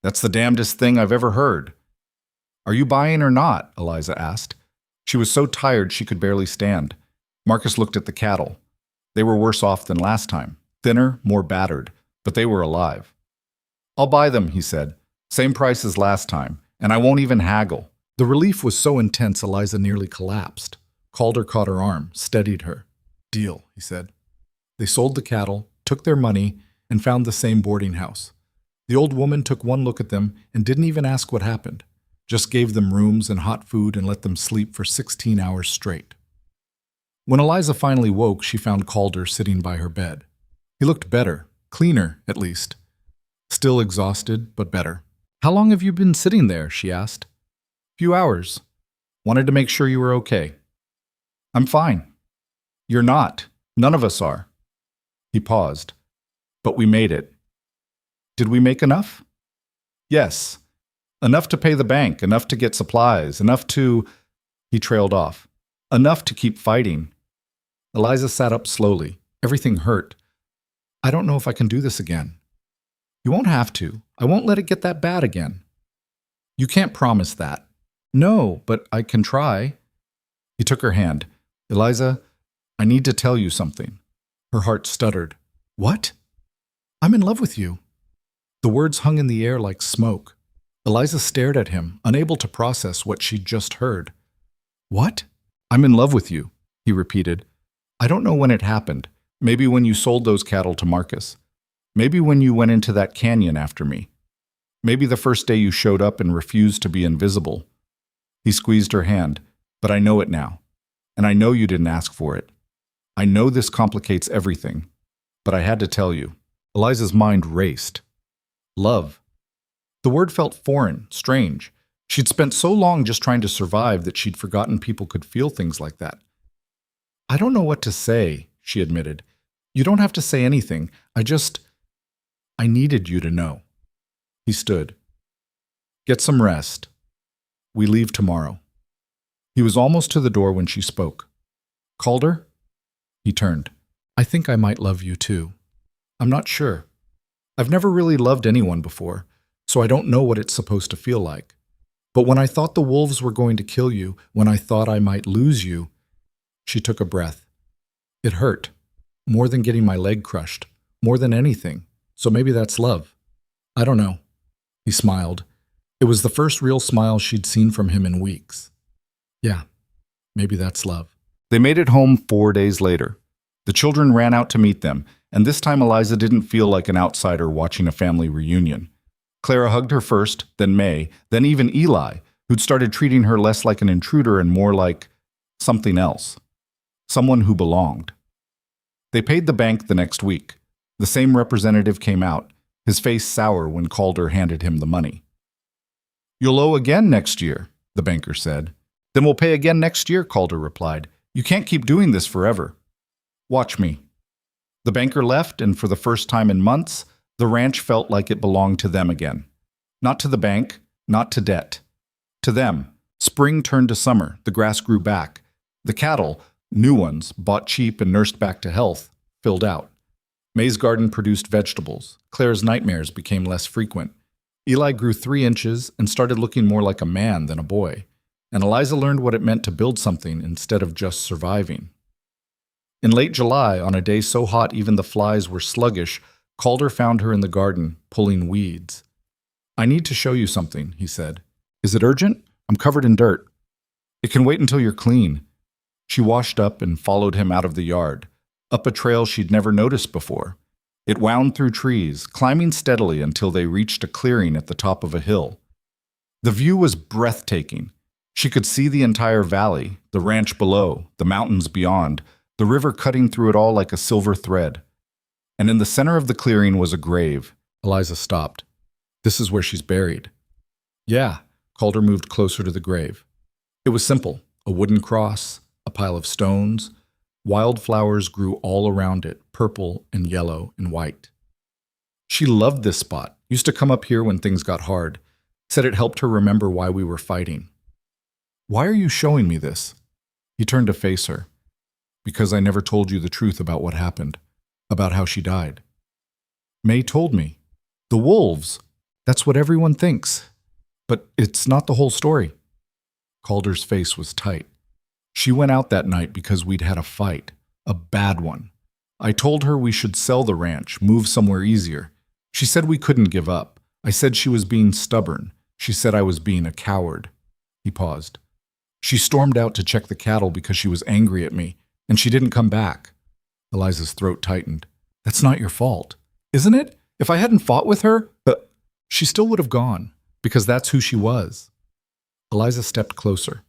That's the damnedest thing I've ever heard. Are you buying or not? Eliza asked. She was so tired she could barely stand. Marcus looked at the cattle. They were worse off than last time. Thinner, more battered, but they were alive. I'll buy them, he said. Same price as last time, and I won't even haggle. The relief was so intense Eliza nearly collapsed. Calder caught her arm, steadied her. Deal, he said. They sold the cattle, took their money, and found the same boarding house. The old woman took one look at them and didn't even ask what happened. Just gave them rooms and hot food and let them sleep for 16 hours straight. When Eliza finally woke, she found Calder sitting by her bed. He looked better, cleaner at least. Still exhausted, but better. How long have you been sitting there? She asked. Few hours. Wanted to make sure you were okay. I'm fine. You're not. None of us are. He paused. But we made it. Did we make enough? Yes. Enough to pay the bank, enough to get supplies, enough to... He trailed off. Enough to keep fighting. Eliza sat up slowly. Everything hurt. I don't know if I can do this again. You won't have to. I won't let it get that bad again. You can't promise that. No, but I can try. He took her hand. Eliza, I need to tell you something. Her heart stuttered. What? I'm in love with you. The words hung in the air like smoke. Eliza stared at him, unable to process what she'd just heard. What? I'm in love with you, he repeated. I don't know when it happened. Maybe when you sold those cattle to Marcus. Maybe when you went into that canyon after me. Maybe the first day you showed up and refused to be invisible. He squeezed her hand. But I know it now. And I know you didn't ask for it. I know this complicates everything. But I had to tell you. Eliza's mind raced. Love. The word felt foreign, strange. She'd spent so long just trying to survive that she'd forgotten people could feel things like that. I don't know what to say, she admitted. You don't have to say anything. I needed you to know. He stood. Get some rest. We leave tomorrow. He was almost to the door when she spoke. Calder? He turned. I think I might love you too. I'm not sure. I've never really loved anyone before, so I don't know what it's supposed to feel like. But when I thought the wolves were going to kill you, when I thought I might lose you, she took a breath. It hurt, more than getting my leg crushed, more than anything. So maybe that's love. I don't know. He smiled. It was the first real smile she'd seen from him in weeks. Yeah, maybe that's love. They made it home 4 days later. The children ran out to meet them, and this time Eliza didn't feel like an outsider watching a family reunion. Clara hugged her first, then May, then even Eli, who'd started treating her less like an intruder and more like something else. Someone who belonged. They paid the bank the next week. The same representative came out, his face sour when Calder handed him the money. You'll owe again next year, the banker said. Then we'll pay again next year, Calder replied. You can't keep doing this forever. Watch me. The banker left, and for the first time in months, the ranch felt like it belonged to them again. Not to the bank, not to debt. To them. Spring turned to summer, the grass grew back. The cattle, new ones, bought cheap and nursed back to health, filled out. May's garden produced vegetables. Claire's nightmares became less frequent. Eli grew 3 inches and started looking more like a man than a boy. And Eliza learned what it meant to build something instead of just surviving. In late July, on a day so hot even the flies were sluggish, Calder found her in the garden, pulling weeds. I need to show you something, he said. Is it urgent? I'm covered in dirt. It can wait until you're clean. She washed up and followed him out of the yard, up a trail she'd never noticed before. It wound through trees, climbing steadily until they reached a clearing at the top of a hill. The view was breathtaking. She could see the entire valley, the ranch below, the mountains beyond, the river cutting through it all like a silver thread. And in the center of the clearing was a grave. Eliza stopped. This is where she's buried. Yeah, Calder moved closer to the grave. It was simple, a wooden cross, a pile of stones. Wildflowers grew all around it, purple and yellow and white. She loved this spot, used to come up here when things got hard, said it helped her remember why we were fighting. Why are you showing me this? He turned to face her. Because I never told you the truth about what happened, about how she died. May told me. The wolves. That's what everyone thinks. But it's not the whole story. Calder's face was tight. She went out that night because we'd had a fight, a bad one. I told her we should sell the ranch, move somewhere easier. She said we couldn't give up. I said she was being stubborn. She said I was being a coward. He paused. She stormed out to check the cattle because she was angry at me, and she didn't come back. Eliza's throat tightened. That's not your fault, isn't it? If I hadn't fought with her, she still would have gone, because that's who she was. Eliza stepped closer.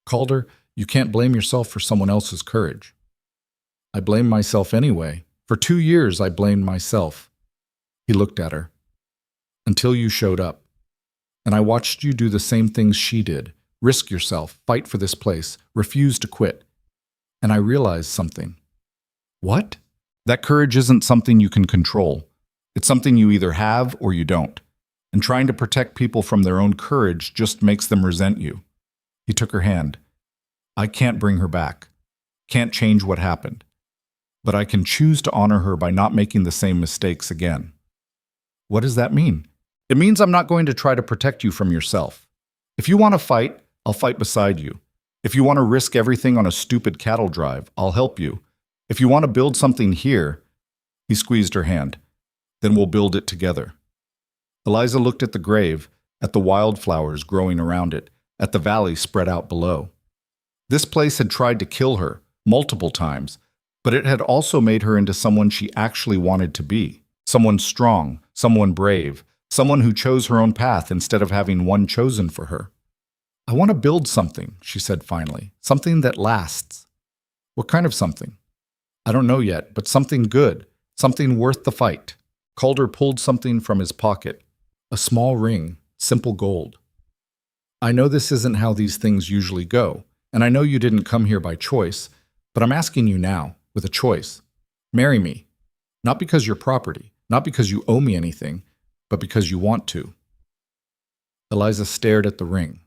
Calder, you can't blame yourself for someone else's courage. I blame myself anyway. For 2 years, I blamed myself. He looked at her. Until you showed up. And I watched you do the same things she did. Risk yourself, fight for this place, refuse to quit. And I realized something. What? That courage isn't something you can control. It's something you either have or you don't. And trying to protect people from their own courage just makes them resent you. He took her hand. I can't bring her back. Can't change what happened. But I can choose to honor her by not making the same mistakes again. What does that mean? It means I'm not going to try to protect you from yourself. If you want to fight, I'll fight beside you. If you want to risk everything on a stupid cattle drive, I'll help you. If you want to build something here, he squeezed her hand, then we'll build it together. Eliza looked at the grave, at the wildflowers growing around it, at the valley spread out below. This place had tried to kill her, multiple times, but it had also made her into someone she actually wanted to be. Someone strong, someone brave, someone who chose her own path instead of having one chosen for her. I want to build something, she said finally, something that lasts. What kind of something? I don't know yet, but something good, something worth the fight. Calder pulled something from his pocket, a small ring, simple gold. I know this isn't how these things usually go, and I know you didn't come here by choice, but I'm asking you now, with a choice. Marry me. Not because you're property, not because you owe me anything, but because you want to. Eliza stared at the ring.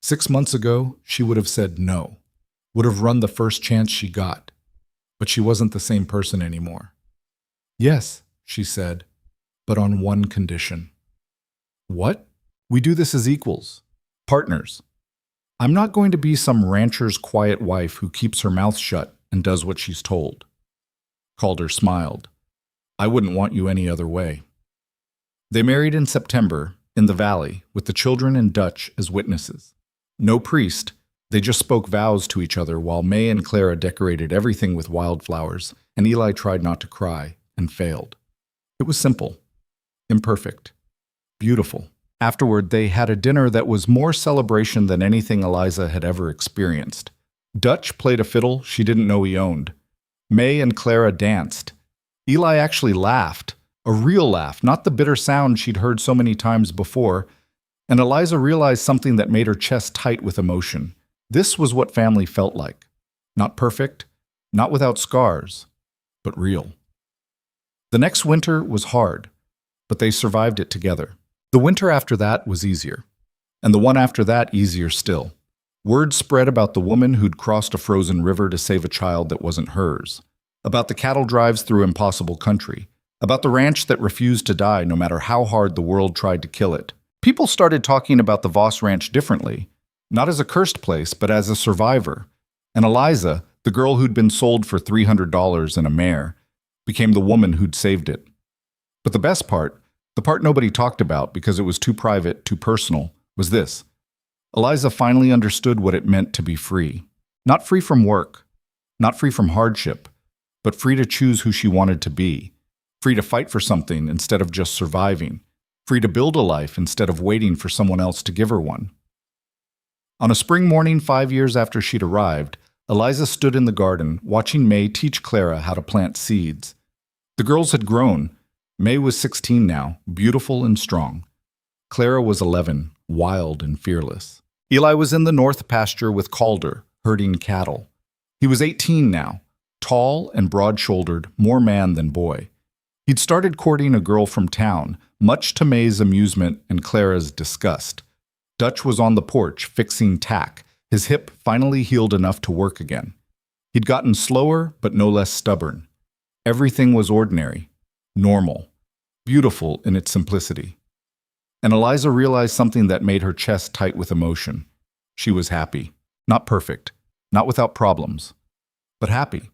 6 months ago, she would have said no, would have run the first chance she got, but she wasn't the same person anymore. Yes, she said, but on one condition. What? We do this as equals, partners. I'm not going to be some rancher's quiet wife who keeps her mouth shut and does what she's told. Calder smiled. I wouldn't want you any other way. They married in September, in the valley, with the children and Dutch as witnesses. No priest, they just spoke vows to each other while May and Clara decorated everything with wildflowers, and Eli tried not to cry and failed. It was simple, imperfect, beautiful. Afterward, they had a dinner that was more celebration than anything Eliza had ever experienced. Dutch played a fiddle she didn't know he owned. May and Clara danced. Eli actually laughed, a real laugh, not the bitter sound she'd heard so many times before, and Eliza realized something that made her chest tight with emotion. This was what family felt like. Not perfect, not without scars, but real. The next winter was hard, but they survived it together. The winter after that was easier, and the one after that easier still. Word spread about the woman who'd crossed a frozen river to save a child that wasn't hers, about the cattle drives through impossible country, about the ranch that refused to die no matter how hard the world tried to kill it. People started talking about the Voss Ranch differently, not as a cursed place, but as a survivor. And Eliza, the girl who'd been sold for $300 and a mare, became the woman who'd saved it. But the best part, the part nobody talked about because it was too private, too personal, was this. Eliza finally understood what it meant to be free. Not free from work, not free from hardship, but free to choose who she wanted to be. Free to fight for something instead of just surviving. Free to build a life instead of waiting for someone else to give her one. On a spring morning 5 years after she'd arrived, Eliza stood in the garden watching May teach Clara how to plant seeds. The girls had grown. May was 16 now, beautiful and strong. Clara was 11, wild and fearless. Eli was in the north pasture with Calder, herding cattle. He was 18 now, tall and broad-shouldered, more man than boy. He'd started courting a girl from town, much to May's amusement and Clara's disgust. Dutch was on the porch, fixing tack, his hip finally healed enough to work again. He'd gotten slower, but no less stubborn. Everything was ordinary, normal, beautiful in its simplicity. And Eliza realized something that made her chest tight with emotion. She was happy. Not perfect, not without problems, but happy.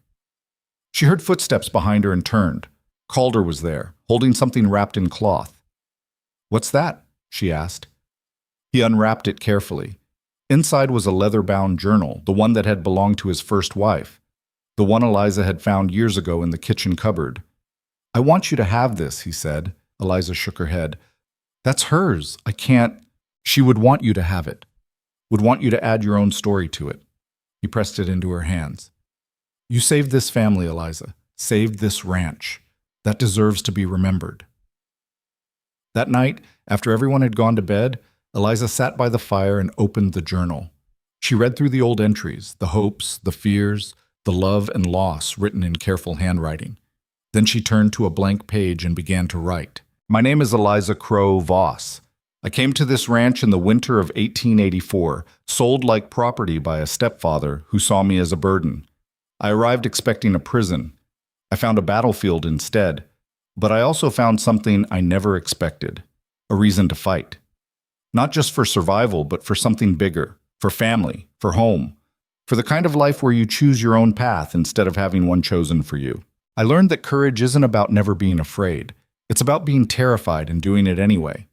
She heard footsteps behind her and turned. Calder was there, holding something wrapped in cloth. "What's that?" she asked. He unwrapped it carefully. Inside was a leather-bound journal, the one that had belonged to his first wife, the one Eliza had found years ago in the kitchen cupboard. "I want you to have this," he said. Eliza shook her head. "That's hers. I can't." "She would want you to have it. Would want you to add your own story to it." He pressed it into her hands. "You saved this family, Eliza. Saved this ranch. That deserves to be remembered." That night, after everyone had gone to bed, Eliza sat by the fire and opened the journal. She read through the old entries, the hopes, the fears, the love and loss written in careful handwriting. Then she turned to a blank page and began to write. "My name is Eliza Crow Voss. I came to this ranch in the winter of 1884, sold like property by a stepfather who saw me as a burden. I arrived expecting a prison. I found a battlefield instead, but I also found something I never expected, a reason to fight. Not just for survival, but for something bigger, for family, for home, for the kind of life where you choose your own path instead of having one chosen for you. I learned that courage isn't about never being afraid. It's about being terrified and doing it anyway.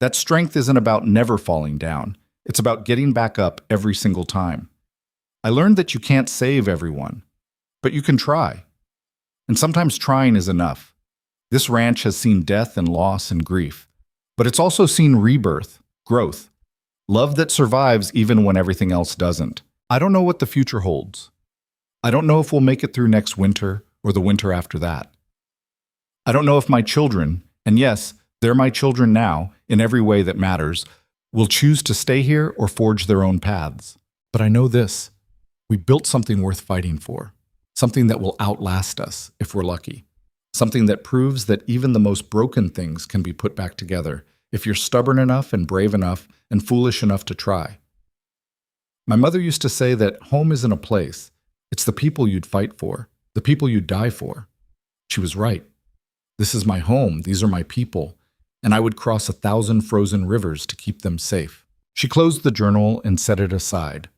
That strength isn't about never falling down. It's about getting back up every single time. I learned that you can't save everyone, but you can try. And sometimes trying is enough. This ranch has seen death and loss and grief, but it's also seen rebirth, growth, love that survives even when everything else doesn't. I don't know what the future holds. I don't know if we'll make it through next winter or the winter after that. I don't know if my children, and yes, they're my children now, in every way that matters, will choose to stay here or forge their own paths. But I know this. We built something worth fighting for. Something that will outlast us, if we're lucky. Something that proves that even the most broken things can be put back together if you're stubborn enough and brave enough and foolish enough to try. My mother used to say that home isn't a place. It's the people you'd fight for, the people you'd die for. She was right. This is my home, these are my people, and I would cross 1,000 frozen rivers to keep them safe. She closed the journal and set it aside.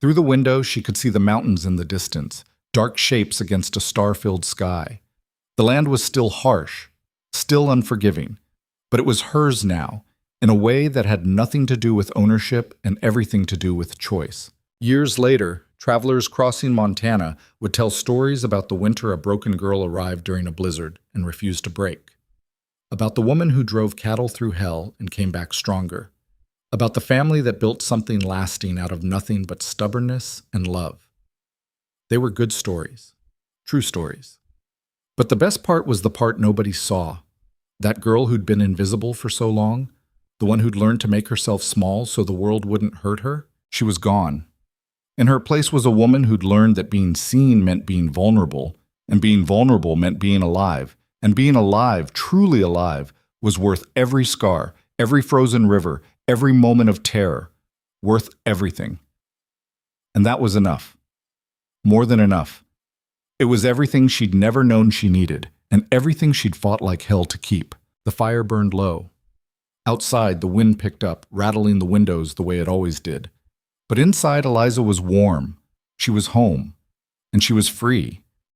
Through the window, she could see the mountains in the distance, dark shapes against a star-filled sky. The land was still harsh, still unforgiving, but it was hers now, in a way that had nothing to do with ownership and everything to do with choice. Years later, travelers crossing Montana would tell stories about the winter a broken girl arrived during a blizzard and refused to break, about the woman who drove cattle through hell and came back stronger, about the family that built something lasting out of nothing but stubbornness and love. They were good stories, true stories. But the best part was the part nobody saw. That girl who'd been invisible for so long, the one who'd learned to make herself small so the world wouldn't hurt her, she was gone. In her place was a woman who'd learned that being seen meant being vulnerable, and being vulnerable meant being alive, and being alive, truly alive, was worth every scar, every frozen river, every moment of terror, worth everything. And that was enough. More than enough. It was everything she'd never known she needed, and everything she'd fought like hell to keep. The fire burned low. Outside, the wind picked up, rattling the windows the way it always did. But inside, Eliza was warm. She was home. And she was free.